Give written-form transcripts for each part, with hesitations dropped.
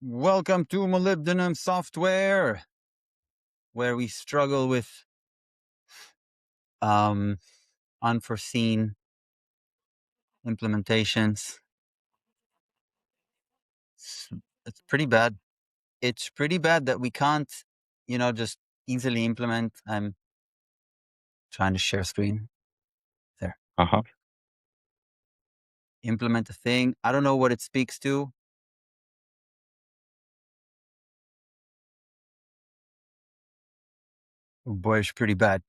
Welcome to Molybdenum Software, where we struggle with unforeseen implementations. It's pretty bad. It's pretty bad that we can't, just easily implement. I'm trying to share screen there. Uh-huh. Implement a thing. I don't know what it speaks to. Oh boy, it's pretty bad.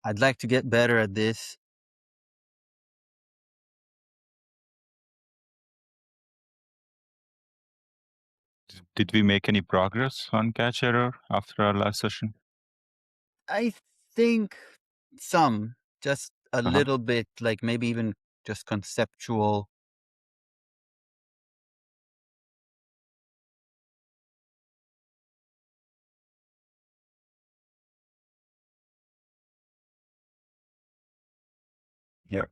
I'd like to get better at this. Did we make any progress on catch error after our last session? I think just a Uh-huh. little bit, like maybe even just conceptual. Here.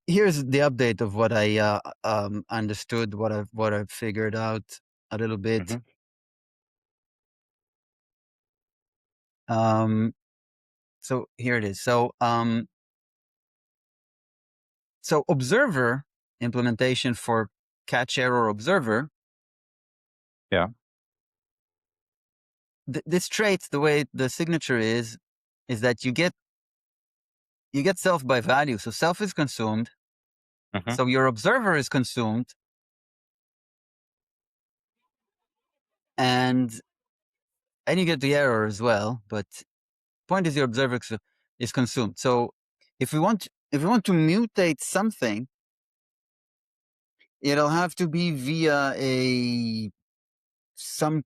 Here's the update of what I understood, what I've figured out a little bit. Mhm. So here it is. So observer implementation for catch error observer. Yeah. This trait, the way the signature is that you get self by value. So self is consumed. Mhm. So your observer is consumed, and you get the error as well. But point is your observer is consumed. So if we want to mutate something, it'll have to be via some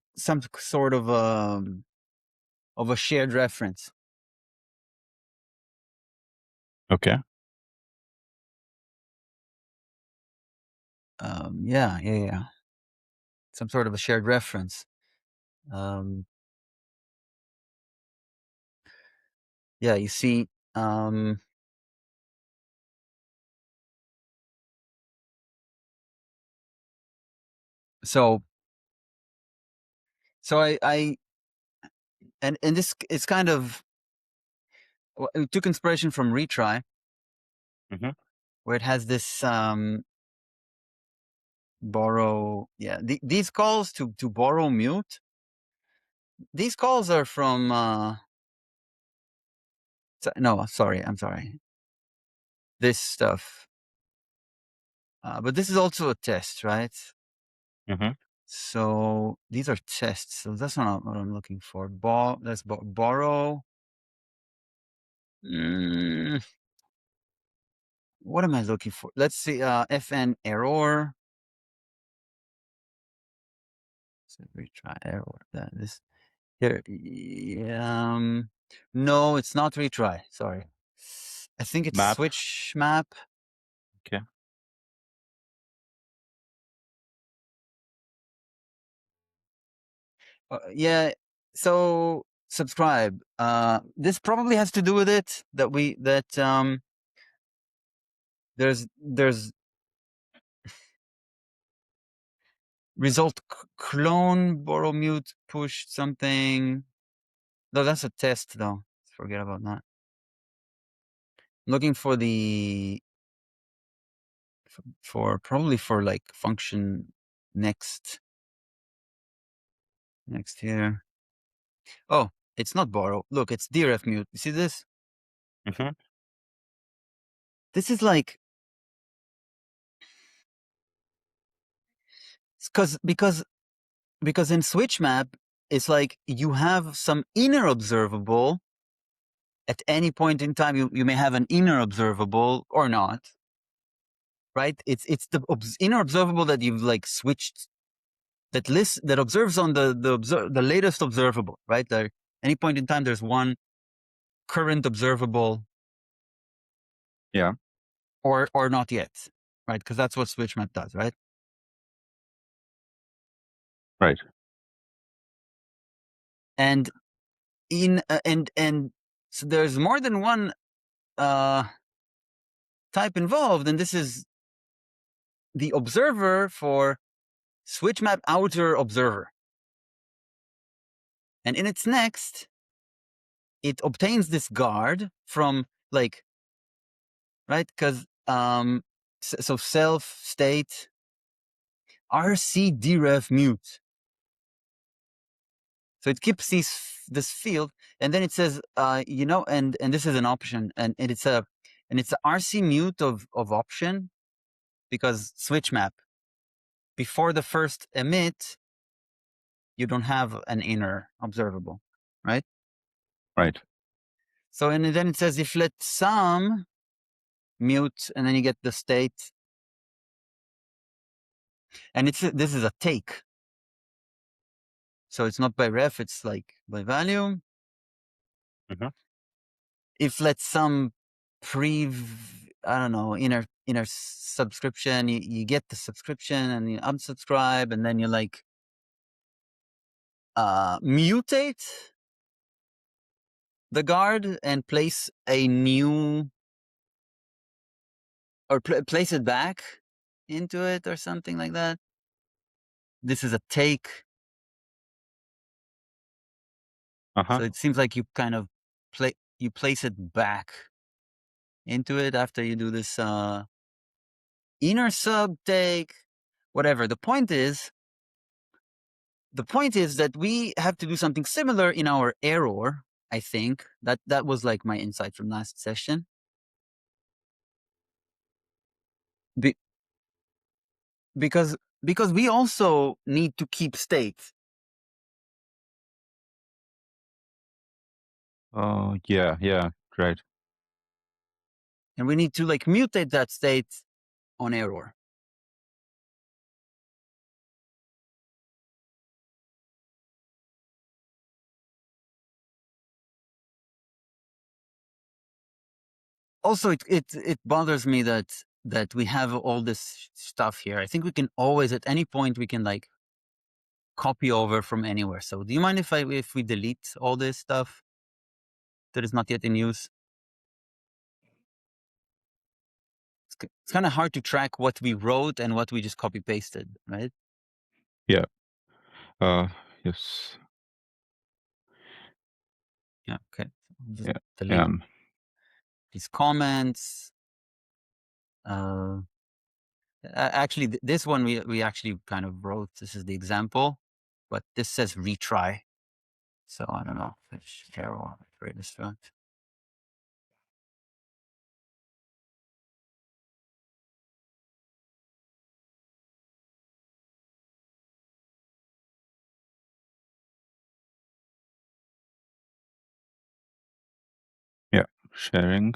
sort of a shared reference. Okay. Yeah. Some sort of a shared reference. Yeah, you see, so I and this is kind of, it took inspiration from retry, Mhm. where it has this borrow. Yeah, these calls to borrow mute. These calls are from no, sorry, I'm sorry. This stuff, but this is also a test, right? Mhm. So these are tests. So that's not what I'm looking for. Let's borrow. What am I looking for? Let's see. FN error. So retry error. This here. No, it's not retry. Sorry. I think it's Map. switch map. Okay. Yeah. So subscribe. This probably has to do with it that there's result clone borrow mute push something. No, that's a test though. Forget about that. I'm looking for probably for like function next here. Oh, it's not borrow. Look, it's drf mute. You see this? Mhm. This is like, because in switch map, it's like you have some inner observable. At any point in time, you may have an inner observable or not, right? It's the inner observable that you've like switched, that observes on the latest observable, right? There, any point in time, there's one current observable. Yeah. Or not yet, right? Because that's what switch map does, right? Right. And in and so there's more than one type involved, and this is the observer for switch map outer observer. And in its next, it obtains this guard from like, right? Because so self state RC deref mute. So it keeps this field, and then it says, and this is an option, and it's a RC mute of option, because switch map before the first emit, you don't have an inner observable, right? Right. So and then it says if let some mute, and then you get the state, and this is a take, so it's not by ref, it's like by value. Mhm. If let some I don't know, inner subscription, you get the subscription and you unsubscribe, and then you like mutate the guard and place a new, or place it back into it or something like that. This is a take. Uh-huh. So it seems like you kind of place it back into it after you do this inner sub take, whatever. The point is that we have to do something similar in our error. I think that was like my insight from last session. Be, because we also need to keep state. Oh, yeah, right. And we need to like mutate that state on error. Also, it bothers me that we have all this stuff here. I think we can always, at any point, we can like copy over from anywhere. So do you mind if we delete all this stuff that is not yet in use? It's kind of hard to track what we wrote and what we just copy pasted, right? Yeah. Yes. Yeah. Okay. Just Yeah. delete Um, these comments. Actually, this one we actually kind of wrote. This is the example, but this says retry. So I don't know which error greatest font. yeah. Sharing.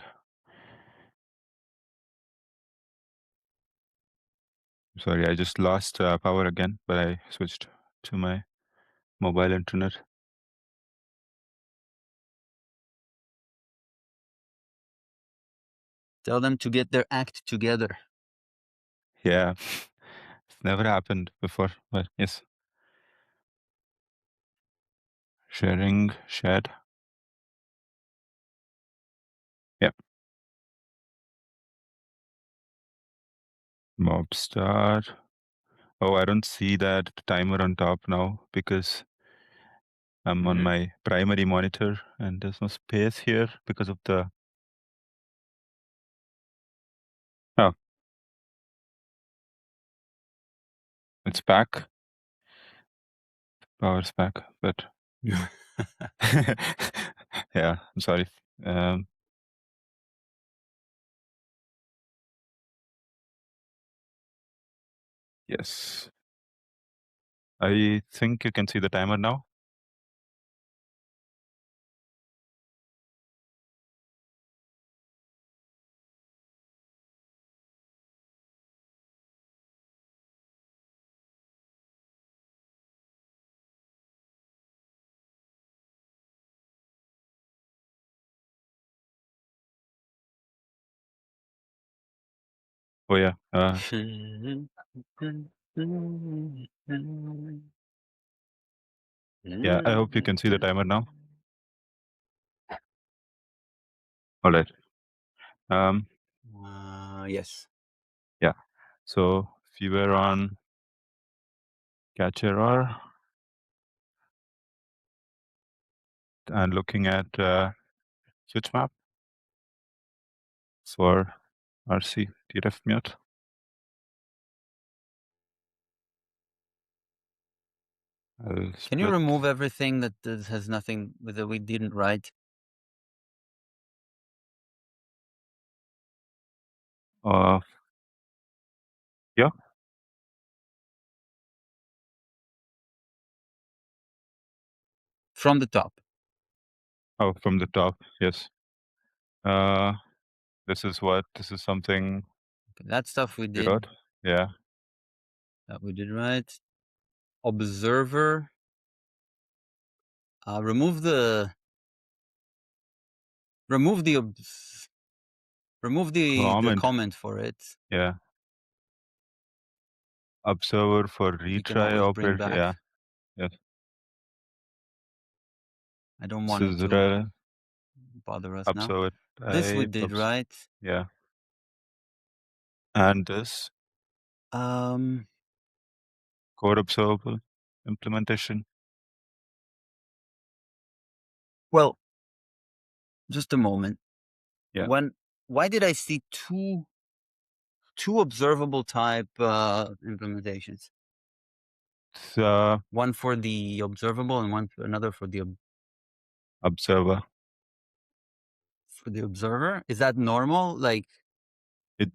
Sorry, I just lost power again, but I switched to my mobile internet. Tell them to get their act together. Yeah. It's never happened before, but yes. Sharing, shared. Yeah. Mobstar. Oh, I don't see that timer on top now because I'm on my primary monitor and there's no space here because of the. Oh, it's back. Power's back, but yeah, I'm sorry. Um, yes. I think you can see the timer now. Oh yeah. Yeah, I hope you can see the timer now. All right. Yes. Yeah. So if you were on catch error and looking at switch map for RC TRF mute. I'll Can you split. remove everything that has nothing that we didn't write Yeah. from the top? Oh, from the top. Yes. This is something Okay, that stuff we we did. wrote. Yeah. That we did right. Observer. Remove the Comment. comment for it. Yeah. Observer for We can retry always bring operator. back. Yeah. Yes. I don't This want it is to bother us now. observer This we type. did right. Yeah. And this Um. code observable implementation. Well, just a moment. Yeah. Why did I see two observable type implementations? It's One for the observable and another for the observer. observer. Is that normal? Like, It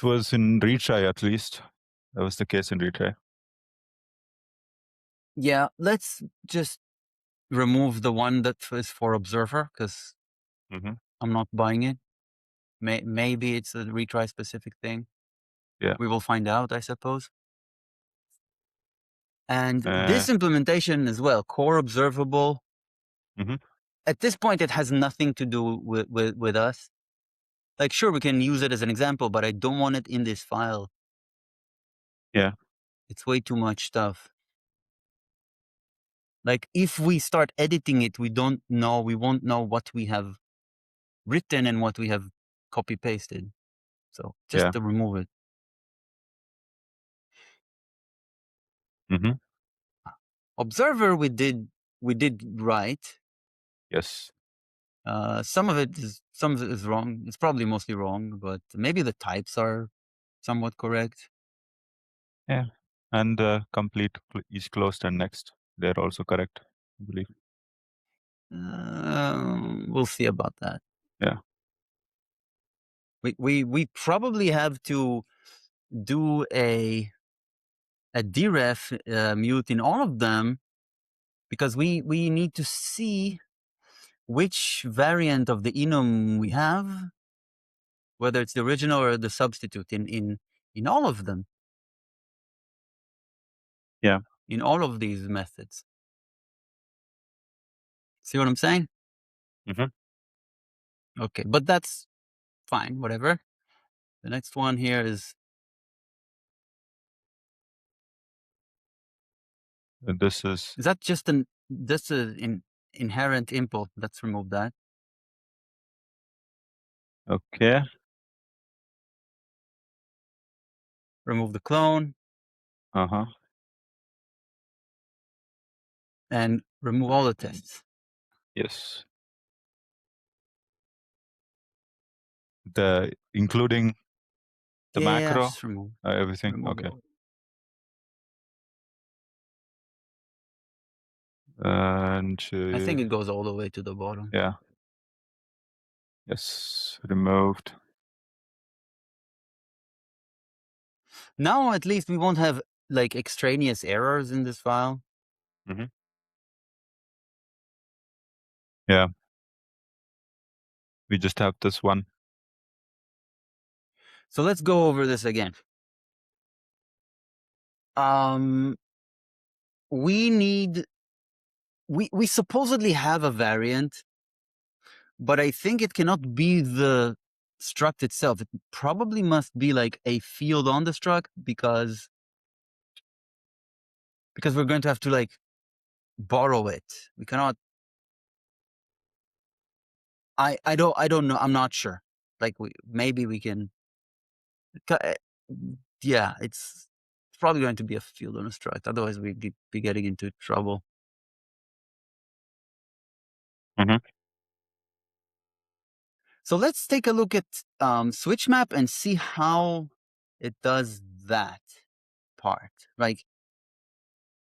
was in retry at least. That was the case in retry. yeah, let's just remove the one that is for observer because Mm-hmm. I'm not buying it. Maybe it's a retry specific thing. Yeah. We will find out, I suppose. And Uh, this implementation as well, core observable. Mhm. At this point, it has nothing to do with us. Like, sure, we can use it as an example, but I don't want it in this file. Yeah. It's way too much stuff. Like, if we start editing it, we won't know what we have written and what we have copy pasted. So just Yeah. to remove it. Mm-hmm. Observer, we did right. Yes. Some of it is wrong. It's probably mostly wrong, but maybe the types are somewhat correct. Yeah. And complete is closed and next. They're also correct, I believe. We'll see about that. Yeah. We probably have to do a deref mute in all of them because we need to see which variant of the enum we have, whether it's the original or the substitute in all of them. Yeah. In all of these methods. See what I'm saying? Mm-hmm. Okay, but that's fine, whatever. The next one here is This is that just an inherent import? Let's remove that. okay. Remove the clone Uh-huh. and remove all the tests. Yes. The including the Yeah, macro, just remove everything. remove Okay. all. And I think it goes all the way to the bottom. yeah. Yes. Removed. Now at least we won't have like extraneous errors in this file. Mm-hmm. Yeah. We just have this one. So let's go over this again. We supposedly have a variant, but I think it cannot be the struct itself. It probably must be like a field on the struct because we're going to have to like borrow it. We cannot. I don't know. I'm not sure. like maybe we can, yeah, it's probably going to be a field on a struct. Otherwise, we'd be getting into trouble. Mhm. So let's take a look at switch map and see how it does that part. Like,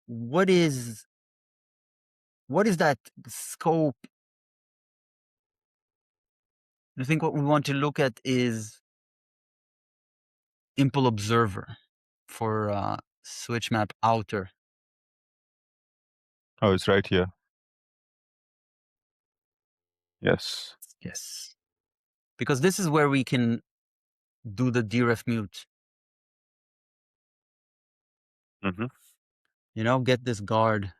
what is that scope? I think what we want to look at is impl observer for switch map outer. Oh, it's right here. Yes. Yes. Because this is where we can do the deref mute. Mhm. You know, get this guard.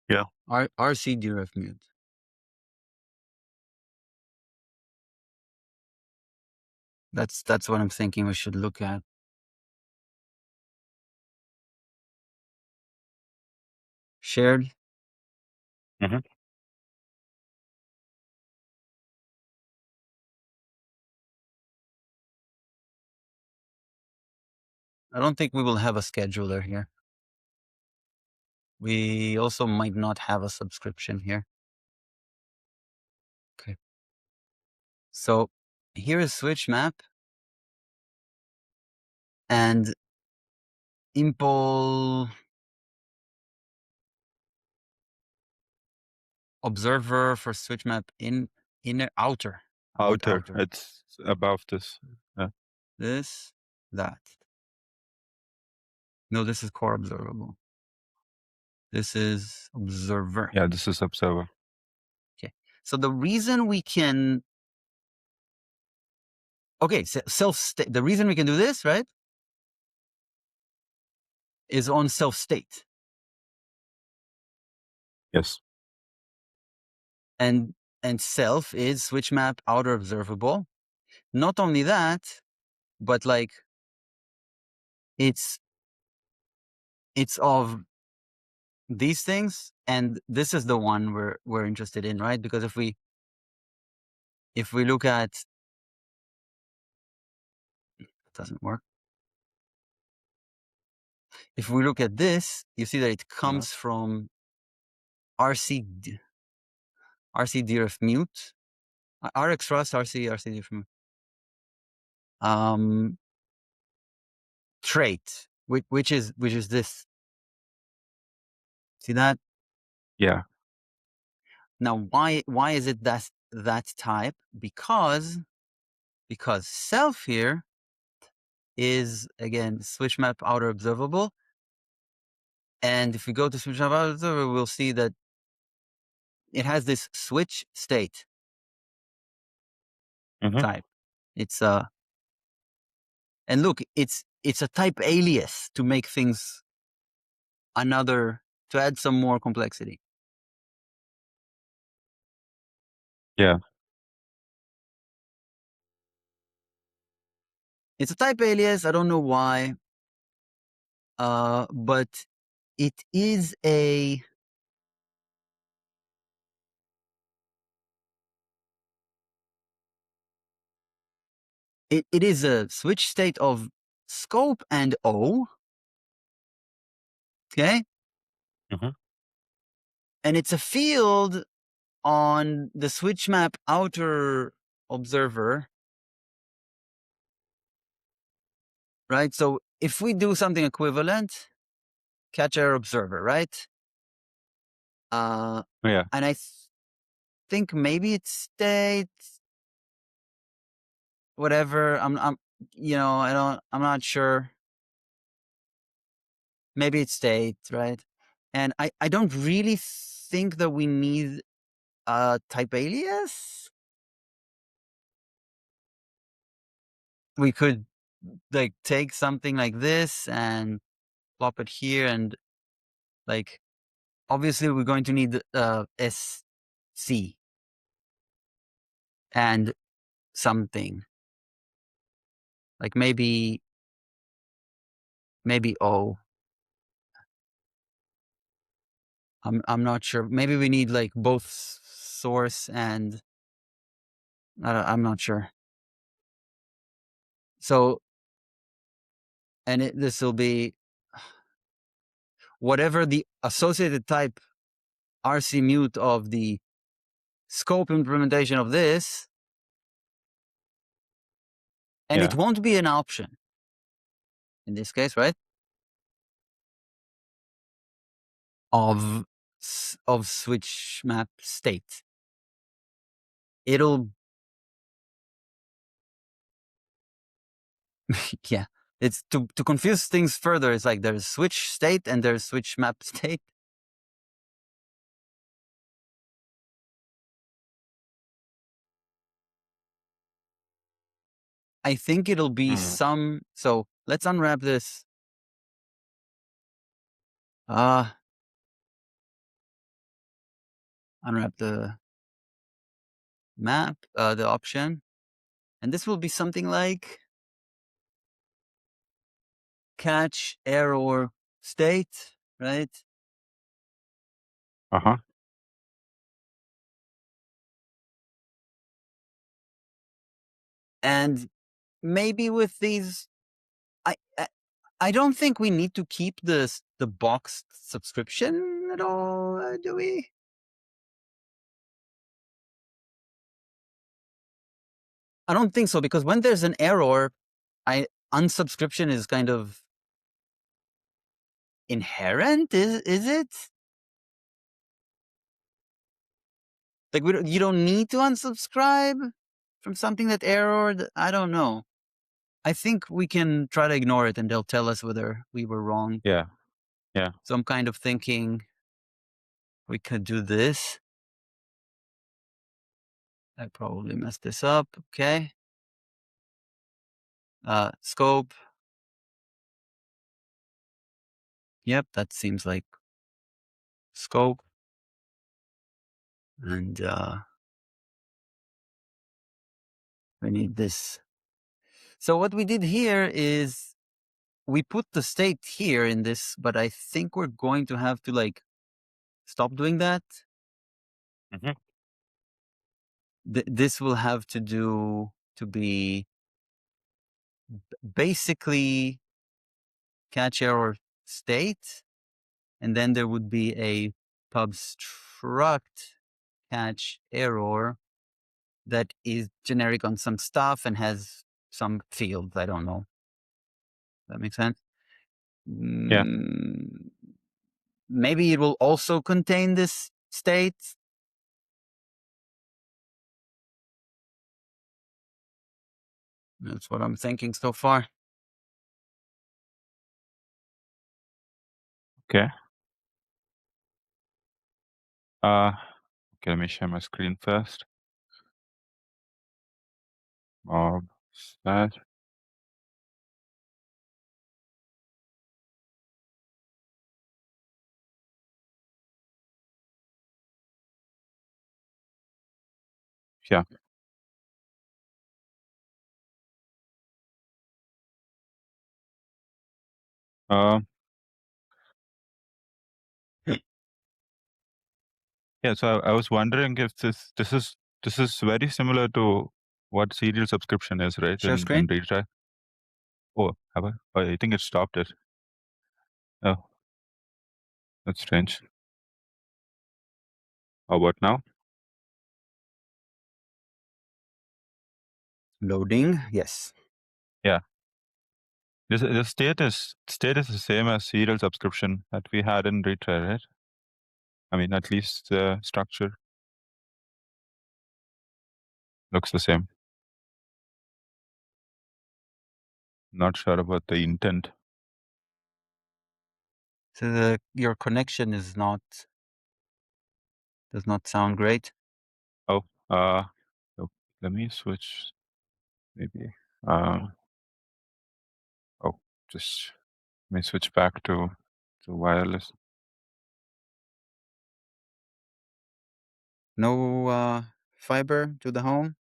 Yeah. RC deref mute. That's what I'm thinking we should look at. Shared. Mhm. I don't think we will have a scheduler here. We also might not have a subscription here. Okay. So here is switch map and impl observer for switch map in inner outer. How about Outer. outer? It's above this. Yeah. This, that. No, this is core observable. This is observer. Yeah, this is observer. Okay. So the reason we can, okay, so self-state, the reason we can do this, right, is on self-state. Yes. And self is switch map outer observable. Not only that, but like it's of these things, and this is the one we're interested in, right? Because if we look at, it doesn't work. If we look at this, you see that it comes from RC deref mute, rxRust RC deref mute, trait, which is this. See that? Yeah. Now, why is it that type? Because self here is again switch map outer observable, and if we go to switch map outer observable, we'll see that it has this switch state Mhm. type. It's and look, it's a type alias to make things to add some more complexity. Yeah. It's a type alias. I don't know why, but it is a it is a switch state of scope and O. Okay, Mhm. and it's a field on the switch map outer observer, right? So if we do something equivalent, catch error observer, right? Yeah. And I think maybe it's state, whatever. I'm I'm not sure. Maybe it's state, right? And I don't really think that we need a type alias. We could like take something like this and plop it here, and like obviously we're going to need SC and something like maybe O. I'm not sure. Maybe we need like both source and I'm not sure. So, and this will be whatever the associated type RC mute of the scope implementation of this, and it Yeah. won't be an option in this case, right? Of switch map state. It'll yeah. It's to confuse things further. It's like there's switch state and there's switch map state. I think it'll be some. So let's unwrap this. Unwrap the map, the option, and this will be something like catch error state, right? Uh-huh. And maybe with these, I don't think we need to keep the boxed subscription at all, do we? I don't think so, because when there's an error, unsubscription is kind of inherent. Is it? Like you don't need to unsubscribe from something that errored. I don't know. I think we can try to ignore it, and they'll tell us whether we were wrong. Yeah. Yeah. So I'm kind of thinking we could do this. I probably messed this up. Okay. Scope. Yep, that seems like scope. And we need this. So what we did here is we put the state here in this, but I think we're going to have to like stop doing that. Mm-hmm. This will have to be basically catch error state, and then there would be a pubstruct catch error that is generic on some stuff and has some fields. I don't know. That makes sense. Yeah. Maybe it will also contain this state. That's what I'm thinking so far. Okay. Okay, let me share my screen first. Mob that. Yeah. Uh, yeah. So I was wondering if this is very similar to what serial subscription is, right? Share In screen. retry. Oh, have I? Oh, I think it stopped it. Oh, that's strange. How about now? Loading. Yes. Yeah. The state is the same as serial subscription that we had in retry, right? I mean, at least the structure looks the same. Not sure about the intent. So your connection does not sound great. Oh, so let me switch. Maybe. Oh, just let me switch back to wireless. No fiber to the home.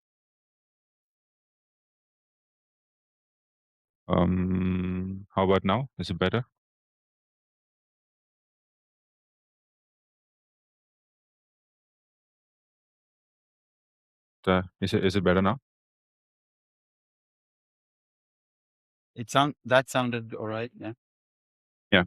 How about now? Is it better? is it better now? That sounded all right. Yeah. Yeah.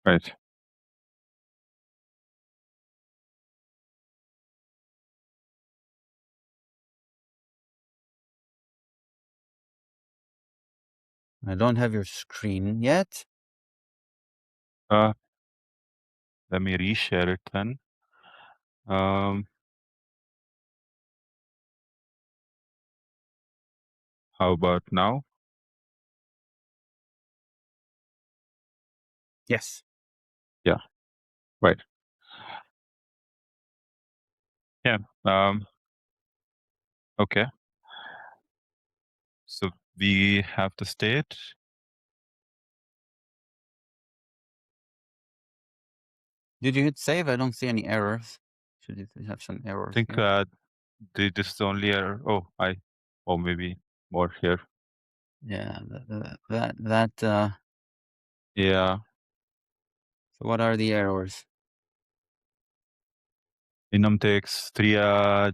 Right. I don't have your screen yet. Let me reshare it then. How about now? Yes. Yeah. Right. Yeah. Okay. So we have the state. Did you hit save? I don't see any errors. Should you have some I errors think here? this is the only error. Oh, maybe more here. Yeah. That. Yeah. So what are the errors? Enum takes 3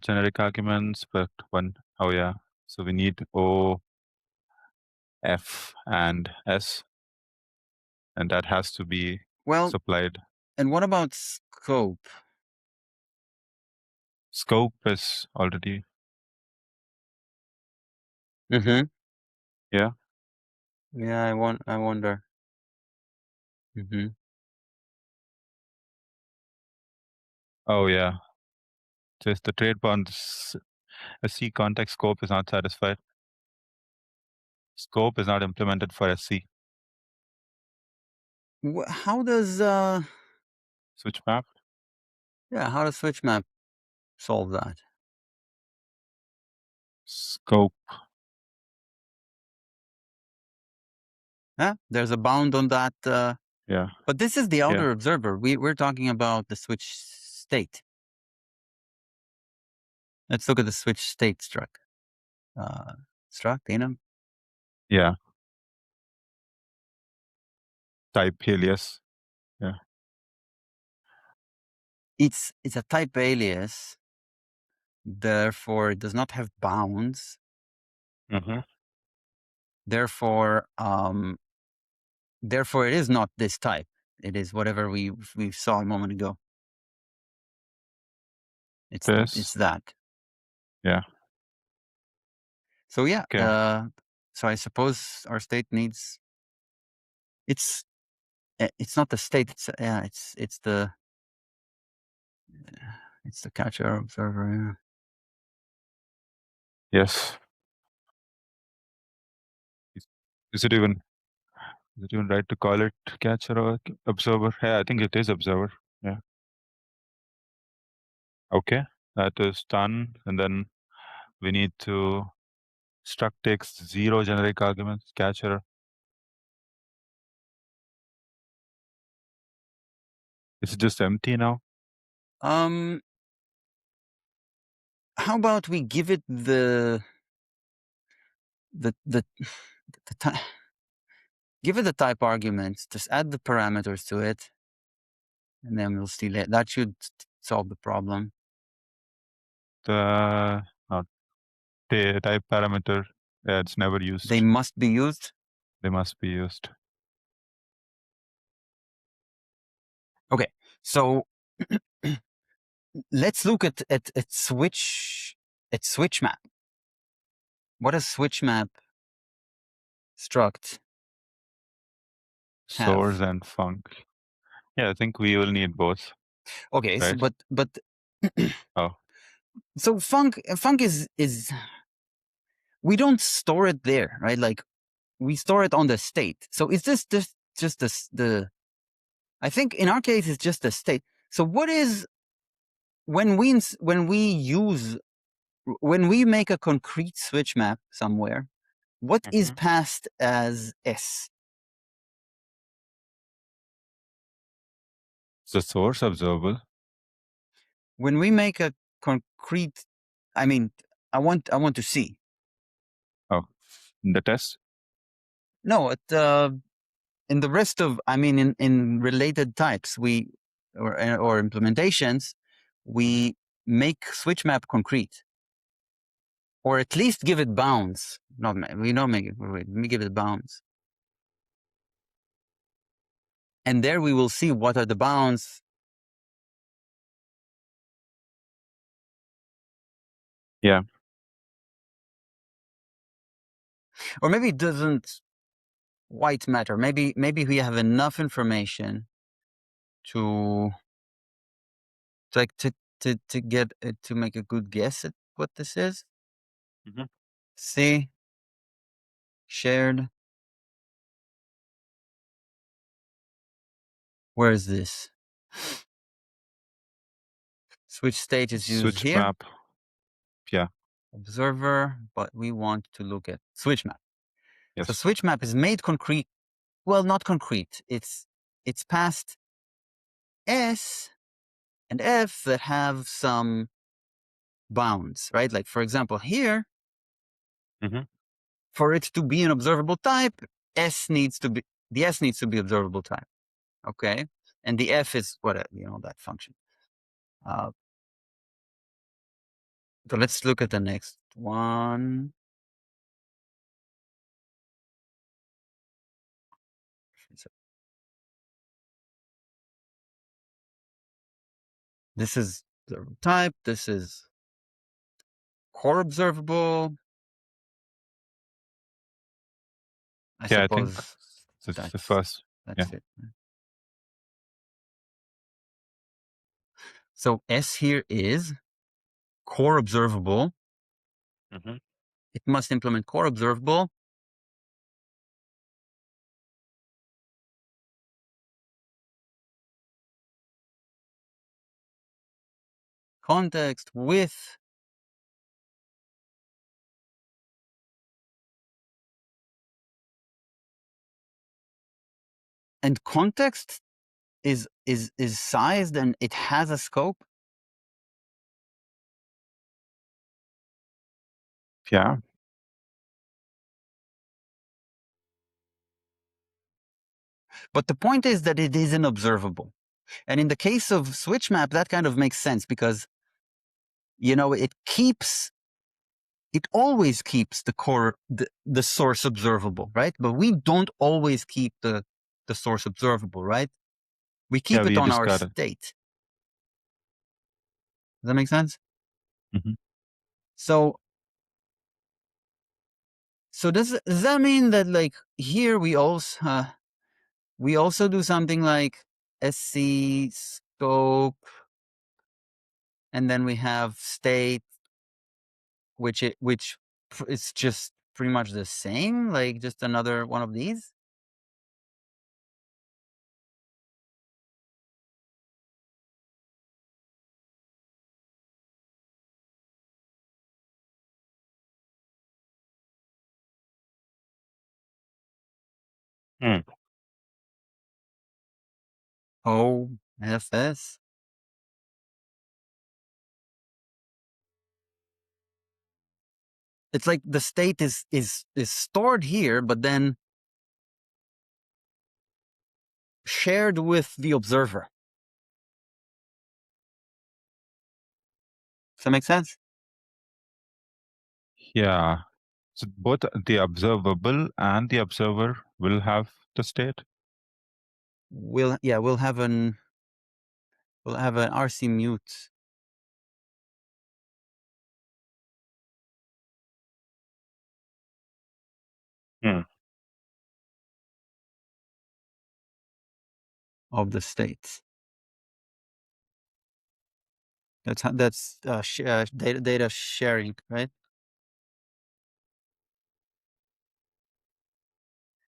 generic arguments, but one. Oh yeah. So we need O, F, and S, and that has to be Well, supplied. and what about scope? Scope is already. Mm-hmm. Yeah. Yeah. I wonder. Mm-hmm. Oh yeah. Just the trade bonds. SC context scope is not satisfied. Scope is not implemented for SC. How does Switch map. yeah? How does switch map solve that? Scope. Yeah. There's a bound on that. Yeah. But this is the Yeah. outer observer. We're talking about the switch state. Let's look at the switch state struct. Struct, enum. Yeah. Type alias. Yeah. It's a type alias, therefore it does not have bounds. Mm-hmm. Therefore, it is not this type. It is whatever we saw a moment ago. It's This. that. Yeah. So yeah. Okay. So I suppose our state needs. It's not the state. It's the catcher observer. Yeah. Yes. Is it even right to call it catcher or observer? Yeah, I think it is observer. Yeah. Okay. That is done. And then we need to struct takes 0 generic arguments, catcher. Is it just empty now? How about we give it the give it the type arguments, just add the parameters to it, and then we'll see that should solve the problem. The type parameter, yeah, it's never used. They must be used. They must be used. Okay, so let's look at switch map. What does switch map struct have? Source and func. Yeah, I think we will need both. Okay, right? so but Oh. So func is we don't store it there, right? Like we store it on the state. So is this just the I think in our case it's just the state. So what is when we make a concrete switch map somewhere, what is passed as S? the source observable. When we make a concrete, I mean, I want to see. Oh, the test. No, in the rest of, I mean, in related types, or implementations, we make switch map concrete, or at least give it bounds. We don't make it. Wait, let me give it bounds, and there we will see what are the bounds. Yeah. Or maybe it doesn't quite matter. Maybe we have enough information to like to get to make a good guess at what this is. Mhm. See, shared. Where is this? Switch state is used Switch here. map. Yeah. Observer, but we want to look at switch map. Yes. So switch map is made concrete. Well, not concrete. It's past S and F that have some bounds, right? Like for example, here, Mhm. for it to be an observable type, the S needs to be observable type. Okay. And the F is what, that function. So let's look at the next one. This is the type. This is core observable. I Yeah, I think suppose that's the that's first. Yeah. it. So S here is core observable. Mhm. It must implement core observable. Context with and context is sized and it has a scope. Yeah. But the point is that it isn't observable. And in the case of switch map, that kind of makes sense because it always keeps the core, the source observable, right? But we don't always keep the source observable, right? We Yeah, keep it we on our discarded. state. Does that make sense? Mhm. So does that mean that like here we also do something like SC scope, and then we have state, which is just pretty much the same, like just another one of these? Mm. OFS. It's like the state is stored here, but then shared with the observer. Does that make sense? Yeah. So both the observable and the observer will have the state. We'll have an RC mute. Mm. Of the states. That's data sharing, right?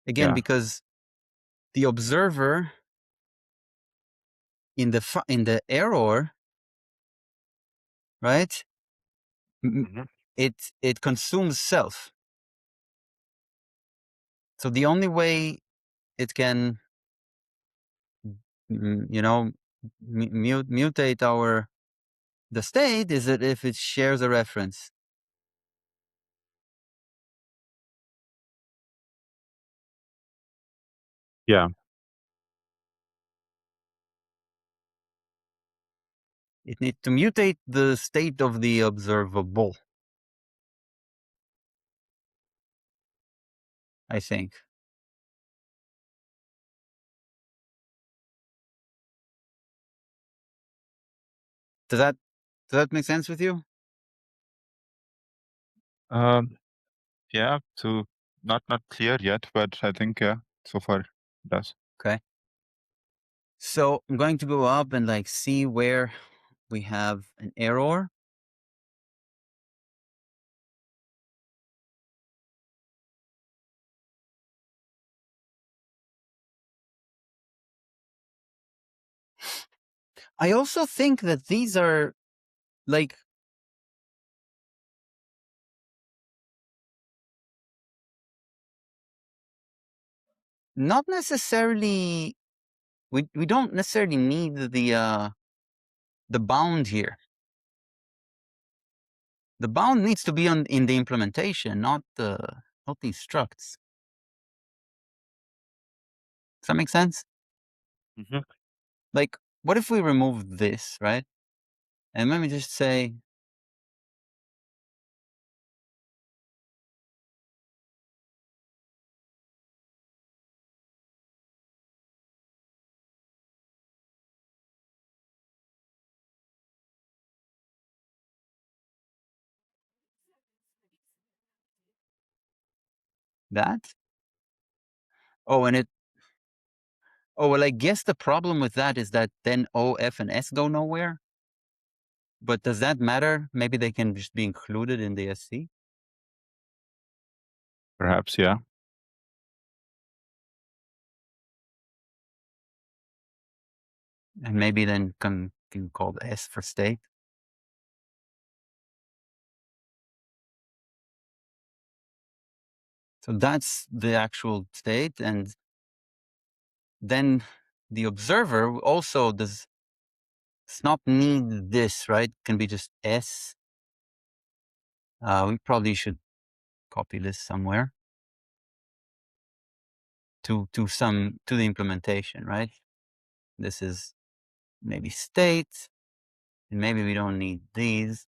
Again, Yeah. because the observer in the error, right? Mhm. It consumes self. So the only way it can, mutate the state is that if it shares a reference. Yeah. It needs to mutate the state of the observable, I think. Does that make sense with you? Yeah. So not clear yet, but I think so far it does. Okay. So I'm going to go up and like see where we have an error. I also think that these are like not necessarily we don't necessarily need the bound here. The bound needs to be in the implementation, not these structs. Does that make sense? Mm-hmm. Like, what if we remove this, right? And let me just say that. Oh, and it. Oh, well, I guess the problem with that is that then O, F, and S go nowhere. But does that matter? Maybe they can just be included in the SC. Perhaps, yeah. And maybe then can call the S for state. So that's the actual state. And then the observer also does not need this, right? Can be just S. We probably should copy this somewhere to the implementation, right? This is maybe state, and maybe we don't need these.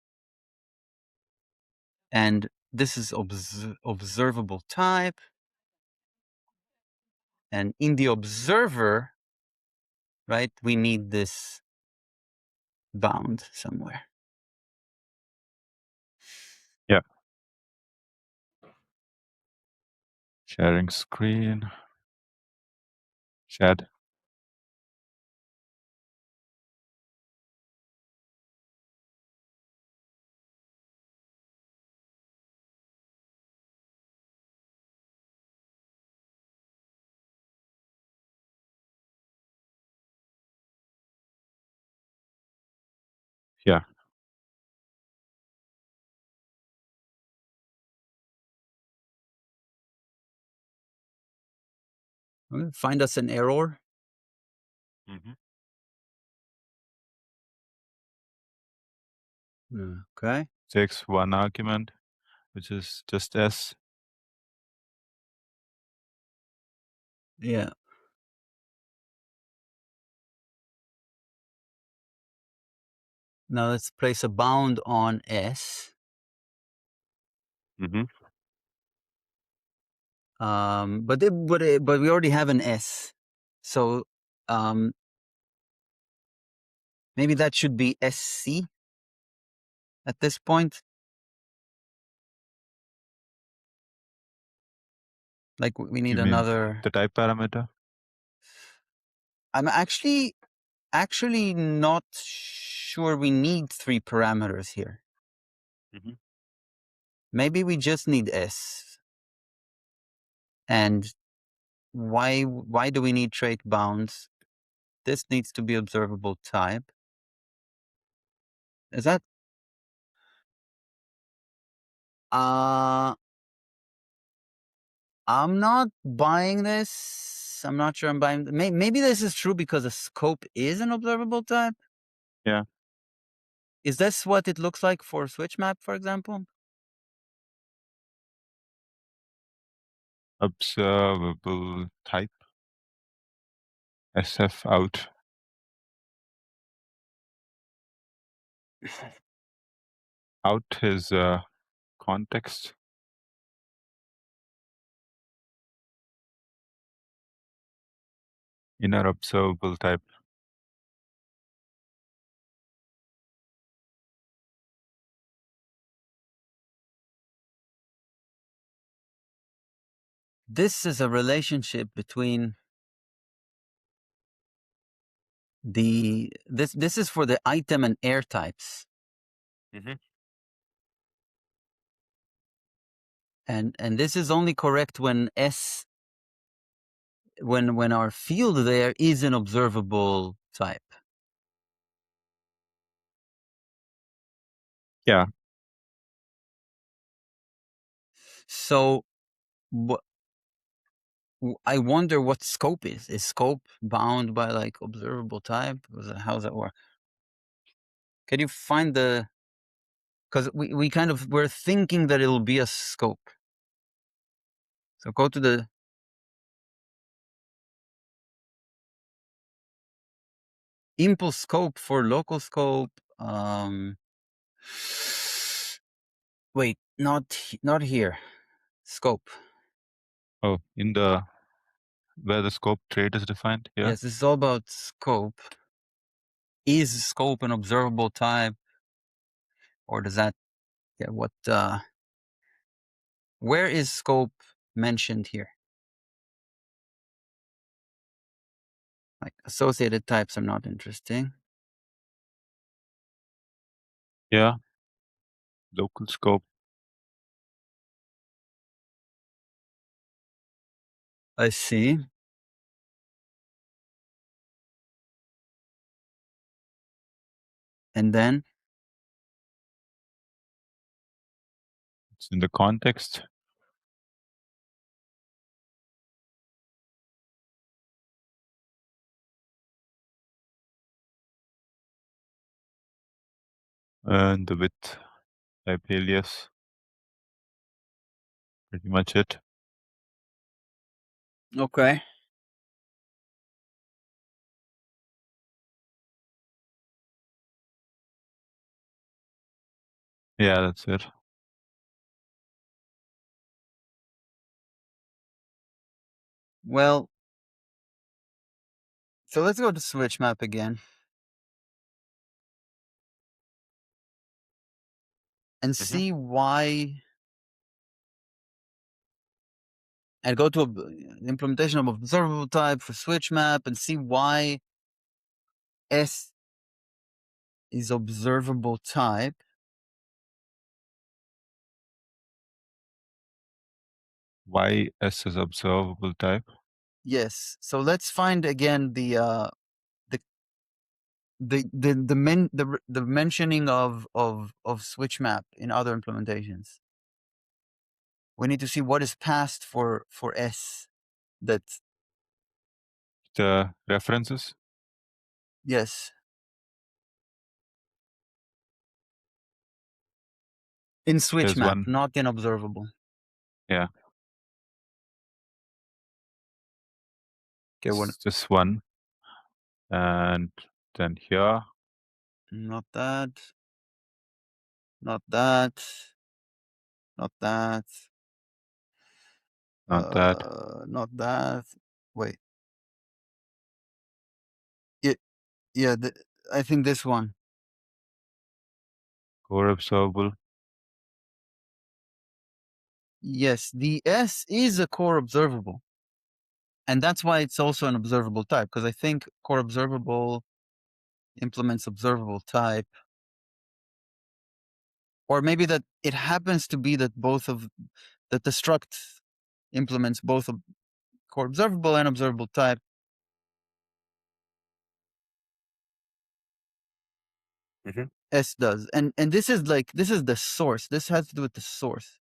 And this is observable type. And in the observer, right, we need this bound somewhere. Yeah. Sharing screen. Shared. Yeah. Find us an error. Mm-hmm. Okay. Takes one argument, which is just S. Yeah. Now let's place a bound on S. Mm-hmm. But we already have an S, so maybe that should be SC at this point. Like we need You mean another. the type parameter? I'm actually not sure we need 3 parameters here. Mm-hmm. Maybe we just need S. And why do we need trait bounds? This needs to be observable type. Is that? I'm not buying this. S, I'm not sure I'm buying. Maybe this is true because a scope is an observable type. Yeah. Is this what it looks like for switch map, for example? Observable type. SF out. Out is context. Inner observable type. This is a relationship between this is for the item and air types. And this is only correct when S, when our field there is an observable type. Yeah. So I wonder what scope is. Is scope bound by like observable type? How does that work? Can you find the, because we kind of, we're thinking that it'll be a scope. So go to the impulse scope for local scope. Wait, not here. Scope. Oh, in the where the scope trait is defined here. Yes, this is all about scope. Is scope an observable type, or does that? Yeah. What? Where is scope mentioned here? Like associated types are not interesting. Yeah. Local scope. I see. And then It's in the context. And the width type alias. Pretty much it. okay. Yeah, that's it. Well, so let's go to switch map again and see why, and go to implementation of observable type for switch map and see why S is observable type. Why S is observable type. Yes. So let's find again the mentioning of switch map in other implementations. We need to see what is passed for S. That The references. yes. In switch There's map, one. not in observable. Yeah. Okay, what? It's just one. And then here. Not that. Not that. Not that. Not that. Not that. Wait. Yeah. I think this one. Core observable. Yes, the S is a core observable. And that's why it's also an observable type, because I think core observable implements observable type. Or maybe that it happens to be that that the struct implements both core observable and observable type. S does. And this is the source. This has to do with the source.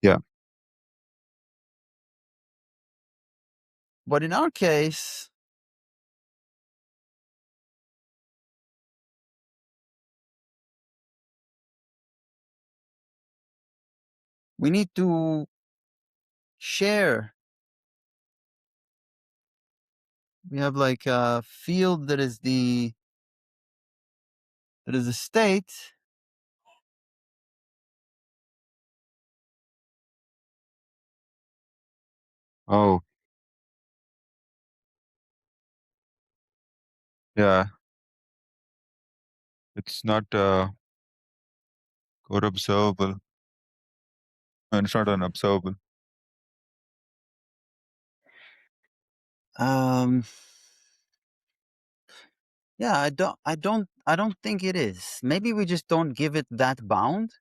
Yeah. But in our case, we need to share. We have like a field that is the state. Oh, yeah. It's not code observable. And it's not an observable. Yeah, I don't think it is. Maybe we just don't give it that bound.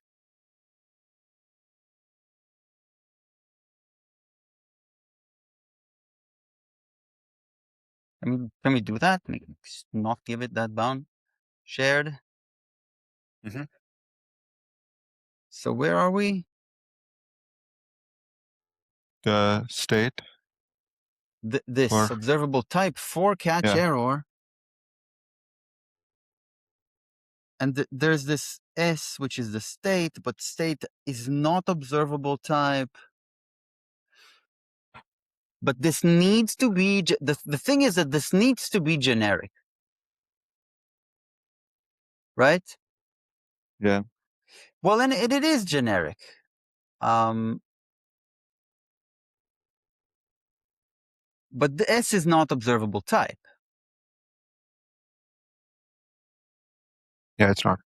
I mean, can we do that? Not give it that bound? Shared. Mhm. So where are we? The state This for, observable type for catch yeah, error. And there's this S, which is the state, but state is not observable type. But this needs to be, the thing is that this needs to be generic, right? yeah, Well, and it is generic. But the S is not observable type. yeah, it's not.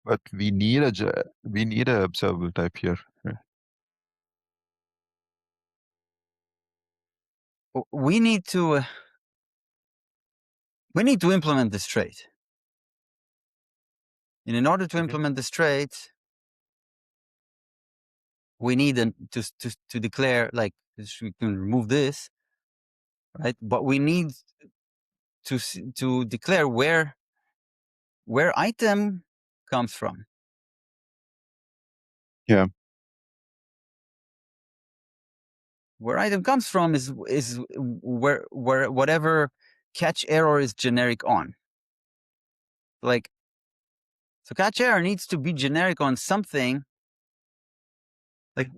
But we need we need a observable type here. Yeah. We need to implement this trait. And in order to Mhm. implement this trait, we need to declare, like, we can remove this, right? But we need to declare where item comes from. Yeah, Where item comes from is where whatever catch error is generic on. Like, so catch error needs to be generic on something. Like,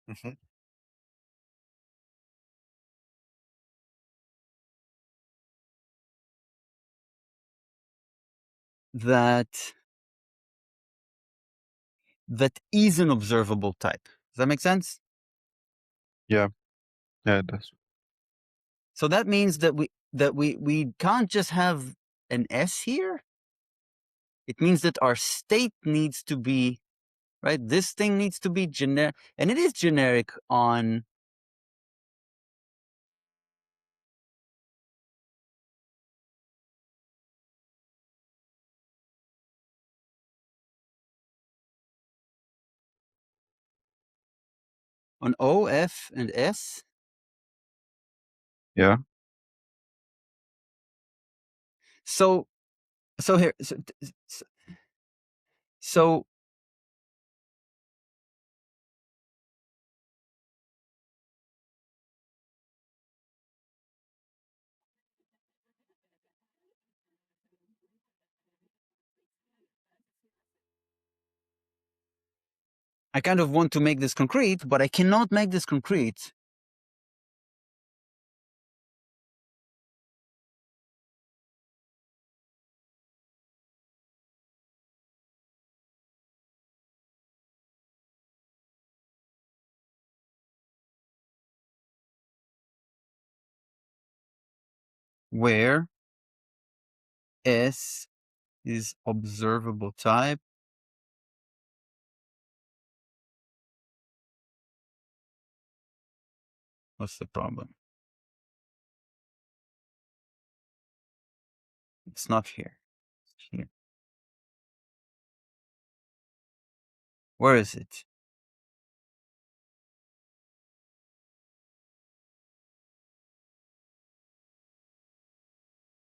Mhm. that is an observable type. Does that make sense? Yeah, yeah, it does. So that means that we can't just have an S here. It means that our state needs to be, right. This thing needs to be generic, and it is generic on O, F, and S. Yeah. So here, so I kind of want to make this concrete, but I cannot make this concrete where S is observable type. What's the problem? It's not here. It's here. Where is it?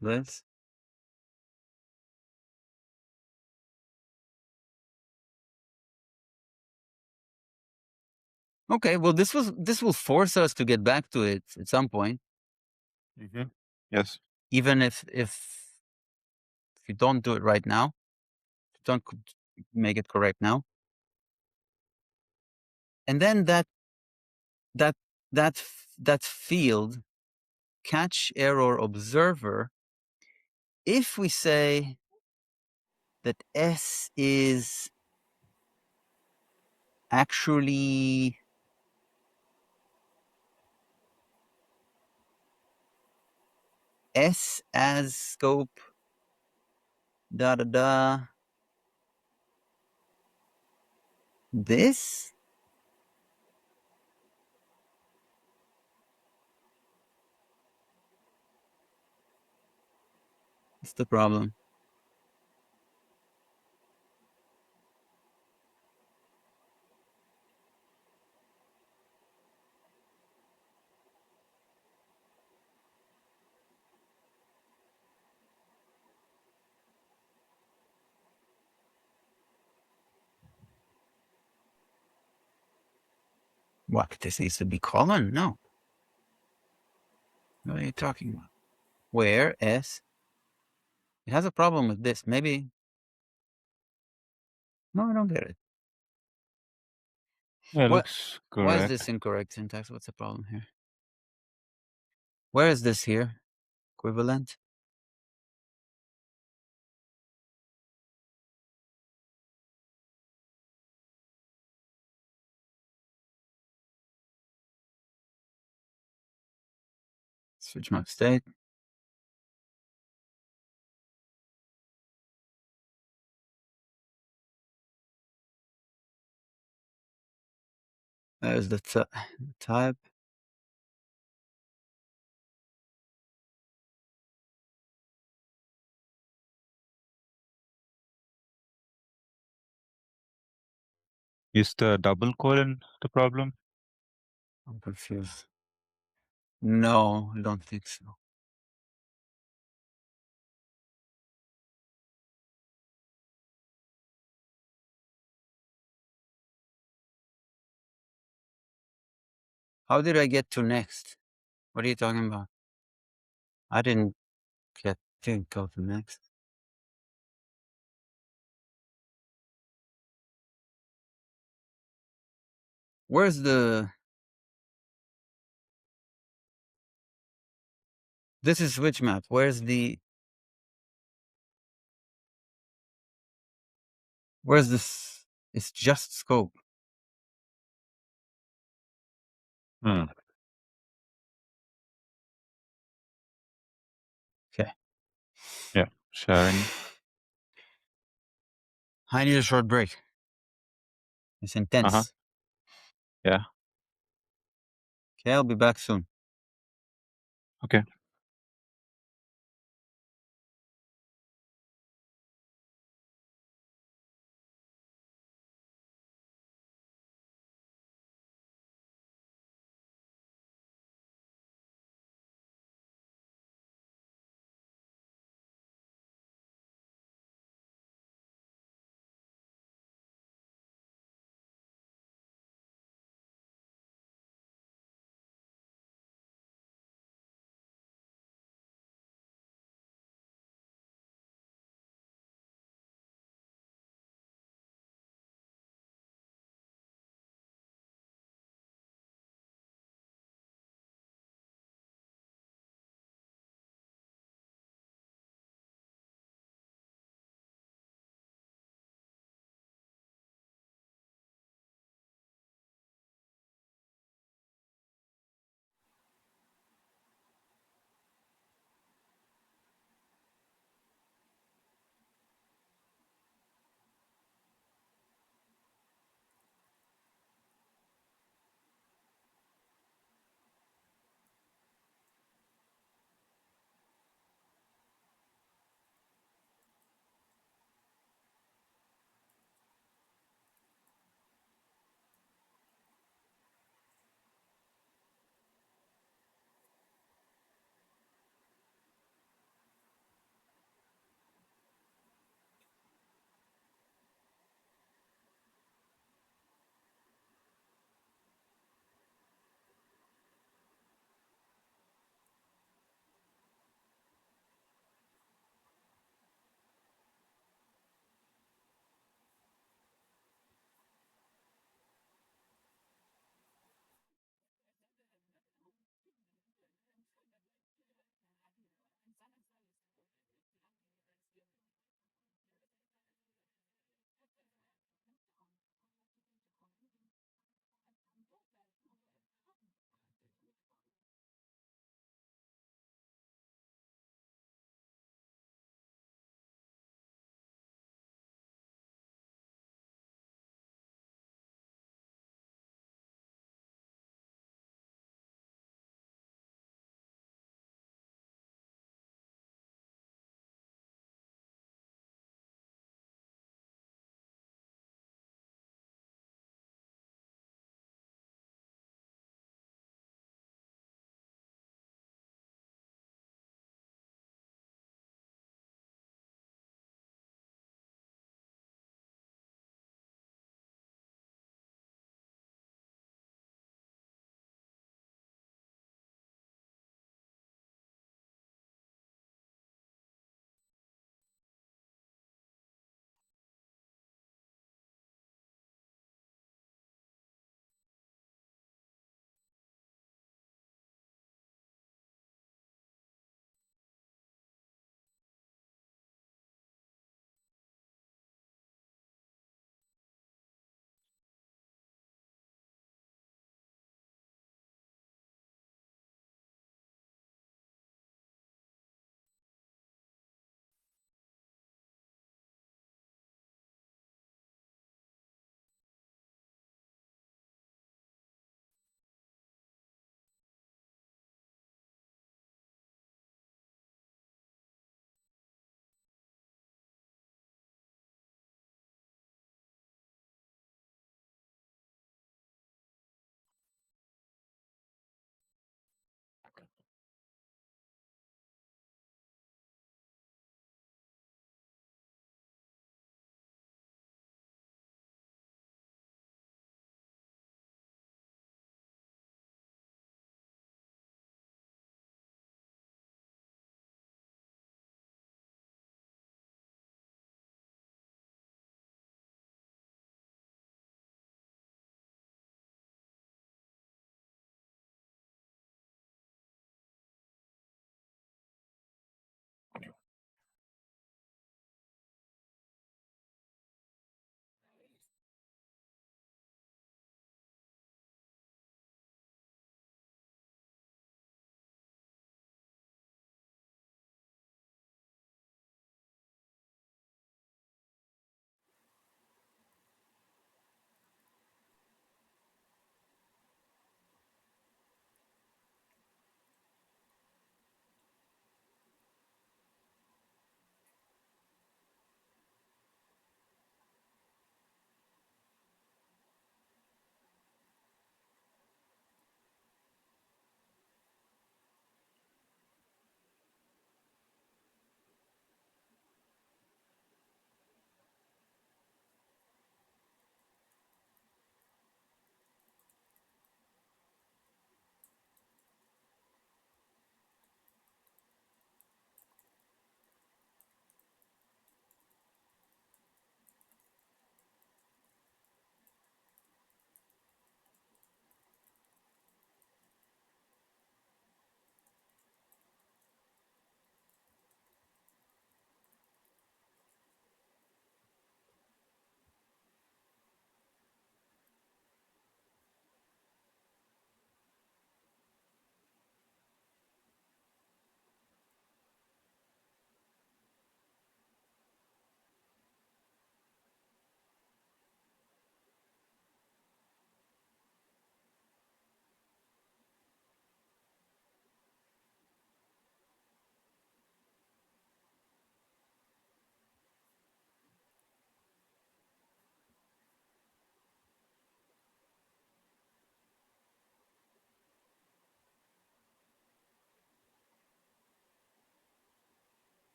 This. Okay, well, this will force us to get back to it at some point, Yes. even if you don't do it right now, don't make it correct now, and then that that field catch error observer. If we say that S is actually S as scope da da da this, is the problem. What, this needs to be colon? No. What are you talking about? Where S? It has a problem with this. Maybe. No, I don't get it. Yeah, What? looks Why is correct. this incorrect syntax? What's the problem here? Where is this here? Equivalent? Switch map state. There's the type. Is the double colon the problem? I'm confused. No, I don't think so. How did I get to next? What are you talking about? I didn't go to next. Where's the? This is switch map. Where's the? Where's this? It's just scope. Hmm. Okay. Yeah, sharing. I need a short break. It's intense. Yeah. Okay, I'll be back soon. Okay.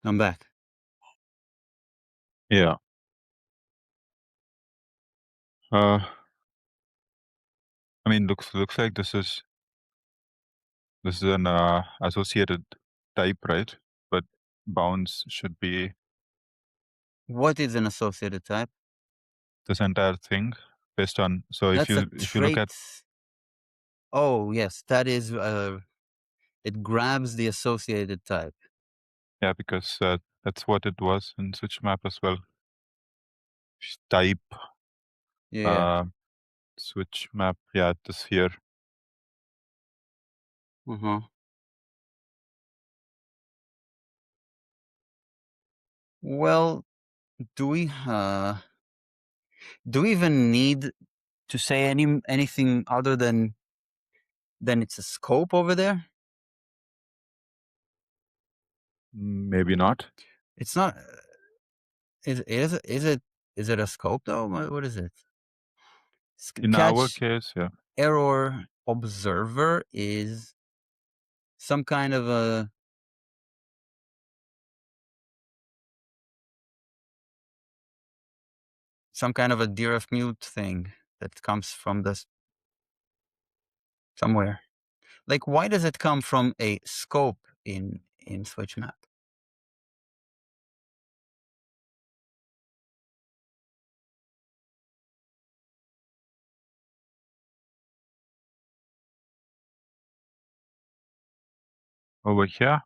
I'm back. Yeah. I mean, looks like this is an associated type, right? But bounds should be What is an associated type? this entire thing based on. So if That's a you look trait. at Oh, yes, that is, it grabs the associated type. because that's what it was in switch map as well. Type Yeah. switch map. Yeah, this here. Uh-huh. Well, do we even need to say anything other than it's a scope over there? Maybe not. It's not. Is it a scope though? What is it? In our Catch case, yeah. error observer is some kind of a DRF mute thing that comes from this somewhere. Like, why does it come from a scope in switch map? Over here,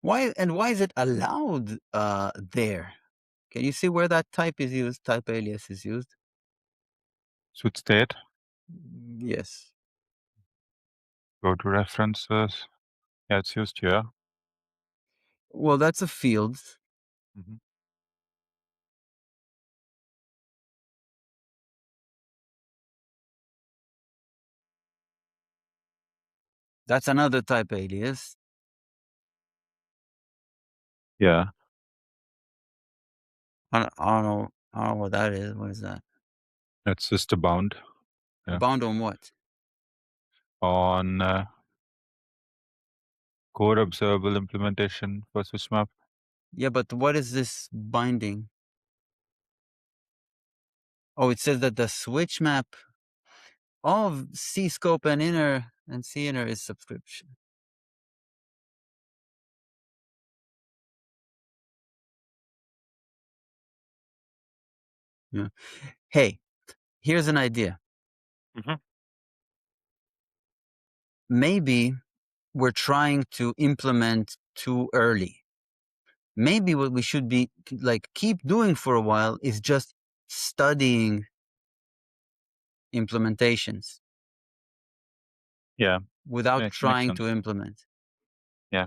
Why is it allowed there? Can you see where that type is used? Type alias is used. switch state. Yes. Go to references. Yeah, it's used here. Well, that's a field. Mhm. That's another type alias. Yeah, I don't know. I don't know what that is. What is that? that's just a bound. A Yeah. bound on what? On core observable implementation for switch map. Yeah, but what is this binding? Oh, it says that the switch map of C scope and inner and C inner is subscription. Yeah. Hey, here's an idea. Mhm. Maybe we're trying to implement too early. Maybe what we should be like keep doing for a while is just studying implementations Yeah, without makes trying to sense. implement. Yeah.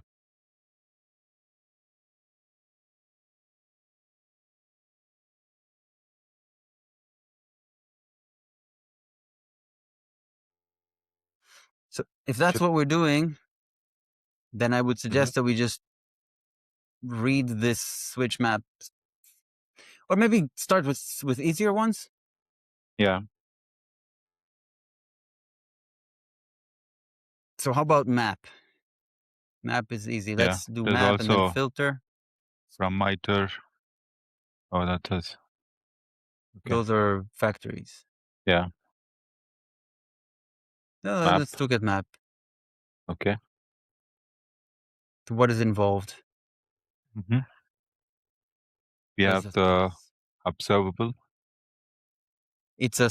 So if that's Should, what we're doing, then I would Mhm. suggest that we just read this switch map, or maybe start with easier ones. Yeah, So how about map? Map is easy. yeah. Let's do There's map and then also filter. from MITRE. Oh, that is okay. Those are factories. Yeah, map. Let's look at map. Okay. What is involved? hmm We What have is it? the observable. It's a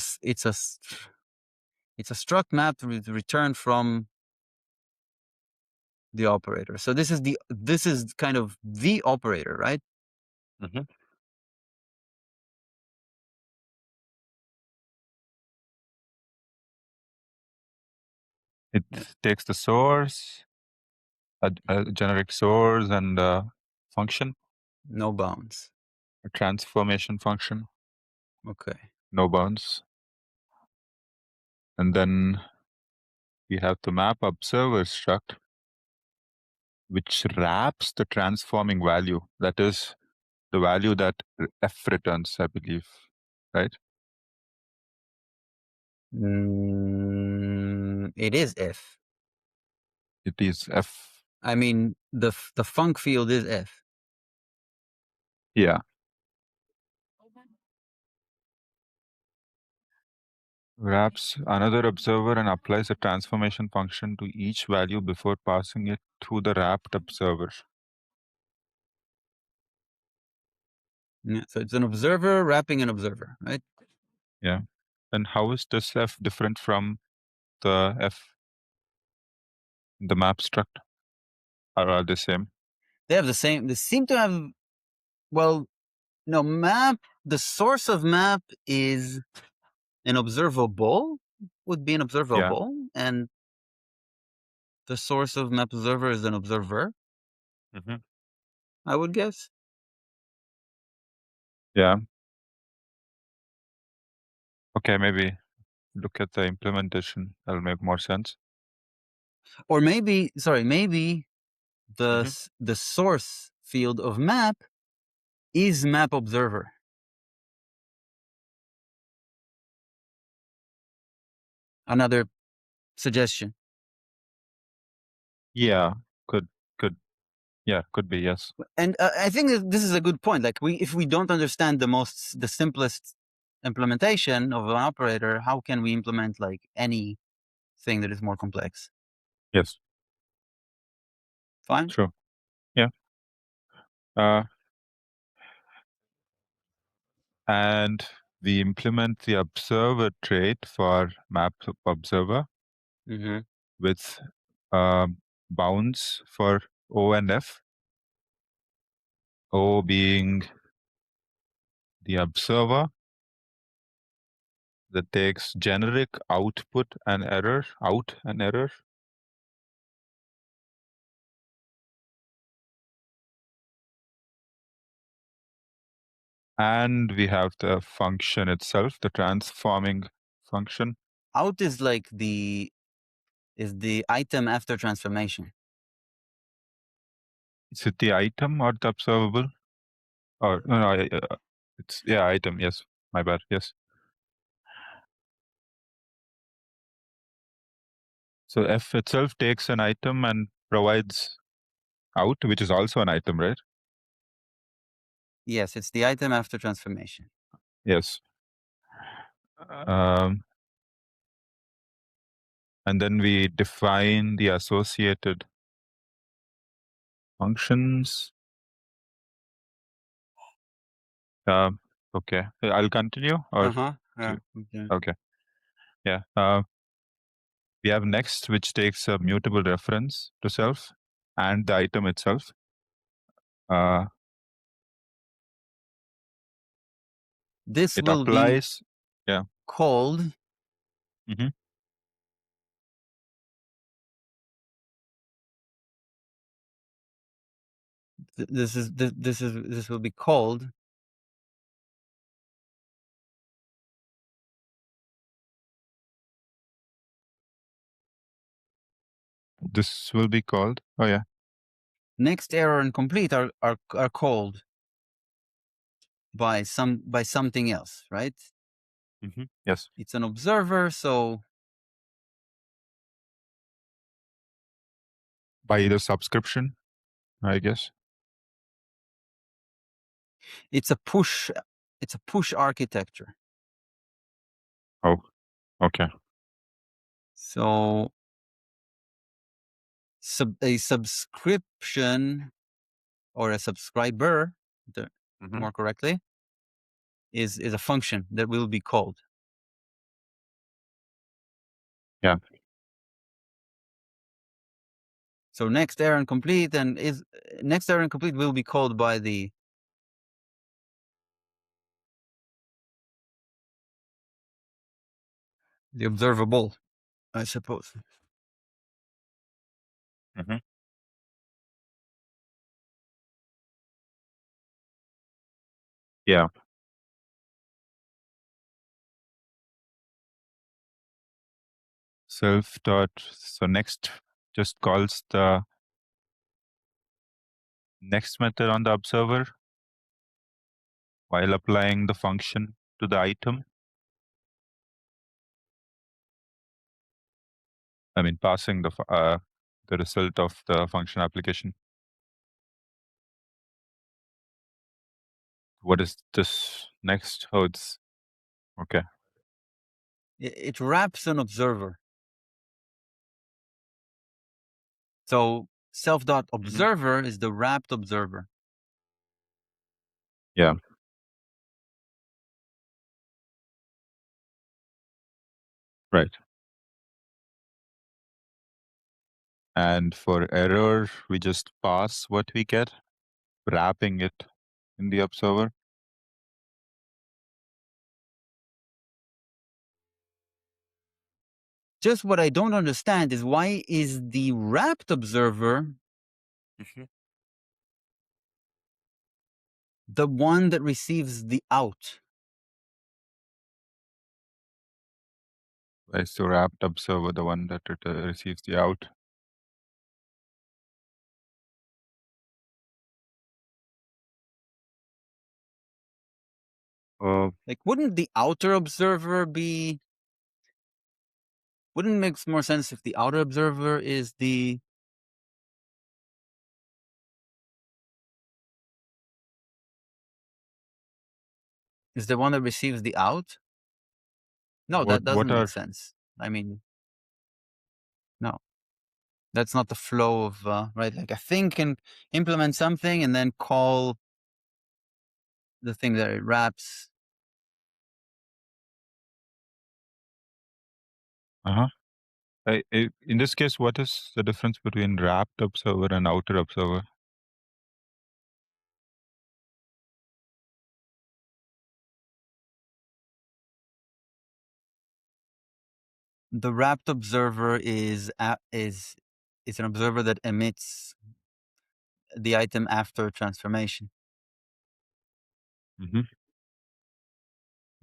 struct map returned from the operator. So this is kind of the operator, right? hmm It Yeah. takes the source, a generic source, and a function, No bounds. a transformation function, Okay. no bounds. And then we have the map observer struct, which wraps the transforming value. That is the value that f returns, I believe, right? It is F. It is F. I mean, the func field is F. Yeah. Wraps another observer and applies a transformation function to each value before passing it through the wrapped observer. Yeah, so it's an observer wrapping an observer, right? Yeah. And how is this F different from the F in the map struct? Or are they same? They have the same. They seem to have. Well, no, map. The source of map is an observable. Would be an observable, and the source of map observer is an observer. Mm-hmm. I would guess. Yeah. Okay, maybe look at the implementation. That'll make more sense. Or maybe, sorry, maybe Mhm. the source field of map is map observer. Another suggestion. Yeah, could yeah, could be, yes. And I think that this is a good point. Like if we don't understand the simplest implementation of an operator, how can we implement like anything that is more complex? Yes, Fine. true. Yeah. Uh, and we implement the observer trait for map observer Mm-hmm. with bounds for O and F. O being the observer that takes generic output and error, out and error. And we have the function itself, the transforming function. Out is like the item after transformation. Is it the item or the observable? Or no, it's item. Yes, my bad. Yes. So F itself takes an item and provides out, which is also an item, right? Yes, it's the item after transformation. Yes. Um, and then we define the associated functions. Okay, I'll continue. Or Yeah. Okay. okay, yeah. We have next, which takes a mutable reference to self and the item itself. This It will be applies. Yeah. called. Mm-hmm. This will be called This will be called. Oh yeah. next error and complete are called by something else, right? Mm-hmm. Yes. It's an observer, so By either subscription, I guess. it's a push architecture. Oh, okay. So a subscription or a subscriber, Mm-hmm. more correctly, is a function that will be called. Yeah. So next error and complete will be called by the observable, I suppose. Mm-hmm. Yeah. Self dot. So next just calls the next method on the observer while applying the function to the item. I mean, passing the result of the function application. What is this next? Oh, it's okay. It wraps an observer. So self.observer is the wrapped observer. Yeah. Right. And for error, we just pass what we get, wrapping it in the observer. Just what I don't understand is why is the wrapped observer the one that receives the out? Why is the wrapped observer the one that receives the out? Like, wouldn't the outer observer wouldn't it make more sense if the outer observer is the one that receives the out? No, that doesn't make sense. I mean, no, that's not the flow of, right? Like a thing can implement something and then call the thing that it wraps. In this case, what is the difference between wrapped observer and outer observer? The wrapped observer is an observer that emits the item after transformation. Mm-hmm.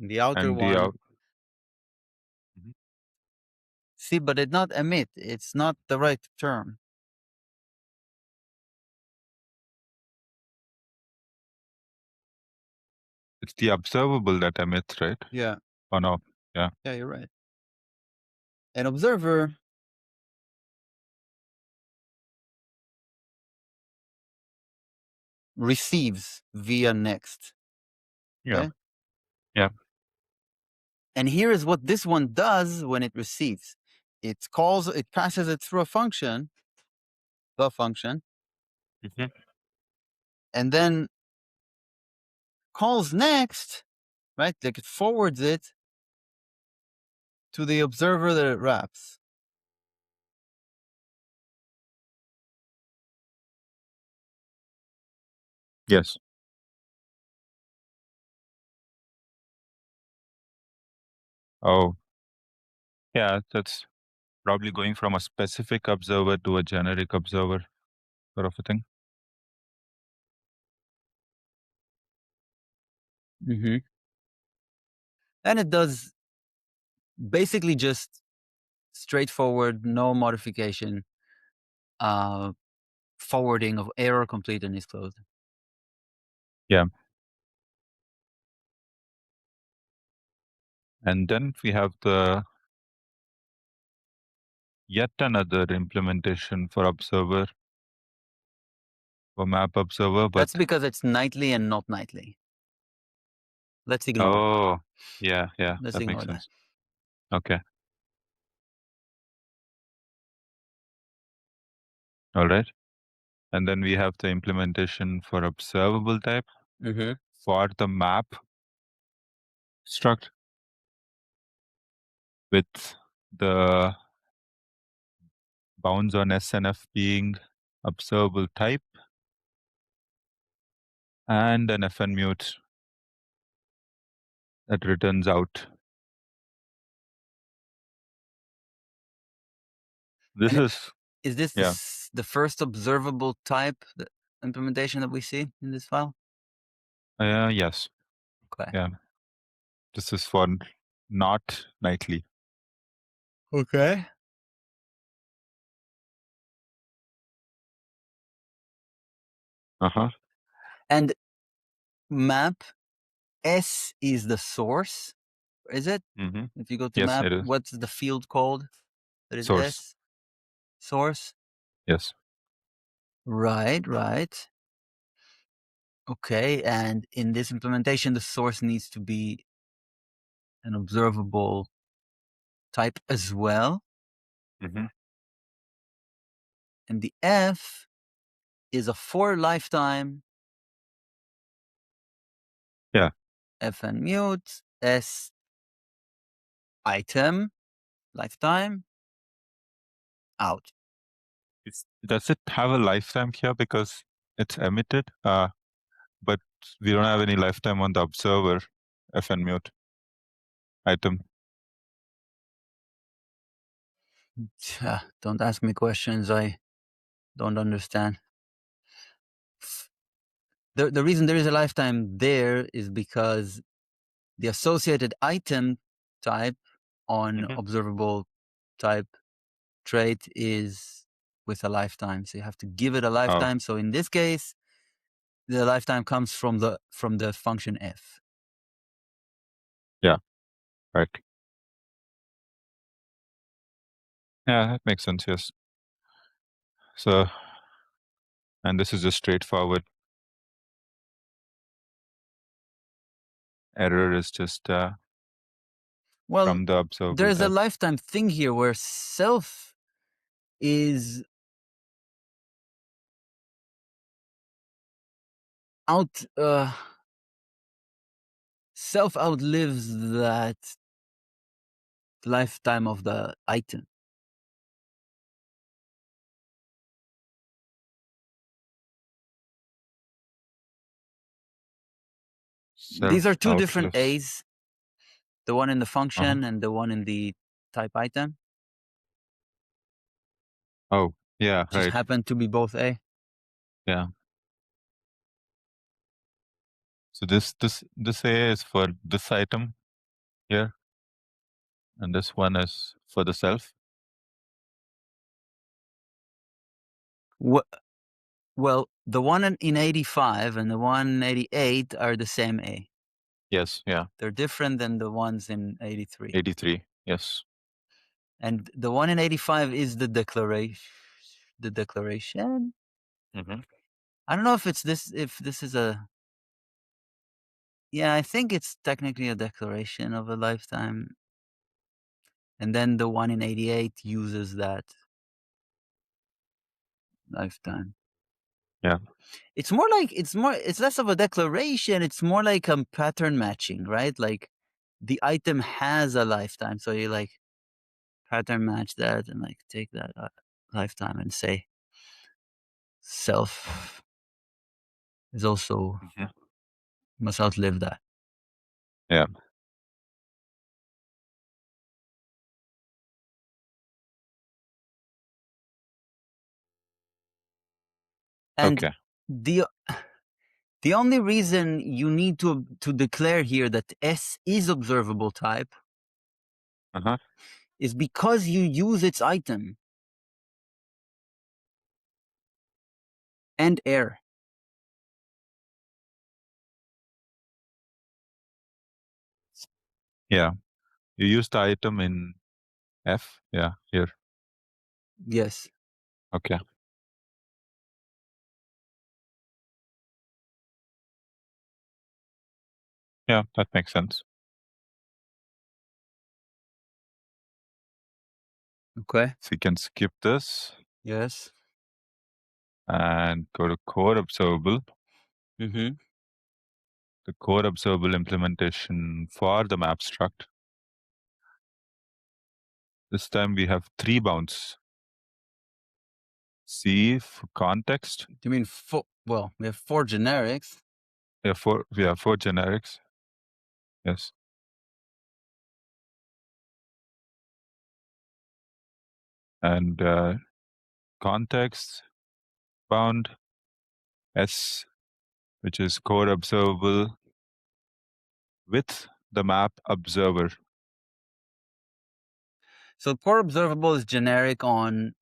The outer And one. Mhm. See, but it not emit. It's not the right term. It's the observable that emits, right? Yeah. Oh no. Yeah. Yeah, you're right. An observer receives via next. Yeah. Okay? Yeah. And here is what this one does when it receives. It passes it through a function, the function, Mm-hmm. and then calls next, right? Like it forwards it to the observer that it wraps. Yes. Oh. Yeah, that's probably going from a specific observer to a generic observer sort of a thing. Mm-hmm. And it does basically just straightforward, no modification, forwarding of error complete and is closed. Yeah. And then we have the yet another implementation for observer, for map observer, but That's because it's nightly and not nightly. Let's ignore. oh, yeah, Let's that ignore makes that. sense. Okay. All right. And then we have the implementation for observable type for the map struct with the bounds on S and F being observable type and an FN mute that returns out. This And is this the first observable type implementation that we see in this file? yes. Okay. Yeah. This is for not nightly. Okay. Uh-huh. And map S is the source, is it? Mm-hmm. If you go to Yes, map, it is. what's the field called that is Source. S? source. Yes. Right. Okay, and in this implementation, the source needs to be an observable type as well. Mm-hmm. And the F is a for lifetime. Yeah. F and mute, S item, lifetime, out. Does it have a lifetime here because it's emitted? But we don't have any lifetime on the observer FN mute item. Don't ask me questions I don't understand. The reason there is a lifetime there is because the associated item type on observable type trait is with a lifetime. So you have to give it a lifetime. So in this case, the lifetime comes from the function f. Yeah, right. Yeah, that makes sense, yes. So, and this is just straightforward. Error is just Well, from the observable there's a type. lifetime thing here where self is out, self outlives that lifetime of the item. These are two different Self-outlives. A's, the one in the function and the one in the type item. Oh, yeah, Just right. happen to be both A. Yeah. So this A is for this item here, and this one is for the self. Well, the one in 85 and the one in 88 are the same A. Yes, yeah. They're different than the ones in 83. 83, yes. And the one in 85 is the declaration. The declaration? I don't know if this is a. Yeah, I think it's technically a declaration of a lifetime. And then the one in 88 uses that lifetime. Yeah. It's less of a declaration. It's more like a pattern matching, right? Like the item has a lifetime. So you like pattern match that and like take that lifetime and say self is also must outlive that. Yeah. And Okay. the only reason you need to declare here that S is observable type is because you use its item and air. Yeah. You use the item in F. Yeah, here. Yes. Okay. Yeah, that makes sense. Okay. So you can skip this Yes. and go to core observable. Mm-hmm. The core observable implementation for the map struct. This time we have 3 bounds. C for context. Do you mean four? Well, we have 4 generics. We have 4 generics. Yes. And context bound S, which is core observable with the map observer. So core observable is generic on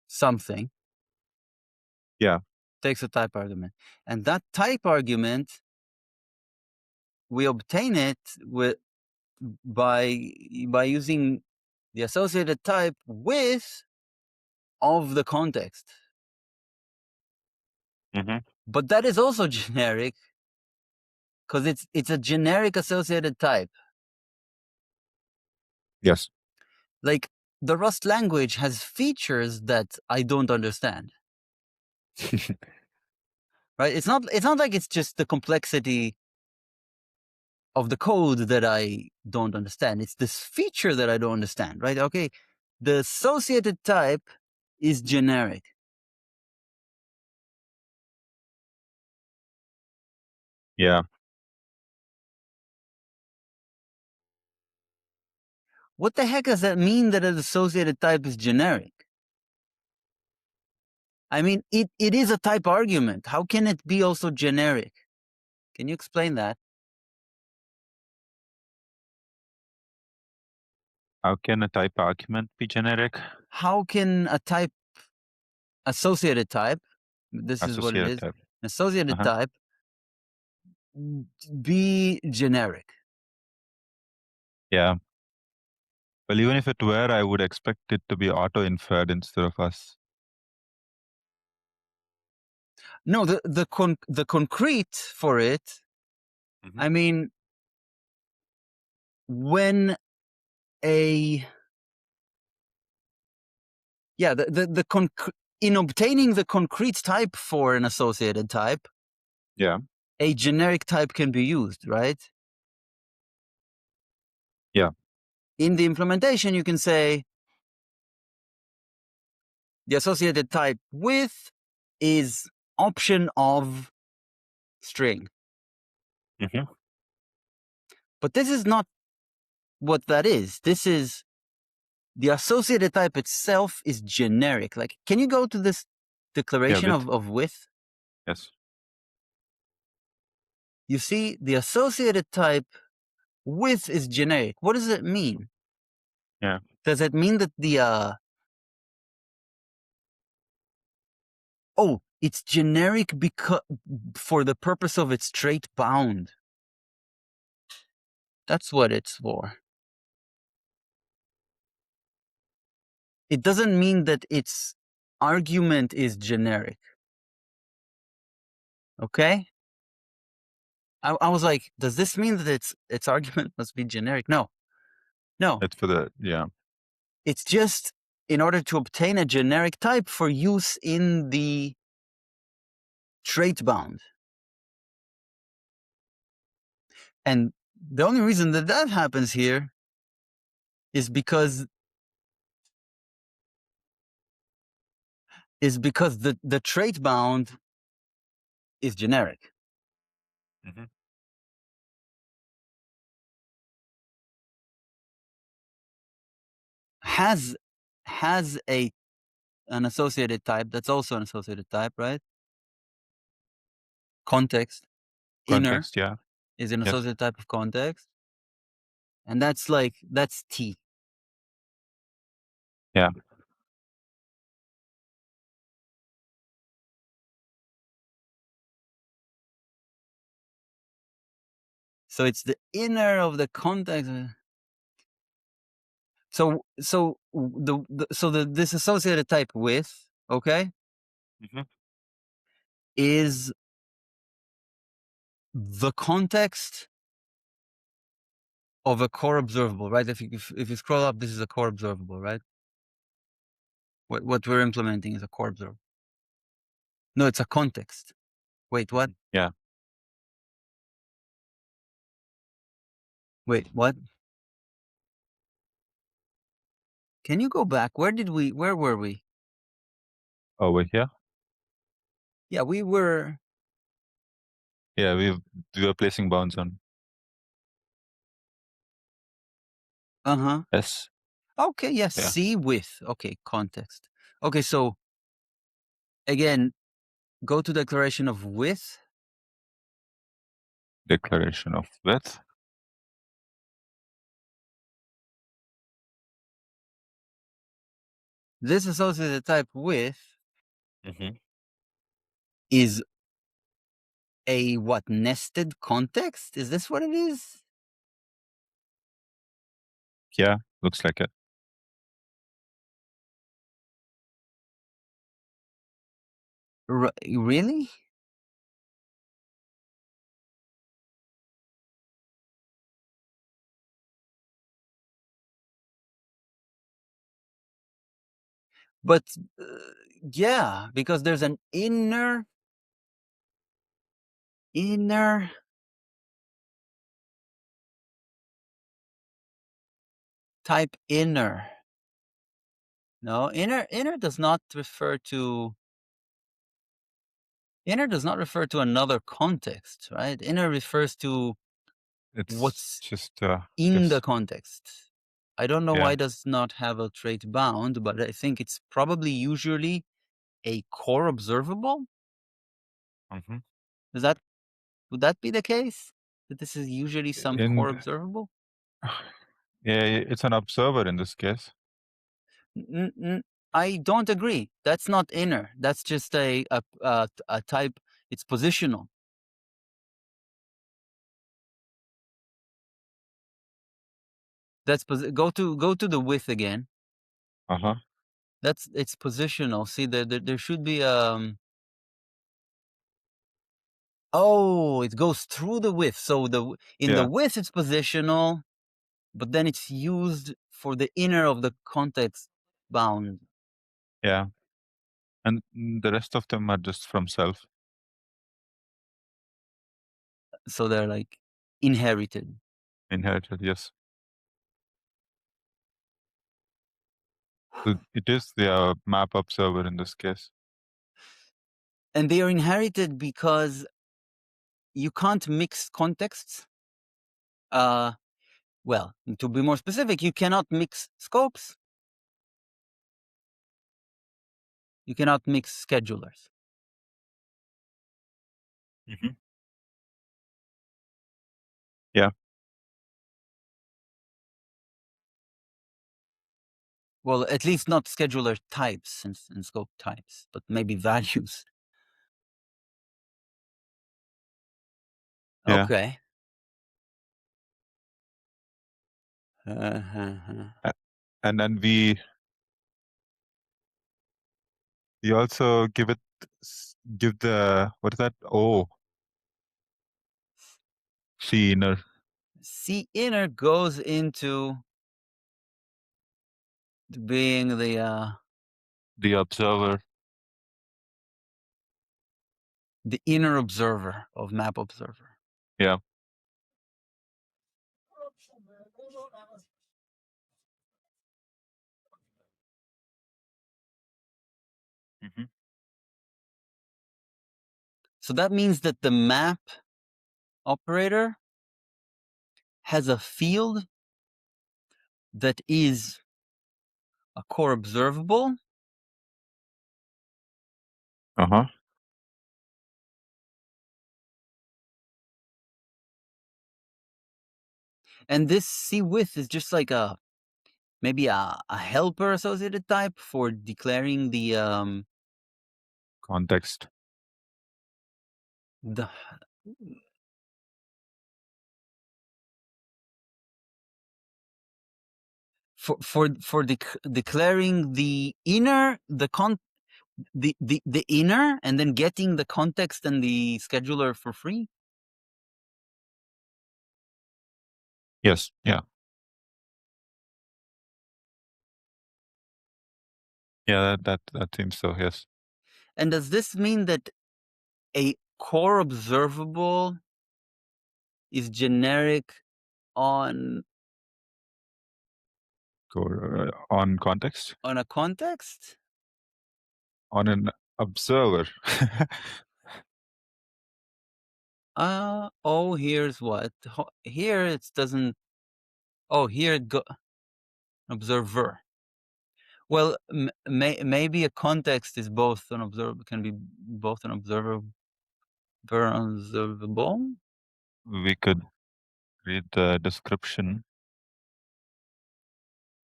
something. Yeah. Takes a type argument. And that type argument, we obtain it by using the associated type with of the context. But that is also generic because it's a generic associated type. Yes. Like the Rust language has features that I don't understand. Right? It's not like it's just the complexity of the code that I don't understand. It's this feature that I don't understand, right? Okay, the associated type is generic. Yeah. What the heck does that mean that an associated type is generic? I mean, it is a type argument. How can it be also generic? Can you explain that? How can a type argument be generic? How can a type, associated type, this is what it Associated is, type. an associated Uh-huh. type, be generic? Yeah. Well, even if it were, I would expect it to be auto-inferred instead of us. No, the concrete for it, I mean, when a, yeah, in obtaining the concrete type for an associated type, Yeah. a generic type can be used, right? Yeah. In the implementation, you can say the associated type with is option of string. But this is not what that is. This is the associated type itself is generic. Like, can you go to this Yeah. declaration With. of with? Yes. You see, the associated type with is generic. What does it mean? Yeah. Does it mean that the it's generic because for the purpose of its trait bound? That's what it's for. It doesn't mean that its argument is generic. Okay? I was like, does this mean that its argument must be generic? No. No. That's for the, yeah. It's just in order to obtain a generic type for use in the trait bound. And the only reason that that happens here is because the trait bound is generic. Has an associated type that's also an associated type, right? Context. Inner Context. Yeah. is an Yes. associated type of context. And that's T. Yeah. So it's the inner of the context. So this associated type with, okay, is the context of a core observable, right? If you scroll up, this is a core observable, right? What we're implementing is a core observable. No, it's a context. Wait, what? Yeah. Wait, what? Can you go back? Where were we? Over here. Yeah, we were. Yeah. We were placing bounds on. Uh-huh. S. Okay, yes, Yeah. C with. Okay, context. Okay, so again, go to declaration of with. Declaration of width. This associated type with is a what, nested context? Is this what it is? Yeah. Looks like it. Really? But yeah, because there's an inner type inner. No, inner does not refer to another context, right? Inner refers to It's what's just in the yes, context. I don't know why yeah. it does not have a trait bound, but I think it's probably usually a core observable. Hmm. Is that Would that be the case? That this is usually some core In observable? yeah, it's an observer in this case. N- n- I don't agree. That's not inner. That's just a type. It's positional. Go to the width again. Uh huh. It's positional. See, there should be oh, it goes through the width. So in the Yeah, width it's positional, but then it's used for the inner of the context bound. yeah. And the rest of them are just from self, So they're like inherited. inherited. Yes. So it is the map observer in this case. And they are inherited because you can't mix contexts. Uh, well, to be more specific, you cannot mix scopes. You cannot mix schedulers. Hmm. Yeah, Well, at least not scheduler types and scope types, but maybe values. yeah. Okay. Uh-huh. A- And then we also give it give the what is that? Oh, C inner, C inner goes into being the observer. the inner observer of map observer. Yeah. Hmm. So that means that the map operator has a field that is a core observable, Uh huh. and this C width is just like maybe a helper associated type for declaring Context. the declaring the inner the inner and then getting the context and the scheduler for free. Yes. Yeah. Yeah. That seems so. Yes. And does this mean that a core observable is generic on On context. a context? On an observer. Oh, here's what. Here it doesn't. Oh, here it go observer. Well, maybe a context is both an observer, can be both an observer, observable. We could read the description.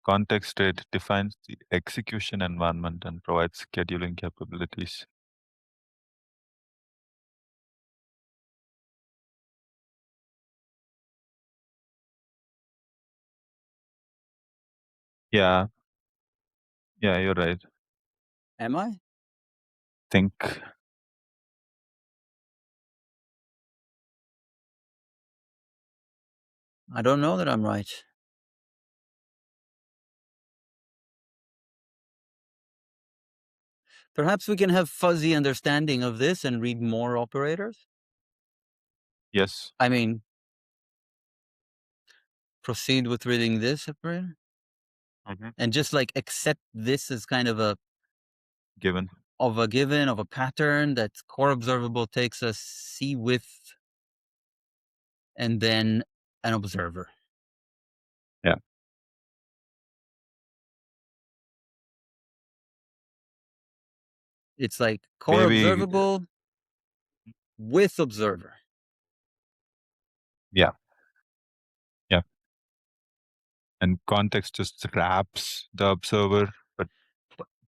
Context state defines the execution environment and provides scheduling capabilities. Yeah. Yeah. You're right. Am I? Think I don't know that I'm right. Perhaps we can have fuzzy understanding of this and read more operators. Yes. I mean, proceed with reading this operator Mhm. and just like accept this as kind of a Given. given of a pattern that core observable takes us C with and then an observer. Yeah. It's like core Maybe. observable with observer. Yeah. Yeah. And context just wraps the observer, but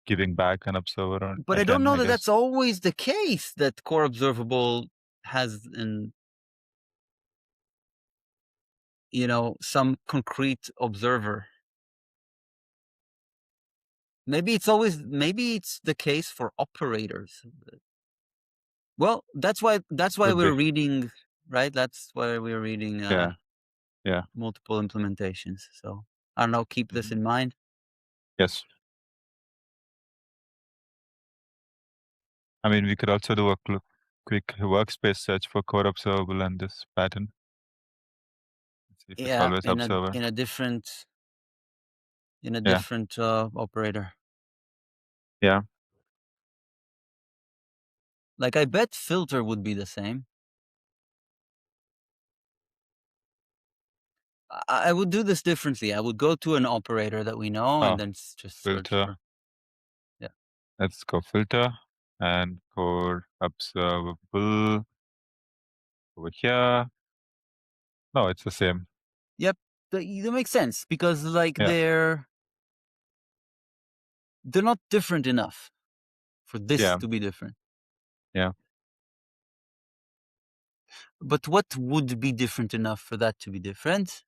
giving back an observer But I don't again, know I that that's guess. always the case that core observable has an some concrete observer. Maybe it's the case for operators. Well, that's why Could be. we're reading, right? That's why we're reading Yeah. Yeah. multiple implementations. So I don't know, keep this Mhm. in mind. Yes. I mean, we could also do a quick workspace search for core observable and this pattern. See if it's Yeah, always observer. in a different Yeah. operator. Yeah. Like I bet filter would be the same. I would do this differently. I would go to an operator that we know Oh, and then just search filter. for. Yeah. Let's go filter and core observable over here. No, it's the same. Yep. That makes sense because like Yeah. they're not different enough for this Yeah. to be different. Yeah. But what would be different enough for that to be different?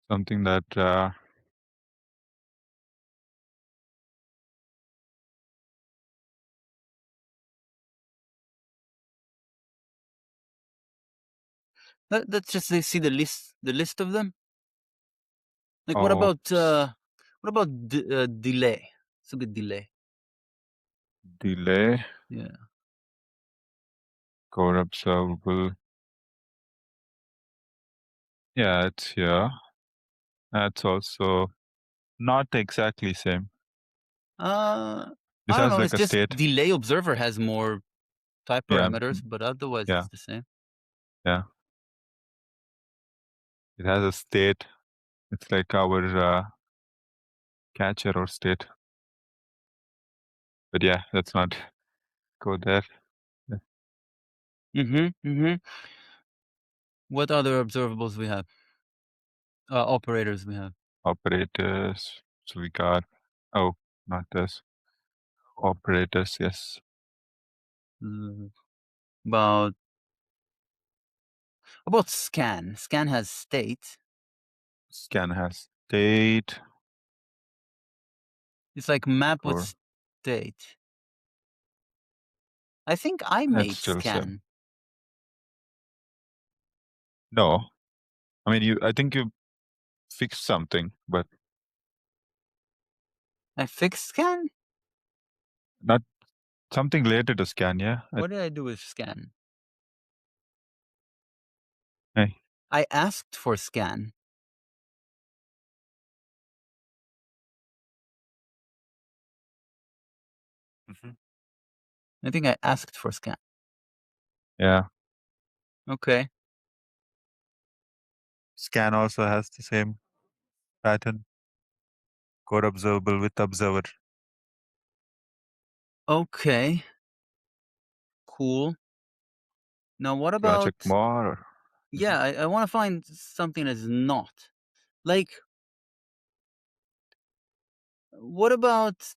Something that Let's just see the list of them. Like oh what about delay? It's a good delay. delay, Yeah. core observable. Yeah, it's here. That's also not exactly same. This I don't has know. like It's a just state. delay observer has more type Yeah. parameters, but otherwise Yeah. it's the same. Yeah. It has a state. It's like our catcher or state. But yeah, let's not go there. Yeah. Mm-hmm. What other observables we have? Operators we have. Operators. So we got, oh, not this. Operators, yes. Mm, About about scan. Scan has state. Scan has state It's like map with or state. I think I it's made still same. scan. No, I mean I think you fixed something, but I fixed scan? not something related to scan, yeah? What did I do with scan? Hey. I asked for scan. Mhm. I think I asked for scan. Yeah. Okay. Scan also has the same pattern. Core observable with observer. Okay. Cool. Now what You wanna check about more? Or? Mhm. yeah, I want to find something that's not. Like what about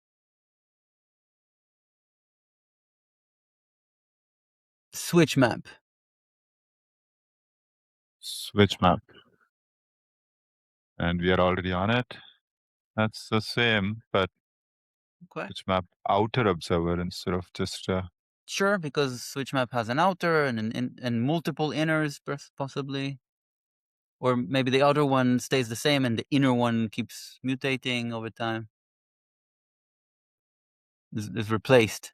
switch map? Switch map. And we are already on it. That's the same, but Okay. Switch map outer observer instead of just Sure, because switch map has an outer and multiple inners, possibly. Or maybe the outer one stays the same and the inner one keeps mutating over time. Is replaced.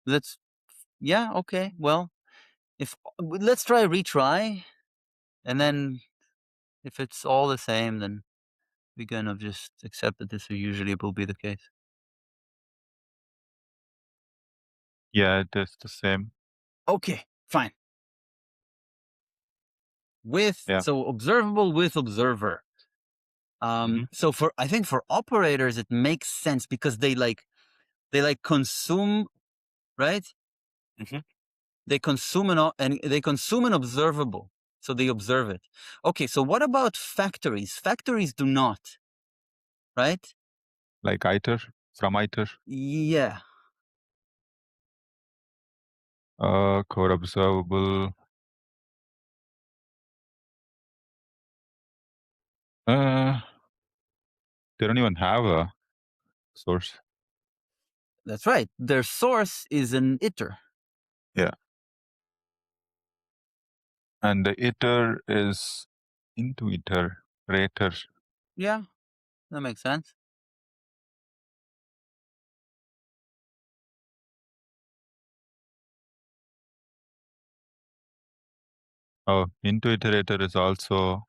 Let's yeah, okay. Well, if let's try retry, and then if it's all the same, then we kind of just accept that this usually will be the case. yeah, it is the same. Okay, fine. With Yeah. so observable with observer. Hmm. So for I think for operators it makes sense because they like consume, right? Hmm. They consume and they consume an observable, so they observe it. Okay, so what about factories? Factories do not, right? Like iter, from iter, Yeah, core observable. Uh, they don't even have a source. that's right. Their source is an iter. Yeah. And the iter is into iter, rater. Yeah, that makes sense. Oh, into iterator is also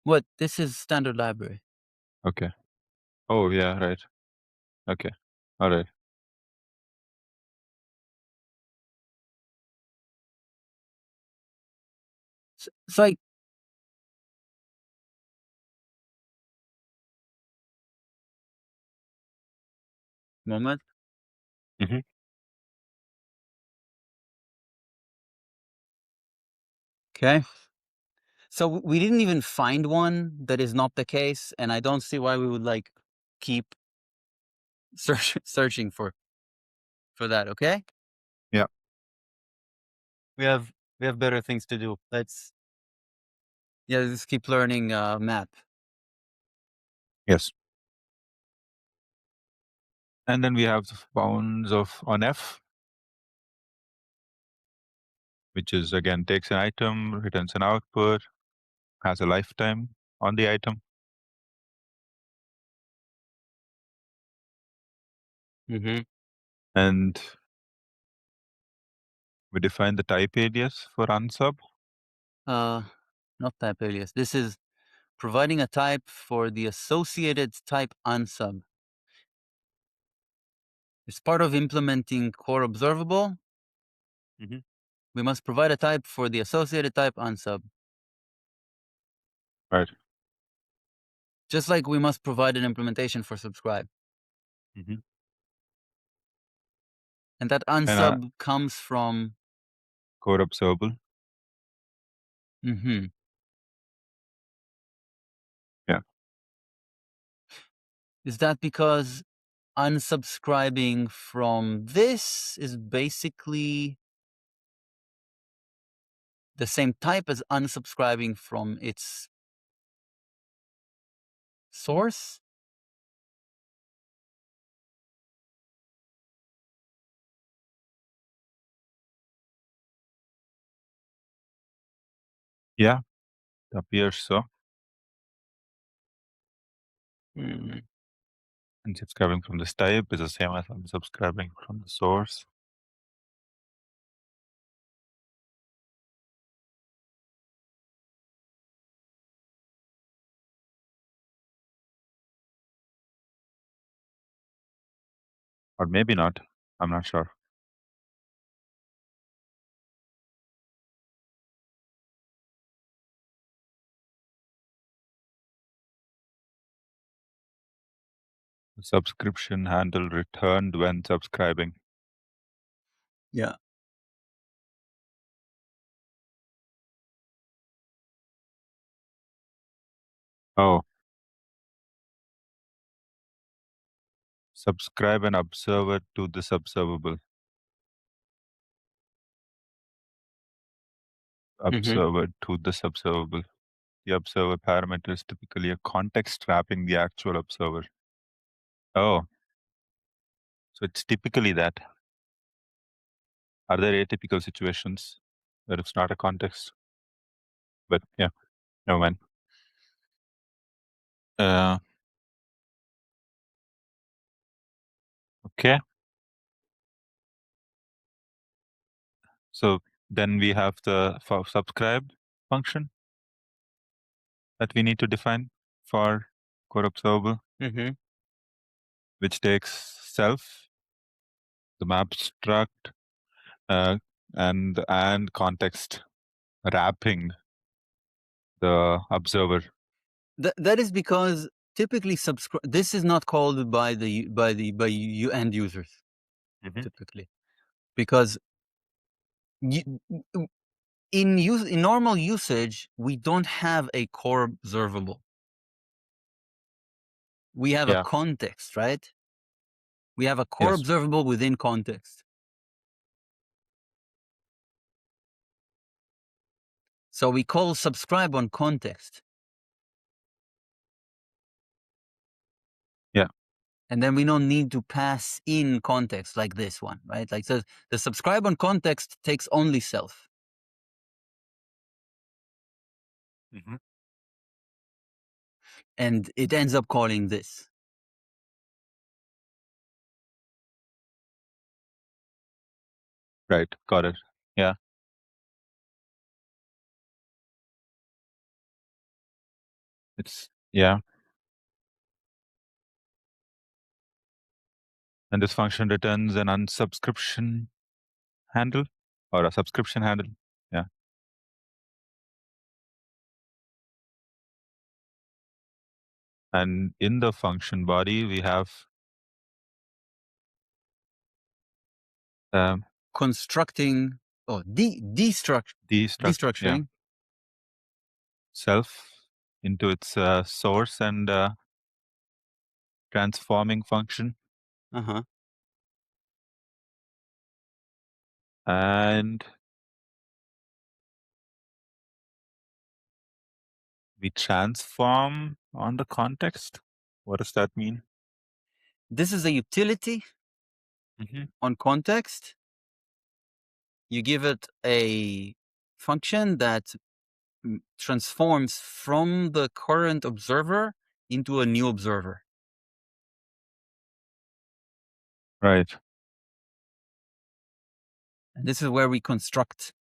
What? This is standard library. okay. Oh, yeah, right. Okay. All right. So like, moment. Hmm. Okay. So we didn't even find one that is not the case, and I don't see why we would like keep searching for that. Okay. Yeah. We have better things to do. Let's keep learning map. Yes. And then we have the bounds of on F, which is again takes an item, returns an output, has a lifetime on the item. Mm-hmm. And we define the type alias for unsub. Not type alias. This is providing a type for the associated type unsub. As part of implementing core observable, Mhm. we must provide a type for the associated type unsub. Right. Just like we must provide an implementation for subscribe. Hmm. And that And unsub comes from. core observable. Mm-hmm. Yeah. Is that because unsubscribing from this is basically the same type as unsubscribing from its source? Yeah. It appears so. Mm. And subscribing from this type is the same as unsubscribing from the source. Or maybe not. I'm not sure. Subscription handle returned when subscribing. Yeah. Oh. Subscribe an observer to this observable. Mm-hmm. Observer to this observable. the observer parameter is typically a context wrapping the actual observer. Oh, so it's typically that. Are there atypical situations where it's not a context? But yeah, never mind. Okay. So then we have the subscribe function that we need to define for core observable, which takes self, the map struct, and context wrapping the observer. That is because typically this is not called by you end users typically, because in normal usage we don't have a core observable. We have a Yeah. context, right? We have a core Yes. observable within context. So we call subscribe on context. Yeah. And then we don't need to pass in context like this one, right? Like the subscribe on context takes only self. And it ends up calling this. Right. Got it. Yeah. Yeah. And this function returns an unsubscription handle or a subscription handle. Yeah. And in the function body, we have Constructing, destructuring. Self into its source and transforming function. And we transform on the context. What does that mean? This is a utility on context. You give it a function that transforms from the current observer into a new observer. Right. And this is where we construct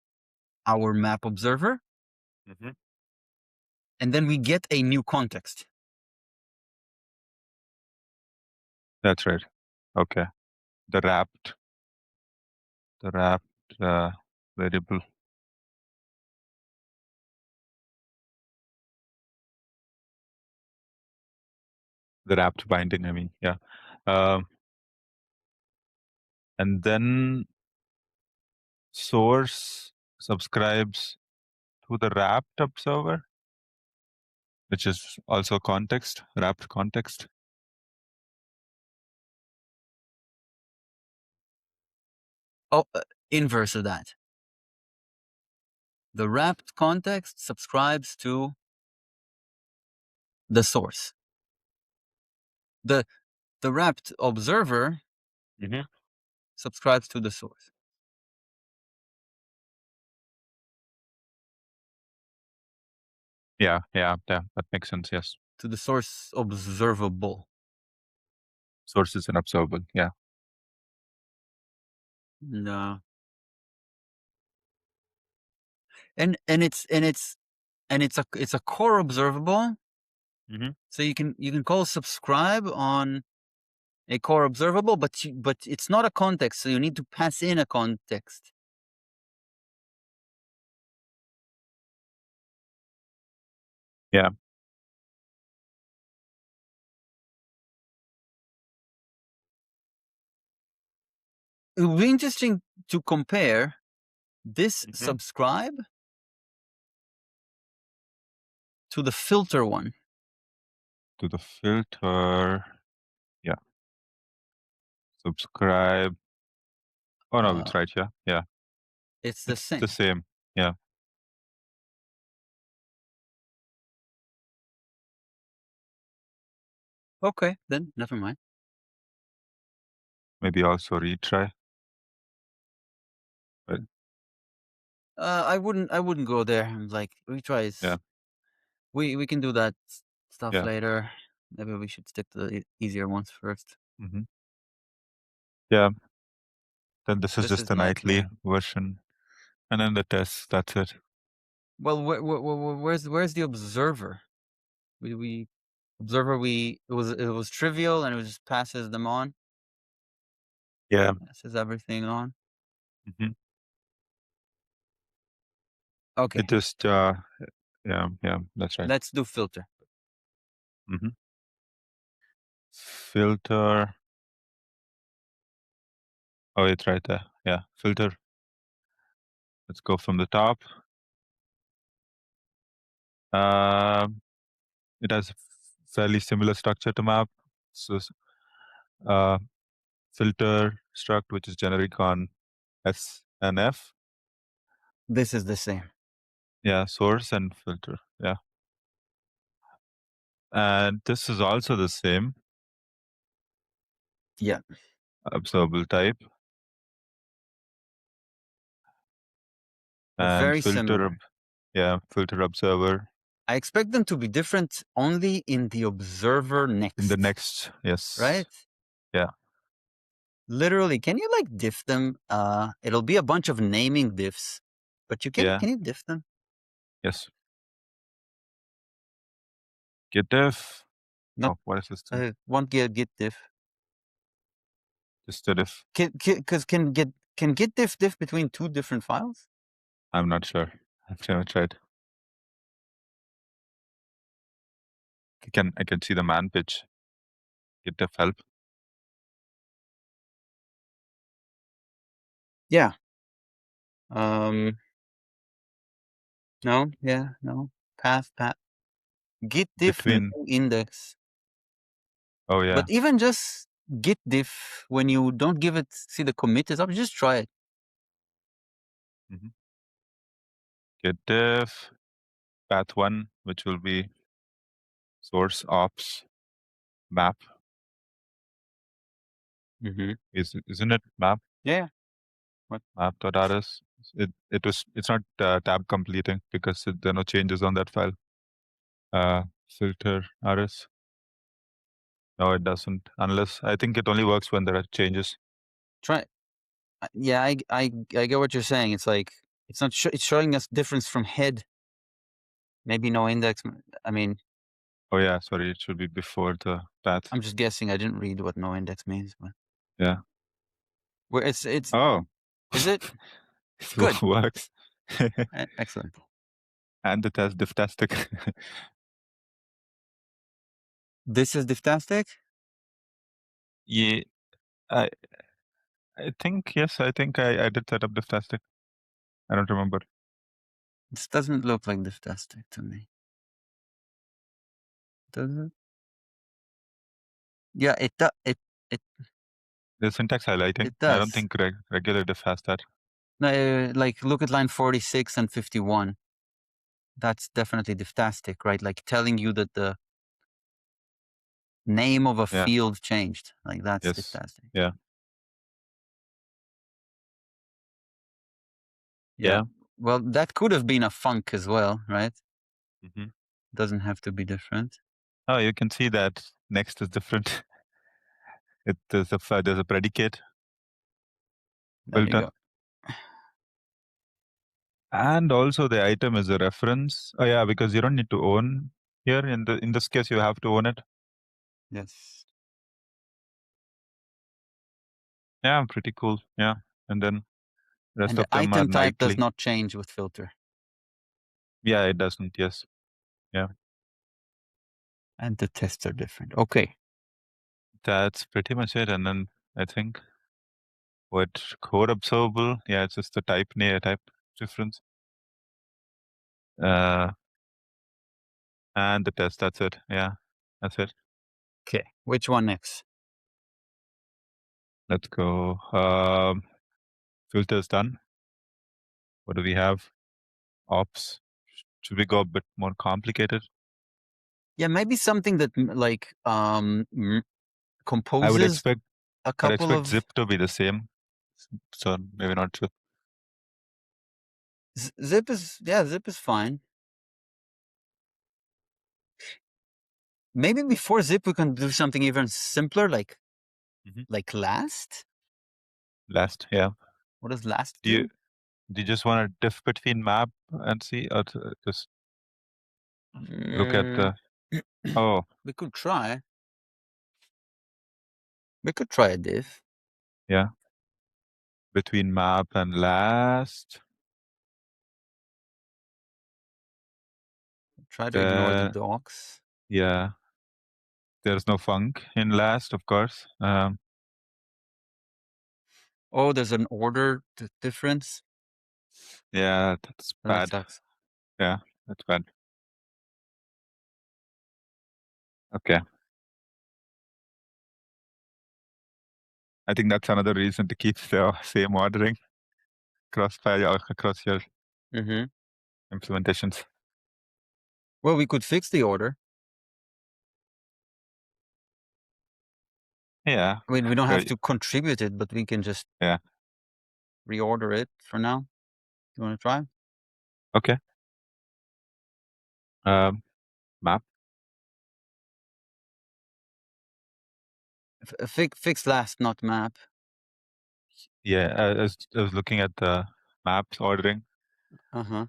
our map observer. And then we get a new context. That's right. Okay. The wrapped variable. The wrapped binding, I mean, yeah. And then source subscribes to the wrapped observer, which is also context, wrapped context. Oh, inverse of that. The wrapped context subscribes to the source. The wrapped observer subscribes to the source. Yeah, that makes sense, yes. To the source observable. Source is an observable, yeah. No. And it's a core observable. So you can call subscribe on a core observable, but it's not a context, so you need to pass in a context. Yeah. It would be interesting to compare this subscribe to the filter one. To the filter, yeah. Subscribe. Oh no, it's right here. Yeah. It's the same. The same. Yeah. Okay, then never mind. Maybe also retry. But I wouldn't go there. Like yeah, retries. We can do that stuff yeah. later. Maybe we should stick to the easier ones first. Hmm. Yeah. Then this is This just is the like, nightly version, and then the test. That's it. well, where's the observer? We observer. It was trivial and it just passes them on, Yeah. passes everything on. Hmm. Okay, It just yeah, yeah. That's right. let's do filter. Hmm. Filter. Oh, it's right there. Yeah, filter. Let's go from the top. Um, it has a fairly similar structure to map. So, uh, filter struct, which is generic on S and F. This is the same. Yeah, source and filter. Yeah, and this is also the same Yeah, observable type and very filter. similar. Yeah, filter observer I expect them to be different only in the observer in the next, next. Yes. right? Yeah. Literally, can you like diff them? It'll be a bunch of naming diffs, but Yeah. can you diff them? Yes. Git diff. Not Oh, what is this thing? one git diff. Just a diff. Can git diff between two different files? I'm not sure. I've never tried. I can see the man pitch. Git diff help. Yeah. No. Yeah. No. Path. Git diff Between. new index. Oh yeah. But even just git diff when you don't give it, see the commit is up. Just try it. Hmm. Git diff path one, which will be source ops map. Mm-hmm. Isn't it map Yeah. What? map.rs? It's not tab completing because there are no changes on that file. Filter rs. No, it doesn't. Unless I think it only works when there are changes. Try. Yeah, I get what you're saying. It's like it's not. It's showing us difference from head. Maybe no index. I mean, Oh yeah, sorry, it should be before the path. I'm just guessing. I didn't read what no index means. But Yeah. where it's Oh, is it it good? works. Excellent. And the test difftastic. This is difftastic. Yeah, I I think yes. I think I did set up difftastic. I don't remember. This doesn't look like difftastic to me. Does it? Yeah, it The syntax highlighting. it I don't does. think regular diff has that. No, like look at line 46 and 51. That's definitely difftastic, right? Like telling you that the name of a Yeah. field changed. Like that's Yes. difftastic. Yeah. Yeah. Yeah. Well, that could have been a func as well, right? Hmm. Doesn't have to be different. Oh, you can see that next is different. There's a predicate There you filter, go. and also the item is a reference. Oh yeah, because you don't need to own here. In this case, you have to own it. Yes. Yeah, pretty cool. Yeah, and then rest And the of them are item type does nightly. not change with filter. Yeah, it doesn't. Yes. Yeah, And the tests are different. Okay. that's pretty much it. And then I think what code observable? Yeah, it's just the type difference. Uh, and the test. That's it. Yeah, that's it. Okay. Which one next? Let's go. Filters done. What do we have? Ops. Should we go a bit more complicated? Yeah, maybe something that like I would composes expect a couple of zip to be the same. So maybe not zip. zip is, yeah, zip is fine. Maybe before zip we can do something even simpler, like Mhm. last. Last, yeah. What does last Do you do? do you just want to diff between map and see, or just look at Mm, the? Oh, we could try. We could try a diff. yeah. Between map and last. Try to ignore the The docs. yeah. There's no func in last, of course. Oh, there's an order difference. Yeah, that's Oh, that bad. sucks. Yeah, that's bad. Okay. I think that's another reason to keep the same ordering across your Mm-hmm. implementations. Well, we could fix the order. Yeah. I mean, we don't have Right. to contribute it, but we can just Yeah. reorder it for now. You want to try? Okay. Map. Fix last, not map. Yeah, I was looking at the maps ordering Uh-huh.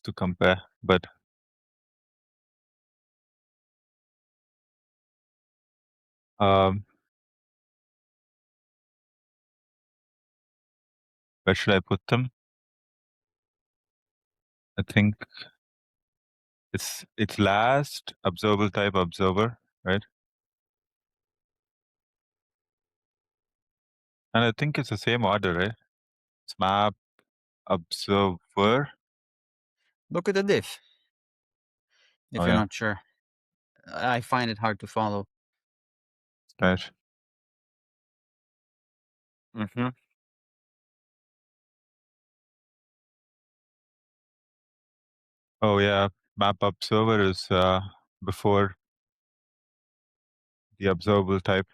to compare, but um, where should I put them? I think it's last observable type observer, right? And I think it's the same order, right? It's map observer. Look at the diff, if Oh you're yeah, not sure. I find it hard to follow. right. Mm-hmm. Oh yeah, map observer is before the observable type.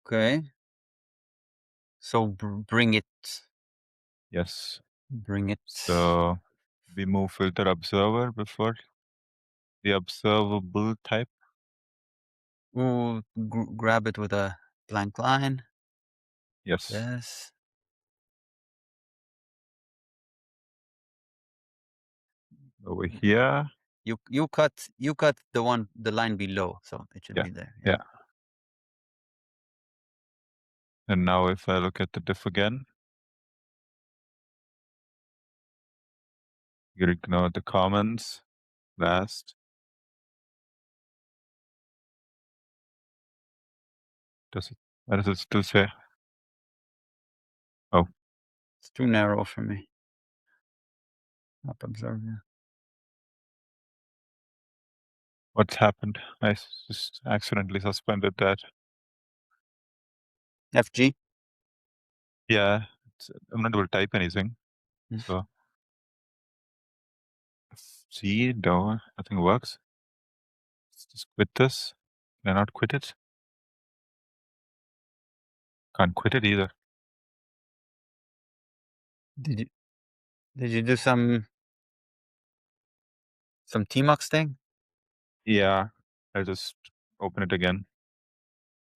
Okay. So bring it. Yes. Bring it. So we move filter observer before the observable type. Ooh, grab it with a blank line. Yes. Yes. Over here. You cut the line below, so it should Yeah. be there. Yeah. And now if I look at the diff again, you ignore the comments last. What does it still say? Oh, It's too narrow for me. Not observe. Yeah. what's happened? I just accidentally suspended that. FG. Yeah, I'm not able to type anything. Mm. So see, no, nothing works. Let's just quit this. Can I not quit it? Can't quit it either. Did you do some Tmux thing? Yeah, I'll just open it again.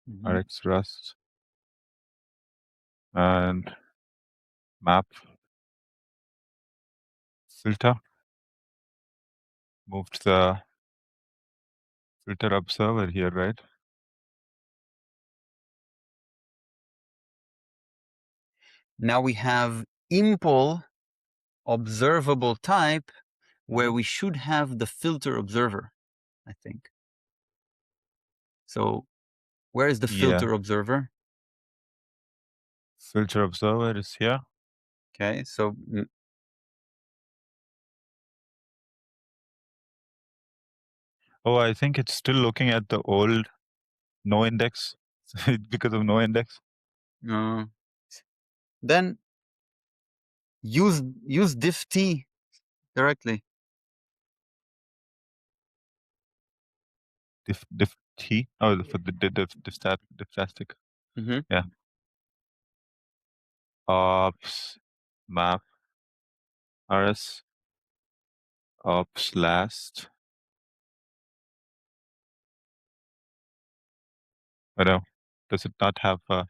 Mm-hmm. rxRust and map filter. Moved the filter observer here, right? Now we have impl observable type, where we should have the filter observer, I think. So where is the Yeah, filter observer? filter observer is here. Okay, so Oh, I think it's still looking at the old no index because of no index. uh, then use diff t directly. diff T. Oh, for the diftastic. Mm-hmm. Yeah. Ops map rs ops last. I don't know. Does it not have a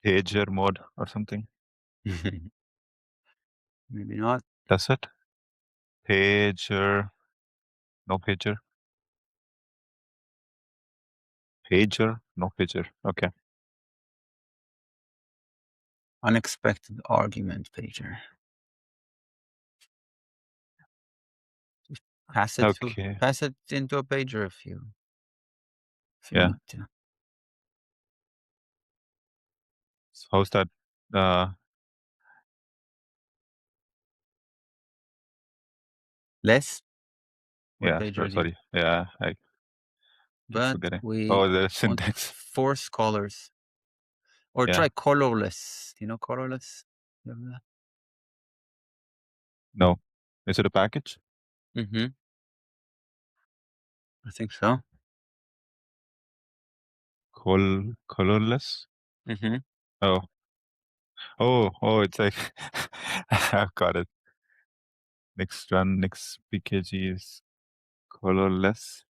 pager mode or something? Maybe not. Does it? Pager. No pager. Pager. No pager. Okay. Unexpected argument pager. Just pass it into a pager if you Yeah. need to. So how's that? Less? What Yeah. pager is it? Sorry. Yeah. I keep But forgetting. we Oh, the want to syntax. force colors. Or Yeah. try colorless. Do you know colorless? You have that? No. Is it a package? Mm-hmm. I think so. Colorless? Mm-hmm. Oh. Oh, it's like I've got it. Next PKG is colorless.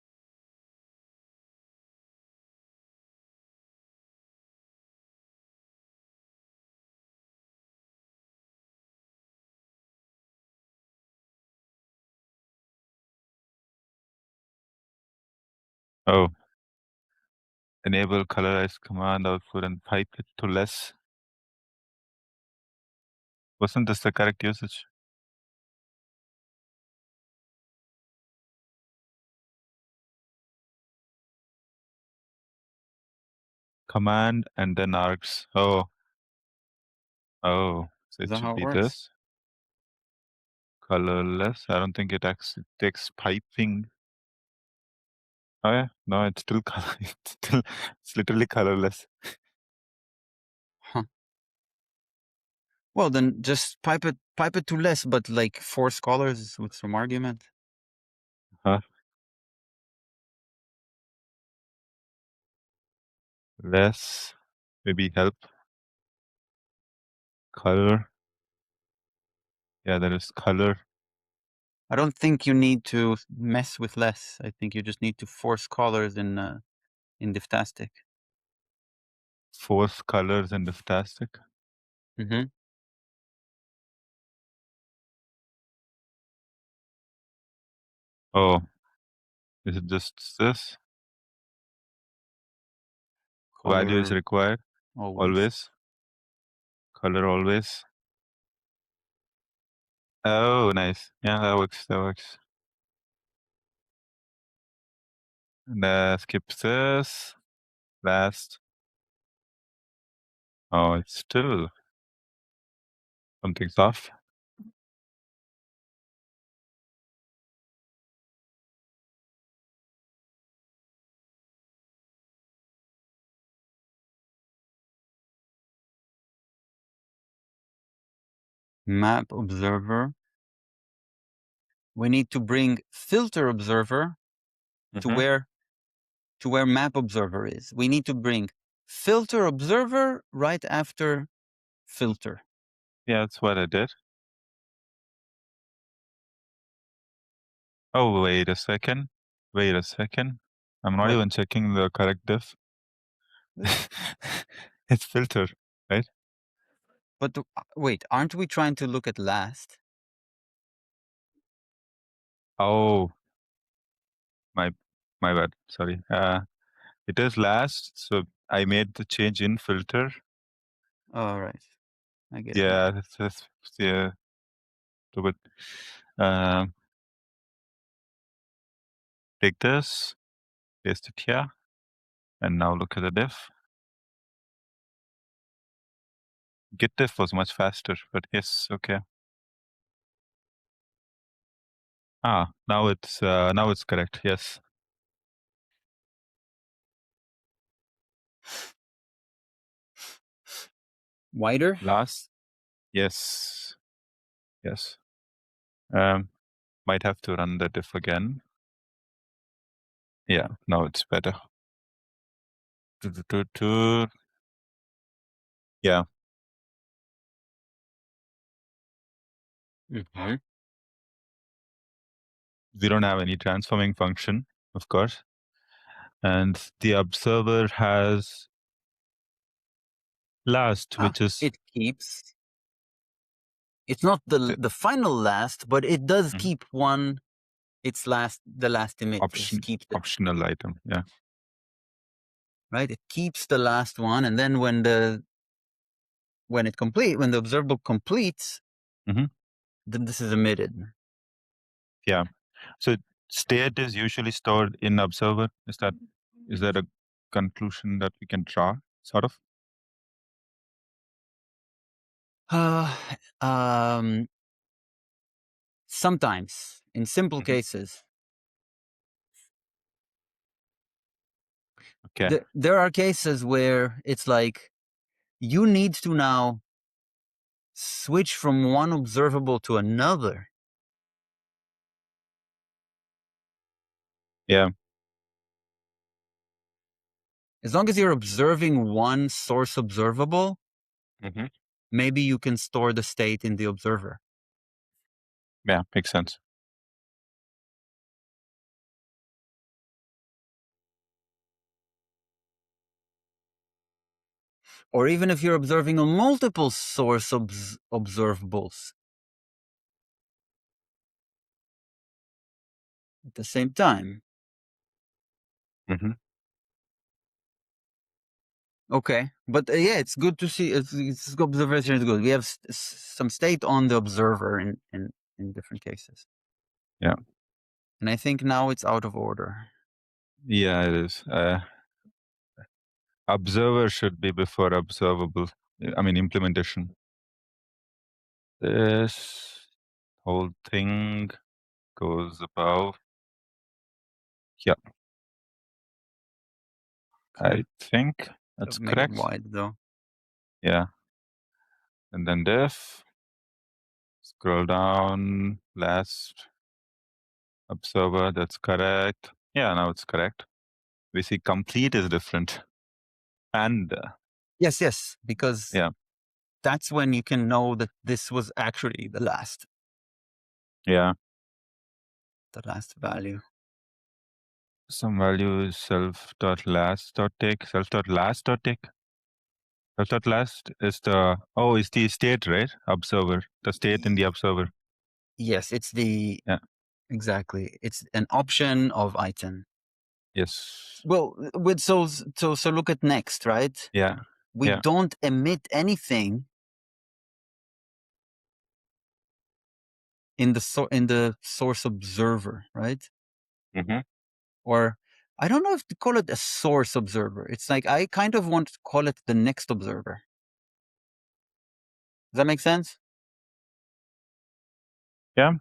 Oh. Enable colorize command output and pipe it to less. Wasn't this the correct usage? Command and then args. Oh. So Is it that should how it be works? this. Colorless. I don't think it actually takes piping. Oh yeah, no, it's still color. It's literally colorless. Huh. Well, then just pipe it to less, but like force colors with some argument. Huh? Less. Maybe help. Color. Yeah, there is color. I don't think you need to mess with less. I think you just need to force colors in Diftastic. Force colors and diftastic. Mm-hmm. Oh, is it just this? Value is Color required. always. Always. Color always. Oh, nice. Yeah, that works. That works. And skip this. Last. Oh, it's still something's off. Map observer. We need to bring filter observer to where map observer is. We need to bring filter observer right after filter. Yeah, that's what I did. Oh, wait a second. Wait a second. I'm not What? even checking the correct diff. It's filter, right? But wait, aren't we trying to look at last? Oh, my bad. Sorry. It is last, so I made the change in filter. All right, I get it. Yeah, that's yeah. But take this, paste it here, and now look at the diff. Git diff was much faster, but yes, okay. Now it's correct. Yes. Wider? Last. Yes. Yes. Might have to run the diff again. Yeah, now it's better. Yeah. Mhm. We don't have any transforming function, of course. And the observer has last, which is It keeps. It's not the the final last, but it does Mhm. keep one. Its last, the last emit. It keeps it, optional item. Yeah. right. It keeps the last one, and then when the observable completes, Mhm. then this is emitted. Yeah. So state is usually stored in observer. Is that a conclusion that we can draw, sort of? Uh, um, Sometimes in simple Mhm. cases, Okay. there are cases where it's like you need to now switch from one observable to another. Yeah. As long as you're observing one source observable, Mhm. maybe you can store the state in the observer. Yeah, makes sense. Or even if you're observing a multiple source observables at the same time. Mhm. Okay, but yeah, it's good to see. It's observation is good. We have some state on the observer in different cases. Yeah. And I think now it's out of order. Yeah, it is. Observer should be before observable. I mean, implementation. This whole thing goes above. Yeah, Okay, I think so that's make it correct. wide though. Yeah. And then diff, scroll down, last observer, that's correct. Yeah, now it's correct. We see complete is different. And Yes, because yeah, that's when you can know that this was actually the last yeah. value. Some value is self dot last dot take, self dot last dot take. Self dot last is is the state, right? Observer, the state in the observer. Yes, it's the Yeah. exactly. It's an option of item. Yes. Well, with so look at next, right? Yeah. We Yeah. don't emit anything in the source observer, right? Mm-hmm. Or I don't know if to call it a source observer. It's like I kind of want to call it the next observer. Does that make sense? Yeah.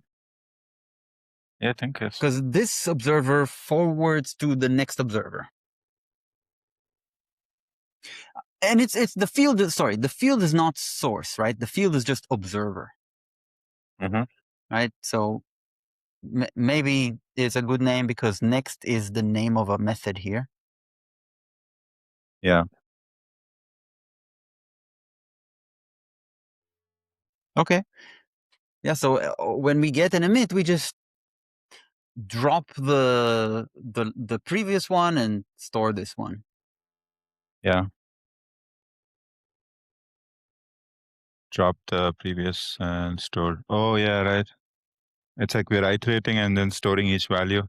Yeah, I think yes. Because this observer forwards to the next observer. And it's the field sorry, the field is not source, right? The field is just observer, Mm-hmm. right? So maybe it's a good name because next is the name of a method here. Yeah. Okay. Yeah, so when we get an emit, we just drop the previous one and store this one. Yeah. Drop the previous and store. Oh yeah, right. It's like we're iterating and then storing each value.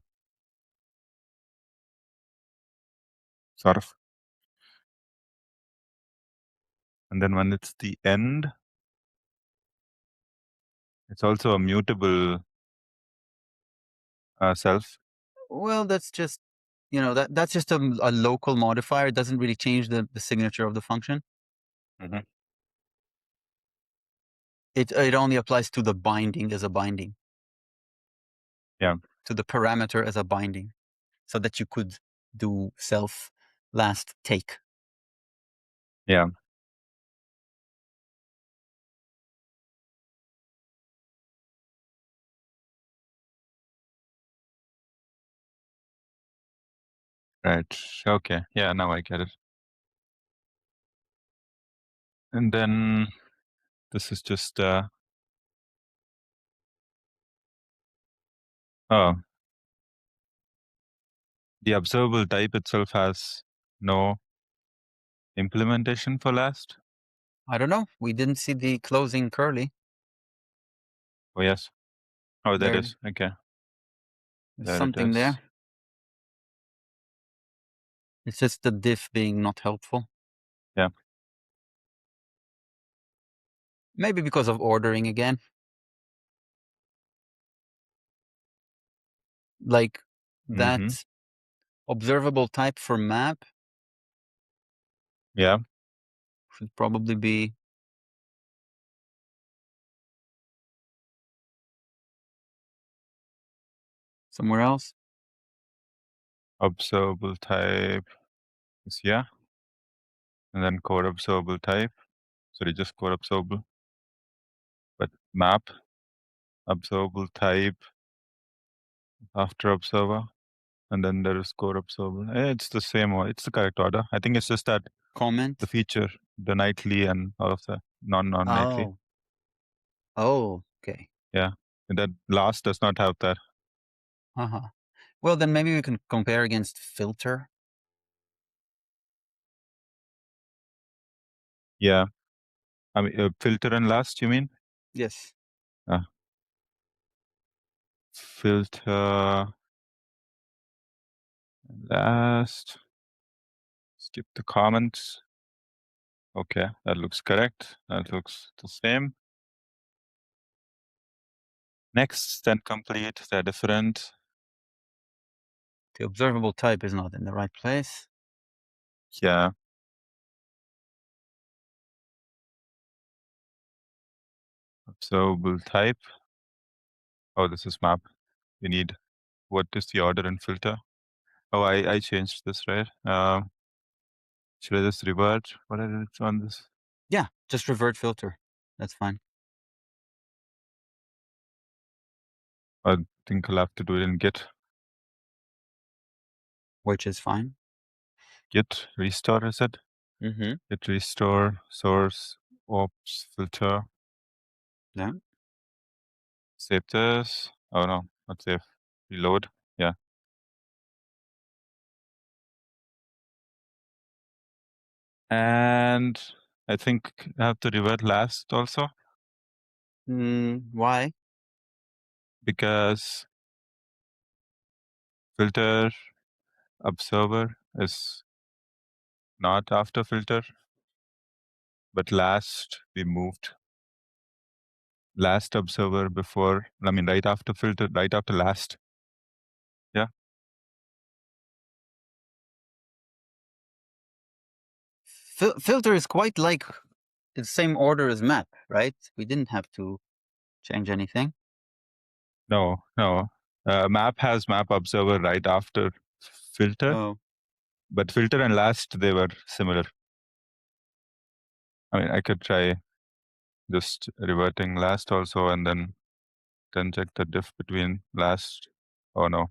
Sort of. And then when it's the end, it's also a mutable self. Well, that's just that's just a local modifier. It doesn't really change the signature of the function. Mm-hmm. It only applies to the binding as a binding. Yeah. To the parameter as a binding, so that you could do self last take. Yeah. Right. Okay. Yeah, now I get it. And then this is just oh, the observable type itself has no implementation for last. I don't know. We didn't see the closing curly. Oh yes. Oh, that There, is okay. there's There it something is. there. It's just the diff being not helpful. Yeah. Maybe because of ordering again. Like Mm-hmm. that observable type for map Yeah. should probably be somewhere else. Observable type is yeah. And then core observable type. Sorry, just core observable. But map observable type after observer. And then there is core observable. It's the same or it's the correct order. I think it's just that Comment. the feature, the nightly and all of the non-nightly. Oh. Oh, okay. Yeah. And that last does not have that. Uh-huh. Well, then maybe we can compare against filter. Yeah. I mean, filter and last, you mean? Yes. Filter last. Skip the comments. Okay, that looks correct. That looks the same. Next and complete, they're different. The observable type is not in the right place. Yeah. Observable type. Oh, this is map. We need what is the order and filter? Oh, I changed this, right? Should I just revert what I did on this? Yeah, just revert filter. That's fine. I think I'll have to do it in Git. Which is fine. Git restore, is it? Mm-hmm. Git restore source ops filter. Yeah. Save this. Oh no, not save. Reload. Yeah. And I think I have to revert last also Why? because filter observer is not after filter, but last we moved last observer before, I mean, right after filter, right after last. Yeah. Filter is quite like the same order as map, right? We didn't have to change anything. No. Map has map observer right after filter, Oh. but filter and last, they were similar. I mean, I could try just reverting last also and then check the diff between last. Oh no,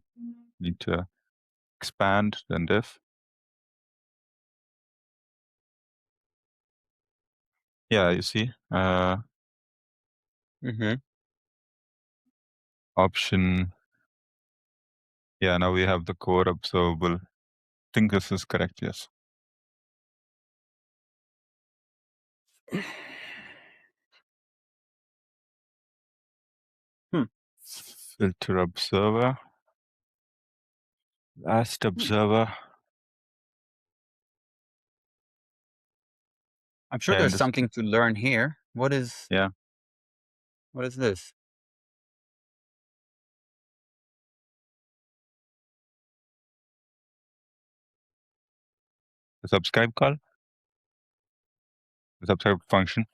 need to expand then diff. Yeah, you see, Mm-hmm. option. Yeah, now we have the core observable. I think this is correct, yes. Filter observer, last observer. I'm sure Yeah, in there's this, something to learn here. What is yeah, this? the subscribe call, the subscribe function.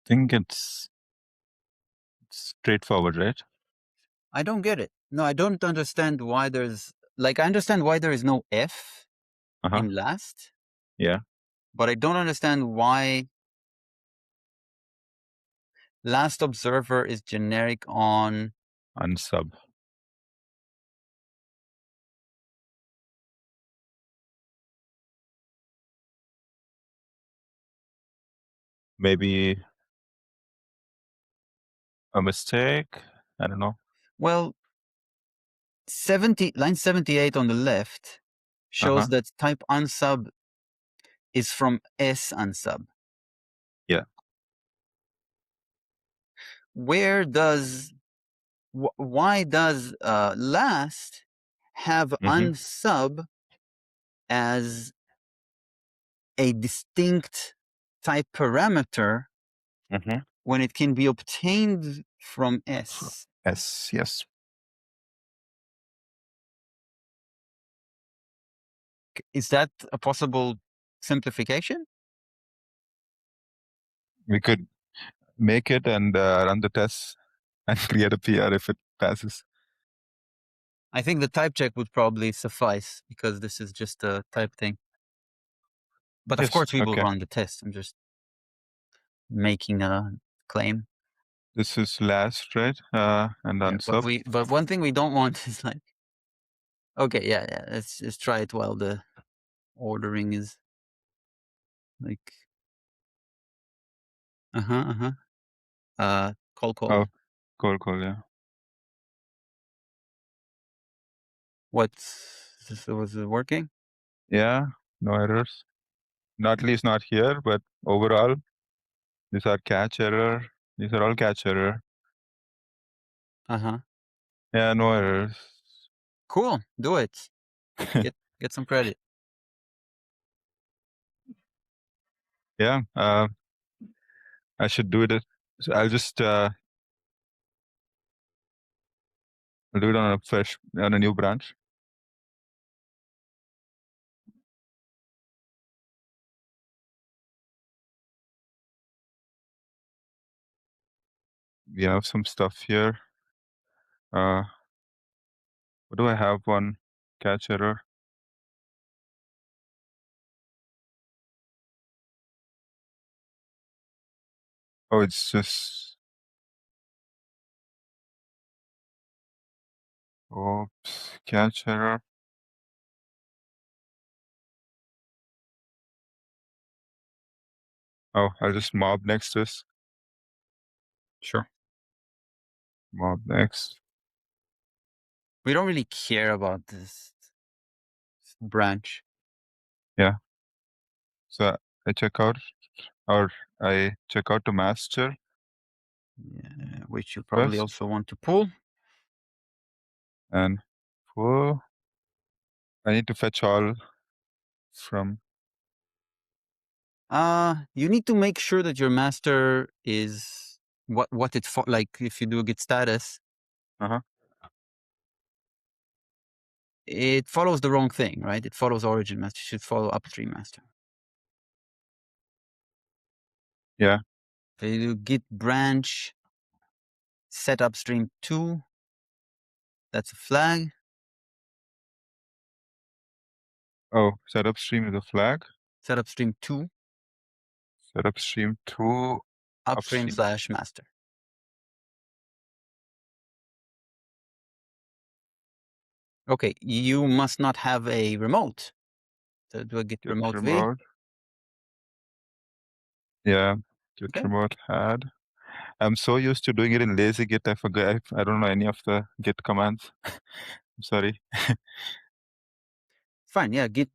I think it's straightforward, right? I don't get it. No, I don't understand why there's like I understand why there is no F Uh-huh. in last, Yeah. but I don't understand why last observer is generic on. Unsub. Maybe a mistake. I don't know. Well, line 78 on the left Uh-huh. shows that type unsub is from S unsub. Yeah. Where does why does last have Mm-hmm. unsub as a distinct type parameter Mm-hmm. when it can be obtained from S? Yes, yes. Is that a possible simplification? We could make it and run the tests and create a PR if it passes. I think the type check would probably suffice because this is just a type thing. But of Yes. course, we will Okay. run the test. I'm just making a claim. This is last, right? And Yeah, unsub. but one thing we don't want is like, okay, yeah. Let's try it while the ordering is like, call. Oh, cool, cool, yeah. Was it working? Yeah, no errors. Not at least not here, but overall, these are catch error. These are all catch error. Yeah, no errors. Cool. Do it. Get some credit. Yeah, I should do it. So I'll just I'll do it on a new branch. We have some stuff here. What do I have? One catch error. Oh, it's just. Oops, catch error. Oh, I'll just mob next this. Sure. Mob next. We don't really care about this branch. Yeah. So I check out, or I check out to master Yeah, which you probably first, also want to pull. and pull. I need to fetch all from. You need to make sure that your master is what it like. If you do a git status, Uh-huh. it follows the wrong thing, right? It follows origin master. It should follow upstream master. Yeah. If you do git branch set upstream 2, that's a flag. Oh, setup stream is a flag. Set upstream 2 Setup stream to upstream upstream. / master. Okay, you must not have a remote. So do a git Git remote v. remote. Yeah. Git Okay, remote had. I'm so used to doing it in lazy git. I forget. I don't know any of the git commands. I'm sorry. fine. Yeah, git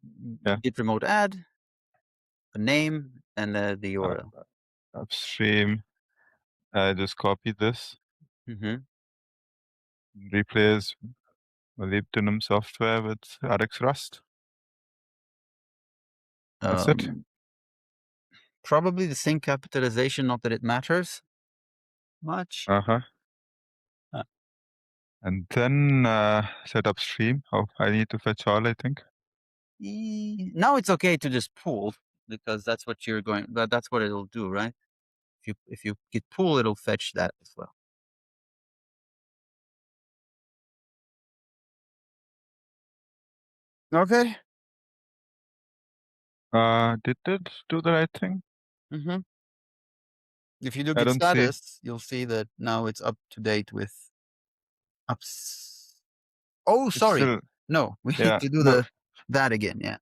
Yeah. remote add the name and the Uh, URL. upstream. I just copy this. Mm-hmm. Replace molybdenum software with rxRust. That's it. Probably the same capitalization, not that it matters much. Uh-huh. Uh, And then set upstream. Oh, I need to fetch all, I think. Now it's okay to just pull because that's what you're going. That's what it'll do, right? If you git pull, it'll fetch that as well. Okay. Did it do the right thing? Mm-hmm. If you do I git don't see. status, you'll see that now it's up to date with ups. Oh, It's sorry. still, No, we need yeah, to do no, that again. Yeah,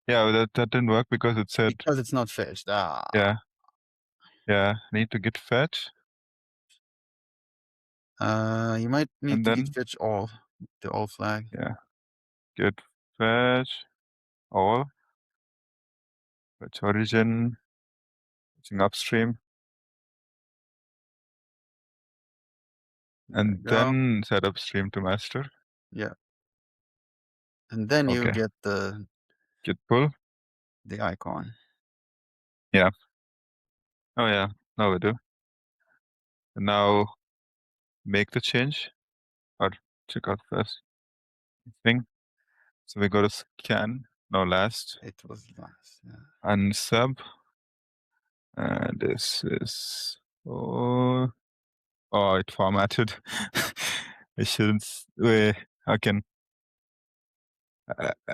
yeah, that didn't work because it said, because it's not fetched. yeah, yeah, need to git fetch, You might need and to git then, fetch all the all flag. yeah, git fetch all, fetch origin, fetching upstream, There we and go. then set upstream to master. Yeah, and then you Okay, get the git pull. icon. Yeah. Oh yeah, now we do. And now make the change or check out first thing. So we go to scan, no last, It was last. Yeah. unsub, and this is, oh, oh, it formatted. I shouldn't, wait, I can,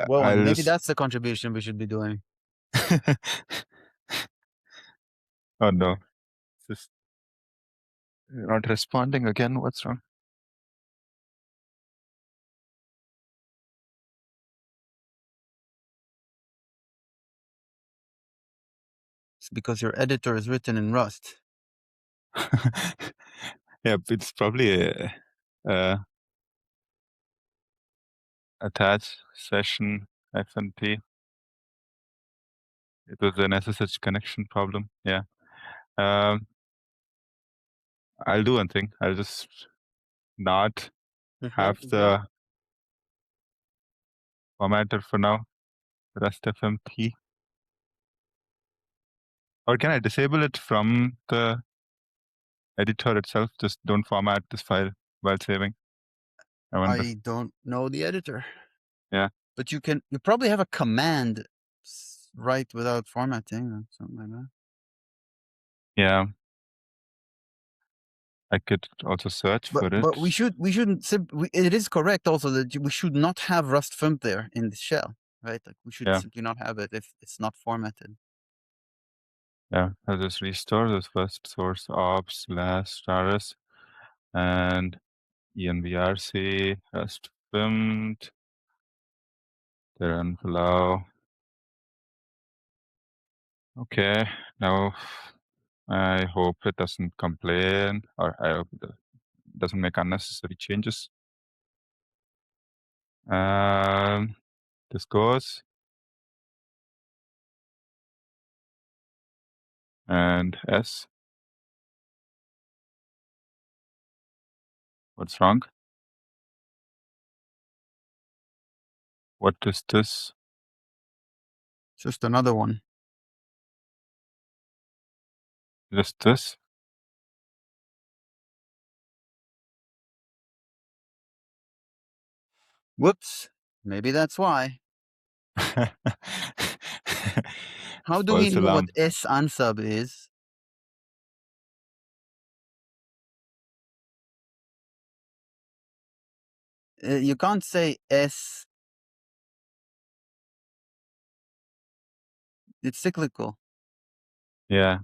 Well, and I'll maybe just, that's the contribution we should be doing. oh no, it's just not responding again, what's wrong? It's because your editor is written in Rust. Yeah, it's probably a attach session FNP. It was an SSH connection problem. Yeah. Um, I'll do one thing. I'll just not have the formatter for now. Rust FMP. Or can I disable it from the editor itself? Just don't format this file while saving. I wonder. I don't know the editor. Yeah. But you probably have a command write without formatting or something like that. Yeah. I could also search for But it. we shouldn't it is correct also that we should not have Rust fimp there in the shell, right? Like we should Yeah. simply not have it if it's not formatted. Yeah. I'll just restore this first source ops last rs and envrc rust filmed. Then allow. Okay. Now I hope it doesn't complain, or I hope it doesn't make unnecessary changes. This goes. And S. What's wrong? What is this? Just another one. Just this? Whoops. Maybe that's why. How do we False know what alarm. S unsub is? You can't say S. It's cyclical. Yeah.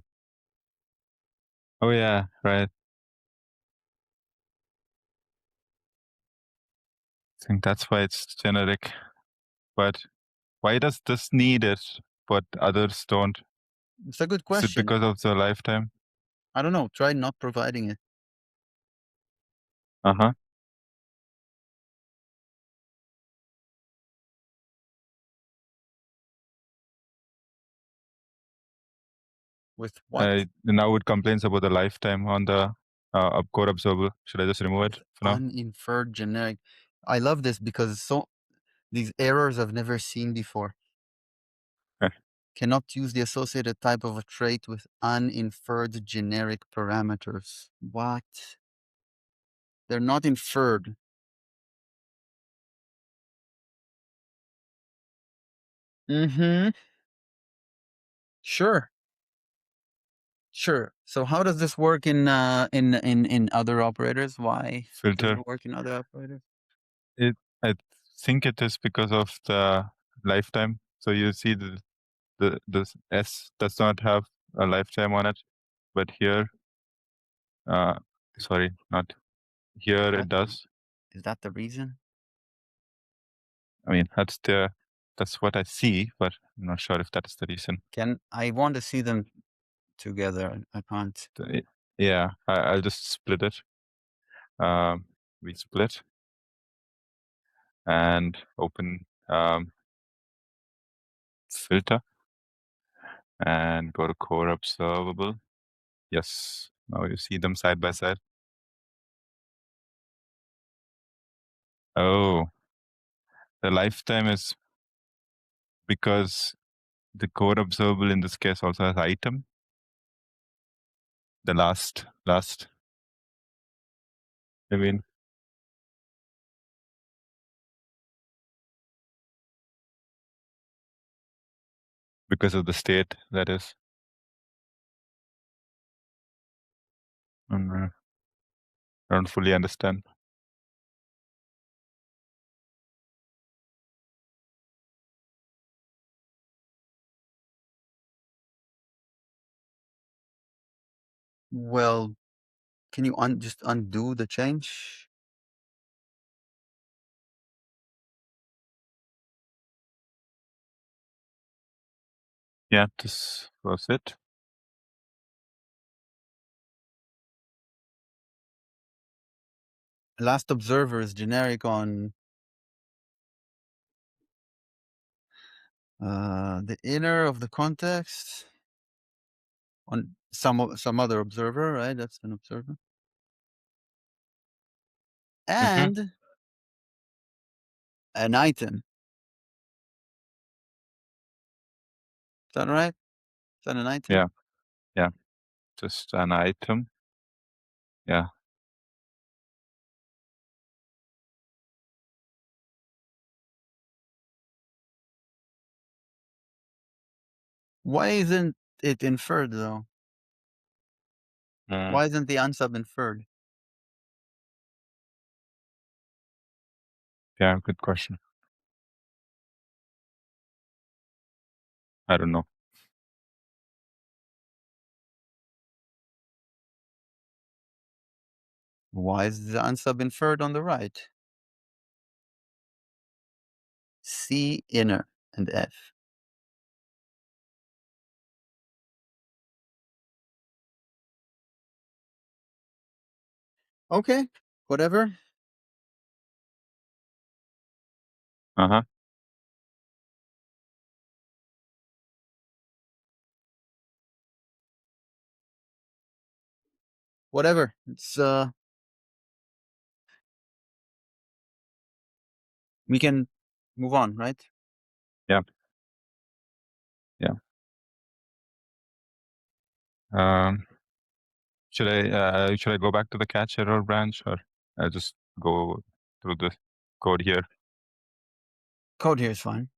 Oh yeah, right. I think that's why it's generic. But why does this need it, but others don't? It's a good Is it question. because of the lifetime? I don't know. Try not providing it. Uh-huh. With what? Now it complains about the lifetime on the code observer. Should I just remove it With for now? uninferred generic. I love this because these errors I've never seen before. Okay. Cannot use the associated type of a trait with uninferred generic parameters. What? They're not inferred. Mm-hmm. Sure. Sure. So how does this work in other operators? Why does Filter. it work in other operators? It think it is because of the lifetime. So you see the S does not have a lifetime on it, but here, sorry, not here. It does. Is that the reason? I mean, that's what I see, but I'm not sure if that is the reason. I want to see them together. I can't. Yeah, I'll just split it. We split and open filter and go to core observable. Yes, now you see them side by side. Oh, the lifetime is because the core observable in this case also has item. The last, I mean, because of the state, that is. I don't fully understand. Well, can you just undo the change? Yeah, this was it. Last observer is generic on the inner of the context on some other observer, right? That's an observer. And an item. Is that right? Is that an item? Yeah, just an item. Yeah. Why isn't it inferred though? Why isn't the unsub inferred? Yeah, good question. I don't know. Why is the unsub inferred on the right? C inner and F. Okay, whatever. Uh-huh. Whatever. It's we can move on, right? Yeah. Yeah. Should I go back to the catch error branch, or I just go through the code here? Code here is fine.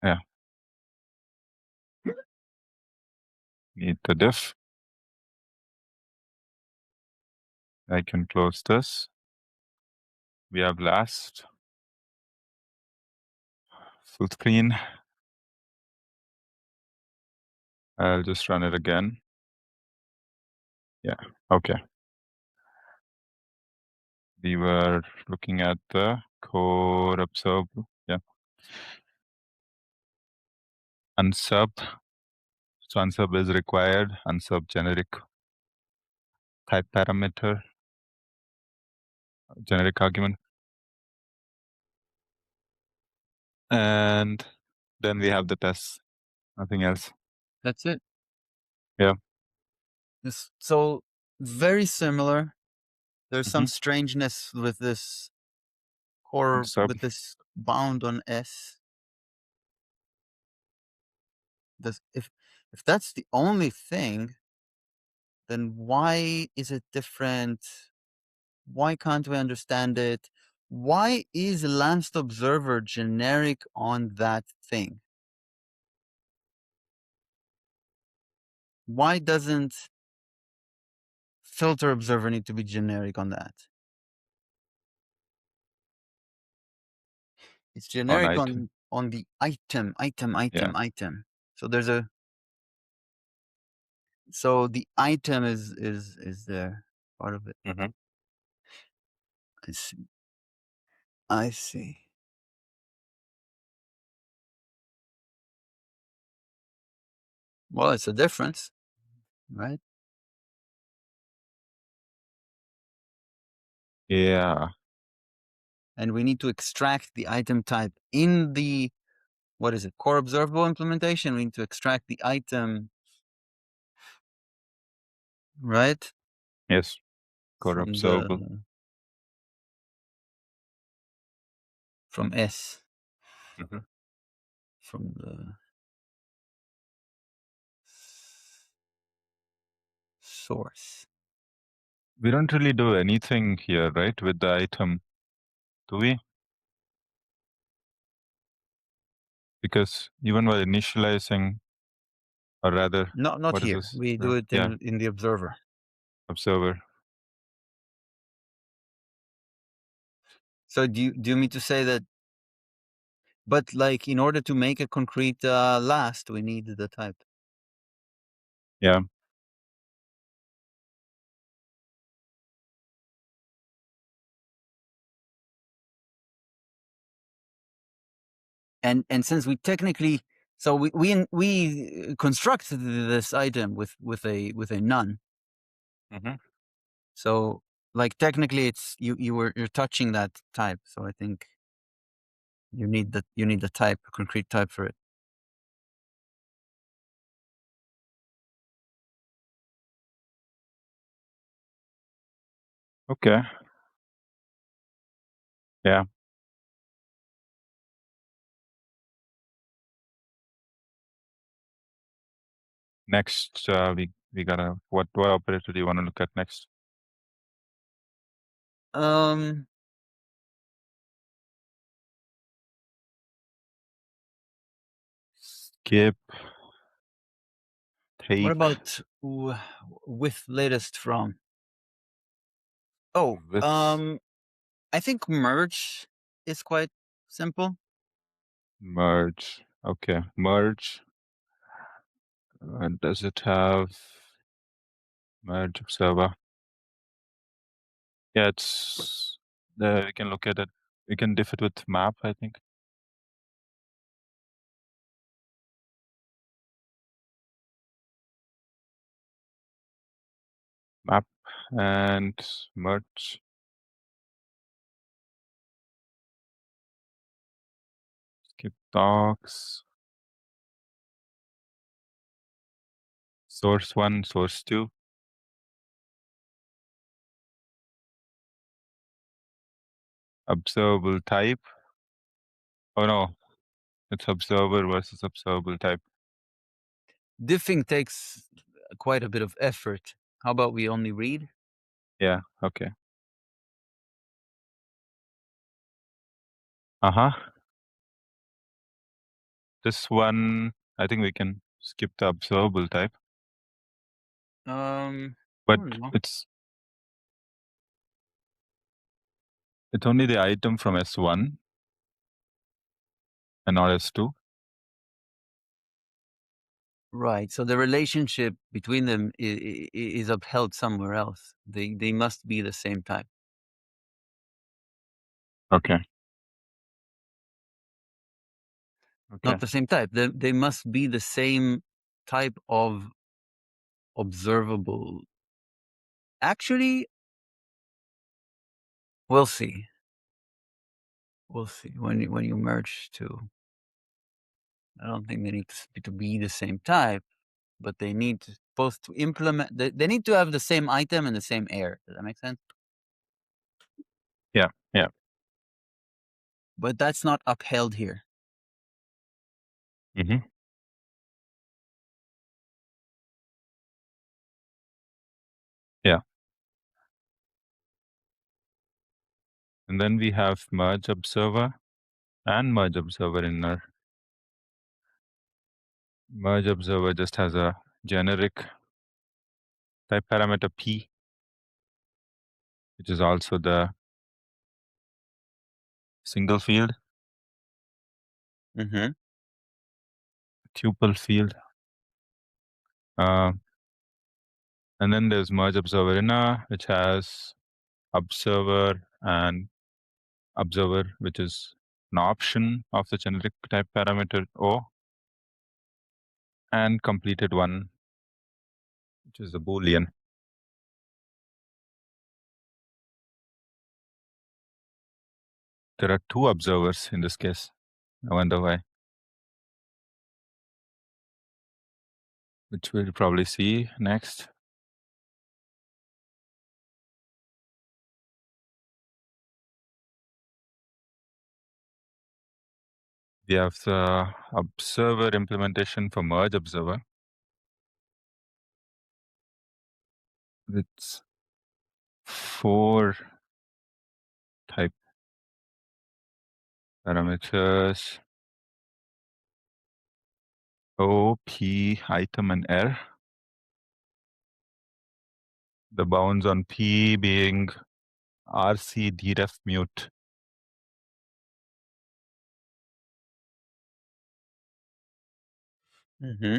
Yeah. Need the diff. I can close this. We have last. Full screen. I'll just run it again. Yeah. Okay. We were looking at the core observable. Yeah. Unsub. So unsub is required. Unsub generic type parameter, generic argument. And then we have the test. Nothing else. That's it. Yeah. So very similar. There's some strangeness with this core, Unsub. with this bound on S. If that's the only thing, then why is it different? Why can't we understand it? Why is last observer generic on that thing? Why doesn't filter observer need to be generic on that? It's generic item. on the item. Yeah. Item. So there's a so the item is there part of it. Mhm. I see. I see. Well, it's a difference, right? Yeah. And we need to extract the item type in the, what is it, core observable implementation. We need to extract the item, right, Yes. Core from observable. from S, Mhm. from the source. We don't really do anything here, right, with the item, do we? Because even while initializing, or rather, Not what is here. this? We do it Yeah, in the observer. observer. So do you mean to say that? But like, in order to make a concrete last, we need the type. Yeah. And since we technically, so we constructed this item with a none. Mm-hmm. So like technically, it's you're touching that type. So I think you need the type, a concrete type for it. Okay. Yeah. Next, we gotta, what operator do you want to look at next? Um, Skip, what take, about with latest from? Oh, with, I think merge is quite simple. merge. Okay, merge. Does it have merge observer? Yeah, it's we can look at it. We can diff it with map, I think. Map and merge. Skip docs. Source 1, source 2. Observable type. Oh no, it's observer versus observable type. Diffing takes quite a bit of effort. How about we only read? Yeah, okay. Uh-huh. This one, I think we can skip the observable type, I but don't know. it's only the item from S1 and not S2. Right. So the relationship between them is upheld somewhere else. They must be the same type. Okay. Okay. Not the same type. They must be the same type of observable. Actually, we'll see. We'll see when you merge two. I don't think they need to be the same type, but they need to both to implement. They need to have the same item and the same air. Does that make sense? Yeah, yeah. But that's not upheld here. Mm-hmm. Yeah. And then we have merge observer and merge observer inner. Merge observer just has a generic type parameter P, which is also the single field. Mm-hmm. tuple field. And then there's merge observer inner, which has observer and observer, which is an option of the generic type parameter O, and completed one, which is a Boolean. There are two observers in this case. I wonder why. Which we'll probably see next. We have the observer implementation for merge observer. With 4 type parameters: O, P, item, and R. The bounds on P being RC deref mute. Mm-hmm.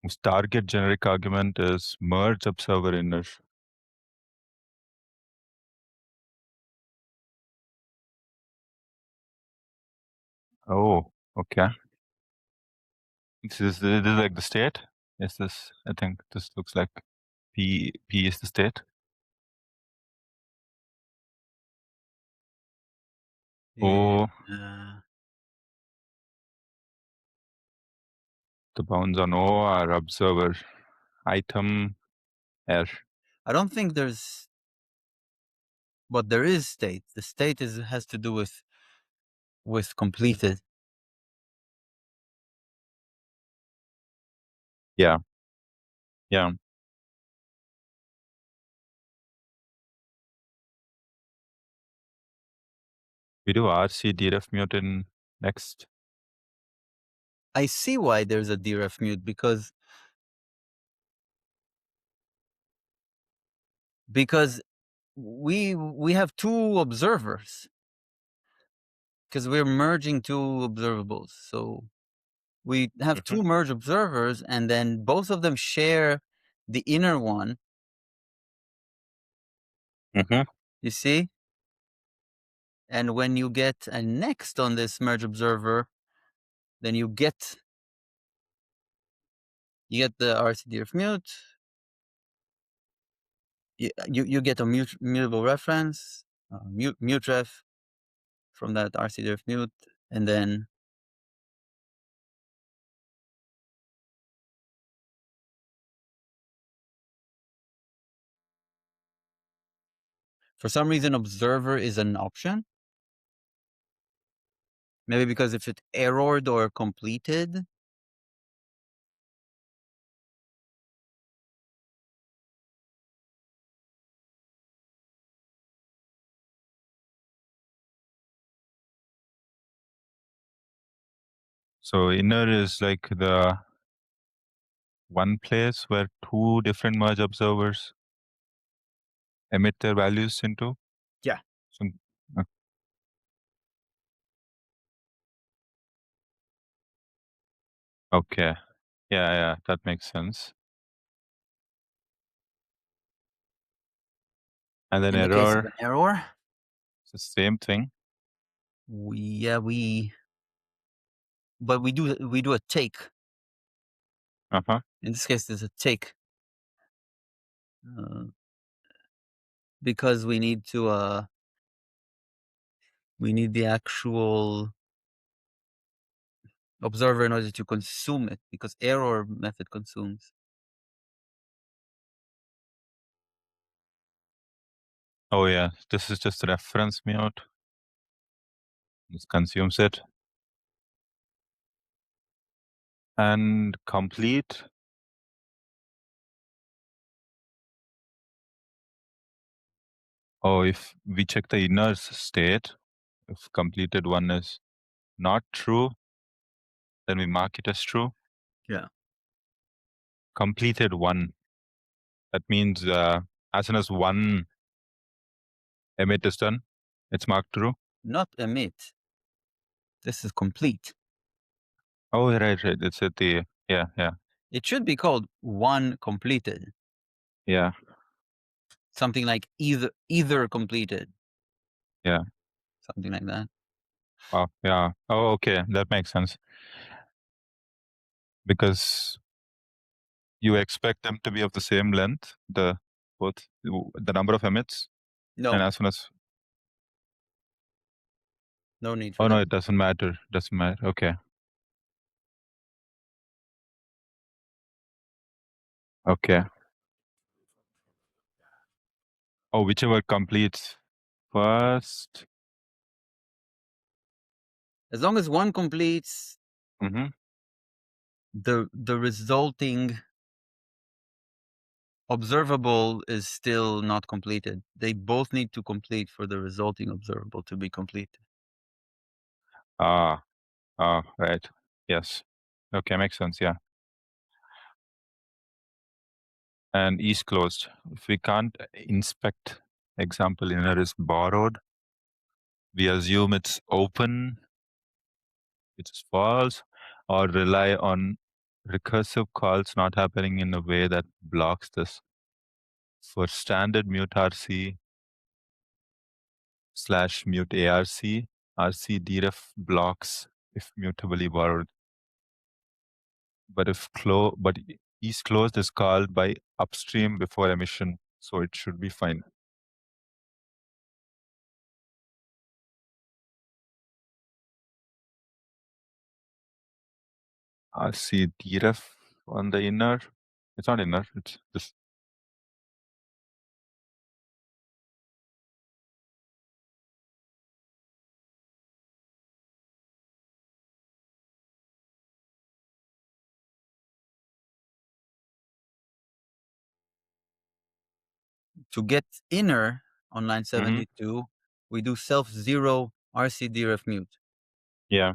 Whose target generic argument is merge observer inner. Oh, okay. This is like the state. Is this? I think this looks like P is the state. Oh, the bounds on O are observer item R. I don't think there's, but there is state. The state has to do with completed. Yeah. Yeah. We do RC deref mute in next. I see why there's a deref mute because we have two observers because we're merging two observables. So we have two merge observers, and then both of them share the inner one. You see? And when you get a next on this merge observer, then you get the RCDF mute. You get a mutable reference, mute ref from that RCDF mute, and then for some reason observer is an option. Maybe because if it errored or completed. So inner is like the one place where two different merge observers emit their values into. Yeah. So, okay. Yeah, that makes sense. And then In the case of an error, it's the same thing. but we do a take. Uh-huh. In this case, there's a take because we need the actual observer in order to consume it, because error method consumes. Oh yeah, this is just a reference mute. This consumes it. And complete. Oh, if we check the inner state, if completed one is not true, then we mark it as true. Yeah. Completed one. That means as soon as one emit is done, it's marked true. Not emit. This is complete. Oh, right. It's at the, yeah. It should be called one completed. Yeah. Something like either completed. Yeah. Something like that. Oh, yeah. Oh, okay. That makes sense. Because you expect them to be of the same length, the number of emits, and No, as soon as, no need for oh no, that. it doesn't matter. Doesn't matter. Okay. Okay. Oh, whichever completes first. As long as one completes, Mm-hmm. the resulting observable is still not completed. They both need to complete for the resulting observable to be completed. Ah, right. Yes. Okay, makes sense. Yeah. And is closed. If we can't inspect example inner is borrowed, we assume it's open, which is false, or rely on recursive calls not happening in a way that blocks this. For standard mute RC / mute ARC, RC deref blocks if mutably borrowed. But if is closed is called by upstream before emission, so it should be fine. RC deref on the inner. It's not inner, it's this. To get inner on line Mm-hmm. 72, we do self zero RC deref mute. Yeah.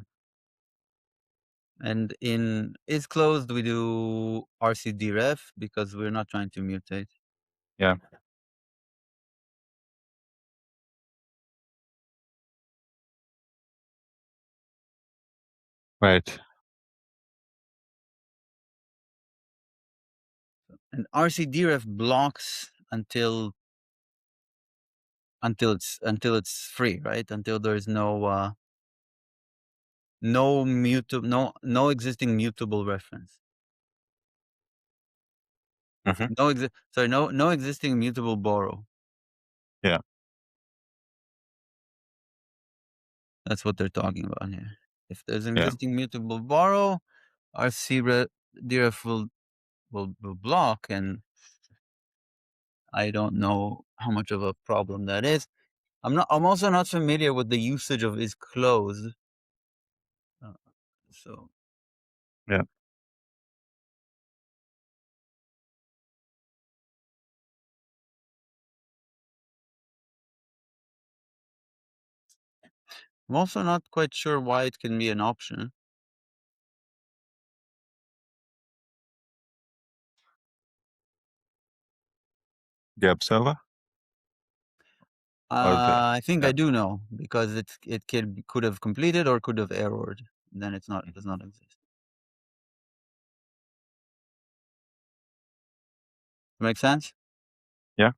And in is closed, we do RC deref because we're not trying to mutate. Yeah. Right. And RC deref blocks until it's free, right? Until there's no no existing mutable reference. Mm-hmm. No existing mutable borrow. Yeah. That's what they're talking about here. If there's an Yeah. existing mutable borrow, RC deref will block, and I don't know how much of a problem that is. I'm also not familiar with the usage of is closed. So Yeah. I'm also not quite sure why it can be an option. The observer or the, I think yeah. I do know, because it could have completed or could have errored. Then it does not exist. Make sense? Yeah.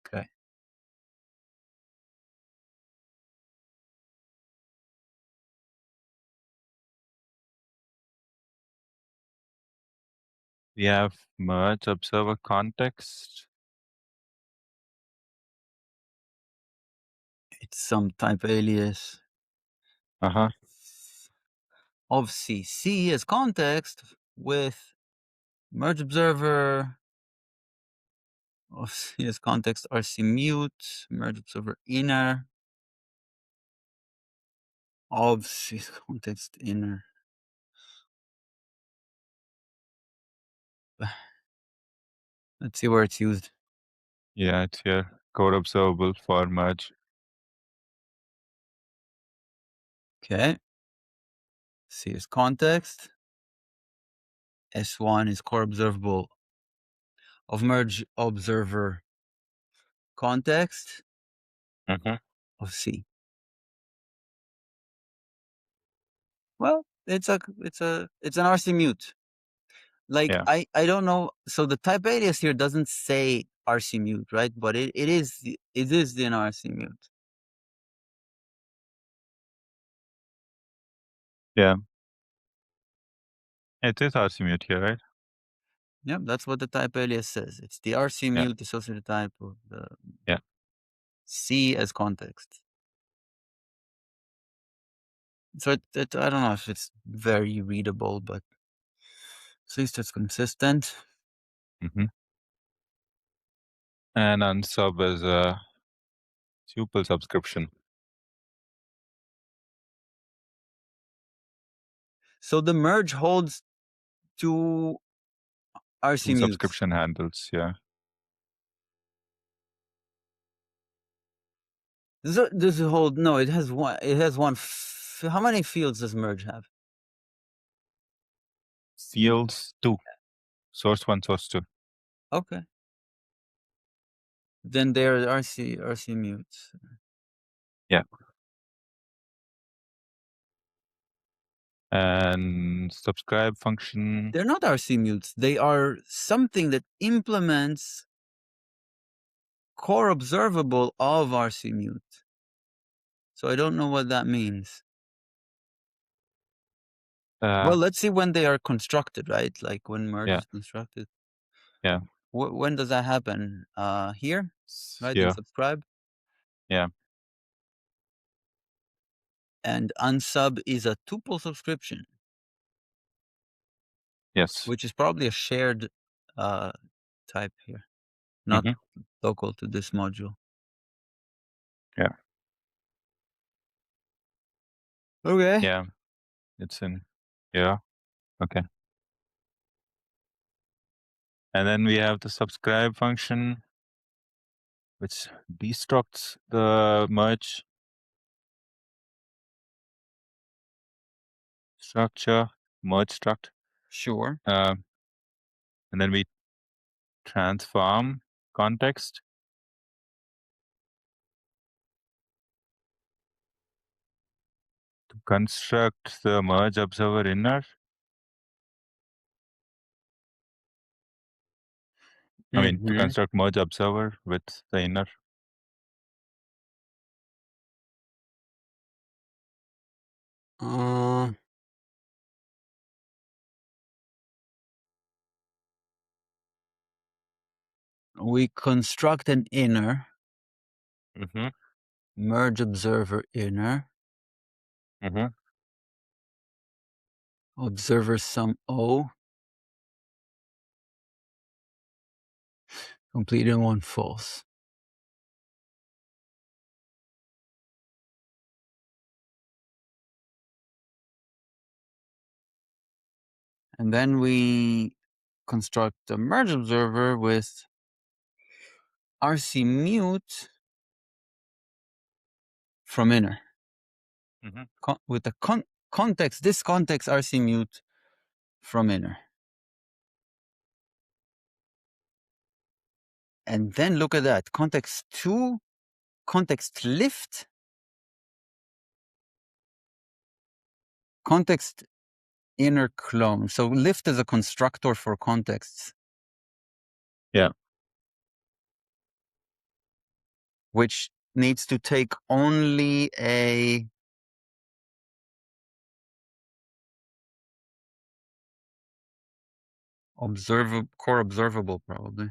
Okay. We have merge observer context. It's some type alias Uh-huh. of CC as context with merge observer of C as context RC mute, merge observer inner of C context inner. Let's see where it's used. Yeah, it's here. Code observable for merge. Okay. C is context. S1 is core observable of merge observer context Mm-hmm. of C. Well, it's an RC mute. Like Yeah. I don't know. So the type alias here doesn't say RC mute, right? But it is an RC mute. Yeah. It is RC mute here, right? Yep, that's what the type alias says. It's the RC Yeah. mute associated type of the Yeah. C as context. So I don't know if it's very readable, but at least it's consistent. Mm-hmm. And unsub is a tuple subscription. So the merge holds two RC Two mutes. subscription handles. Yeah. This hold no, it has one. It has one. How many fields does merge have? Fields 2. Source 1, source 2. Okay. Then they're RC mutes. Yeah. And subscribe function. They're not RC mutes. They are something that implements core observable of RC mute. So I don't know what that means. Well, let's see when they are constructed, right? Like when merge is constructed. Yeah. When does that happen? Here, right? In Yeah. subscribe. Yeah. And unsub is a tuple subscription, Yes. which is probably a shared type here, not local to this module. Yeah. Okay. Yeah. It's in. Yeah. Okay. And then we have the subscribe function, which destructs the merge structure, merge struct. Sure. And then we transform context to construct the merge observer inner. I mean, to construct merge observer with the inner. We construct an inner, Mm-hmm. merge observer inner, Mm-hmm. observer sum O, complete in one false. And then we construct a merge observer with RC mute from inner. Mm-hmm. With the context, this context RC mute from inner. And then look at that, context 2, context lift, context inner clone. So lift is a constructor for contexts. Yeah. Which needs to take only a core observable, probably.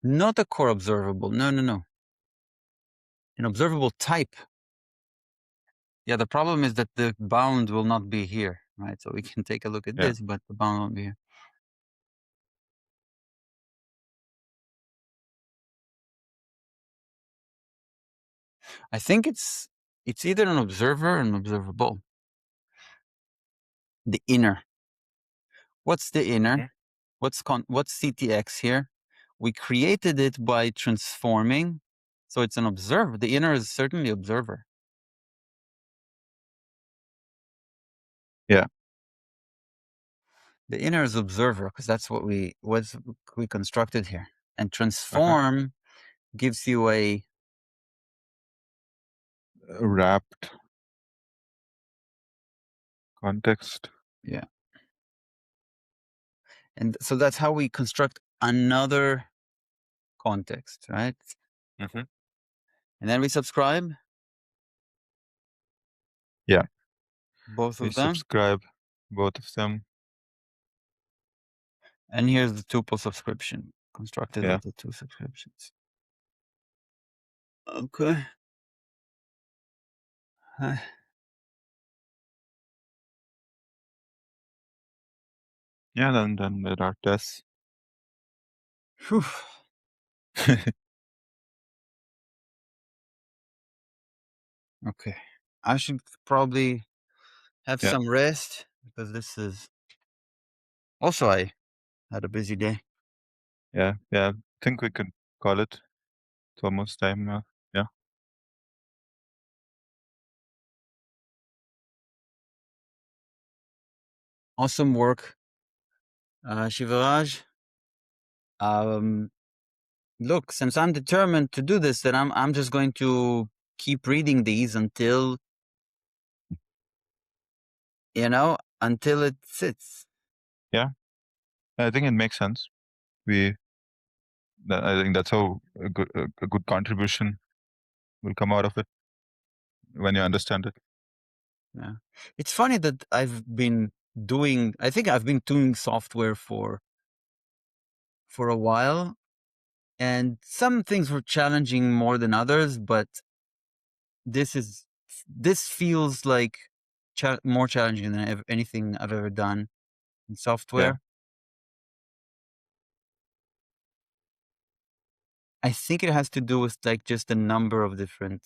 Not a core observable. No. An observable type. Yeah, the problem is that the bound will not be here, right? So we can take a look at this, but the bound won't be here. I think it's either an observer or an observable. The inner. What's the inner? What's CTX here? We created it by transforming. So it's an observer. The inner is certainly observer. Yeah. The inner is observer because that's what we constructed here. And transform gives you a wrapped context. Yeah. And so that's how we construct another context, right? Mm-hmm. And then we subscribe. Yeah. Both We of them. subscribe both of them. And here's the tuple subscription constructed Yeah. of the two subscriptions. Okay. Yeah, then there are tests. Whew. Okay. I should probably have Yeah. some rest because this is also I had a busy day. Yeah. I think we could call it. It's almost time now. Yeah. Awesome work, Shivaraj. Look, since I'm determined to do this, then I'm just going to keep reading these until until it sits. Yeah. I think it makes sense. I think that's how a good contribution will come out of it when you understand it. Yeah. It's funny that I think I've been doing software for a while, and some things were challenging more than others, but this feels like more challenging than anything I've ever done in software. Yeah. I think it has to do with like just the number of different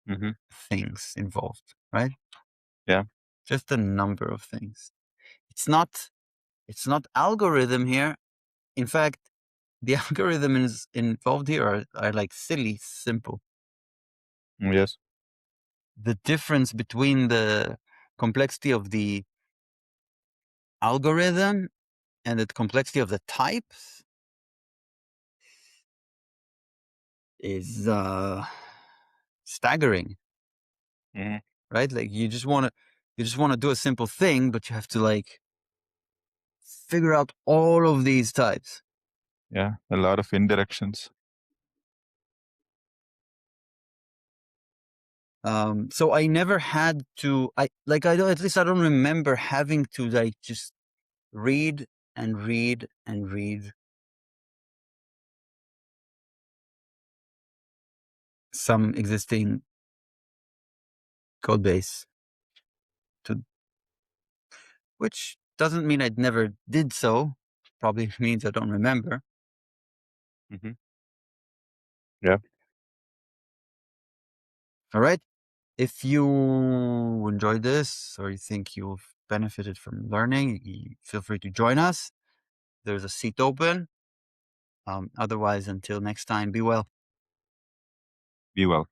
Mm-hmm. things involved, right? Yeah. Just the number of things. It's not algorithm here. In fact, the algorithm is involved here are like silly simple. Yes. The difference between the complexity of the algorithm and the complexity of the types is staggering, Mm-hmm. right? Like you just want to do a simple thing, but you have to like figure out all of these types. Yeah. A lot of indirections. So I never had to. At least I don't remember having to like just read and read and read some existing code base, which doesn't mean I never did so. Probably means I don't remember. Mm-hmm. Yeah. All right. If you enjoyed this or you think you've benefited from learning, feel free to join us. There's a seat open. Otherwise, until next time, be well. Be well.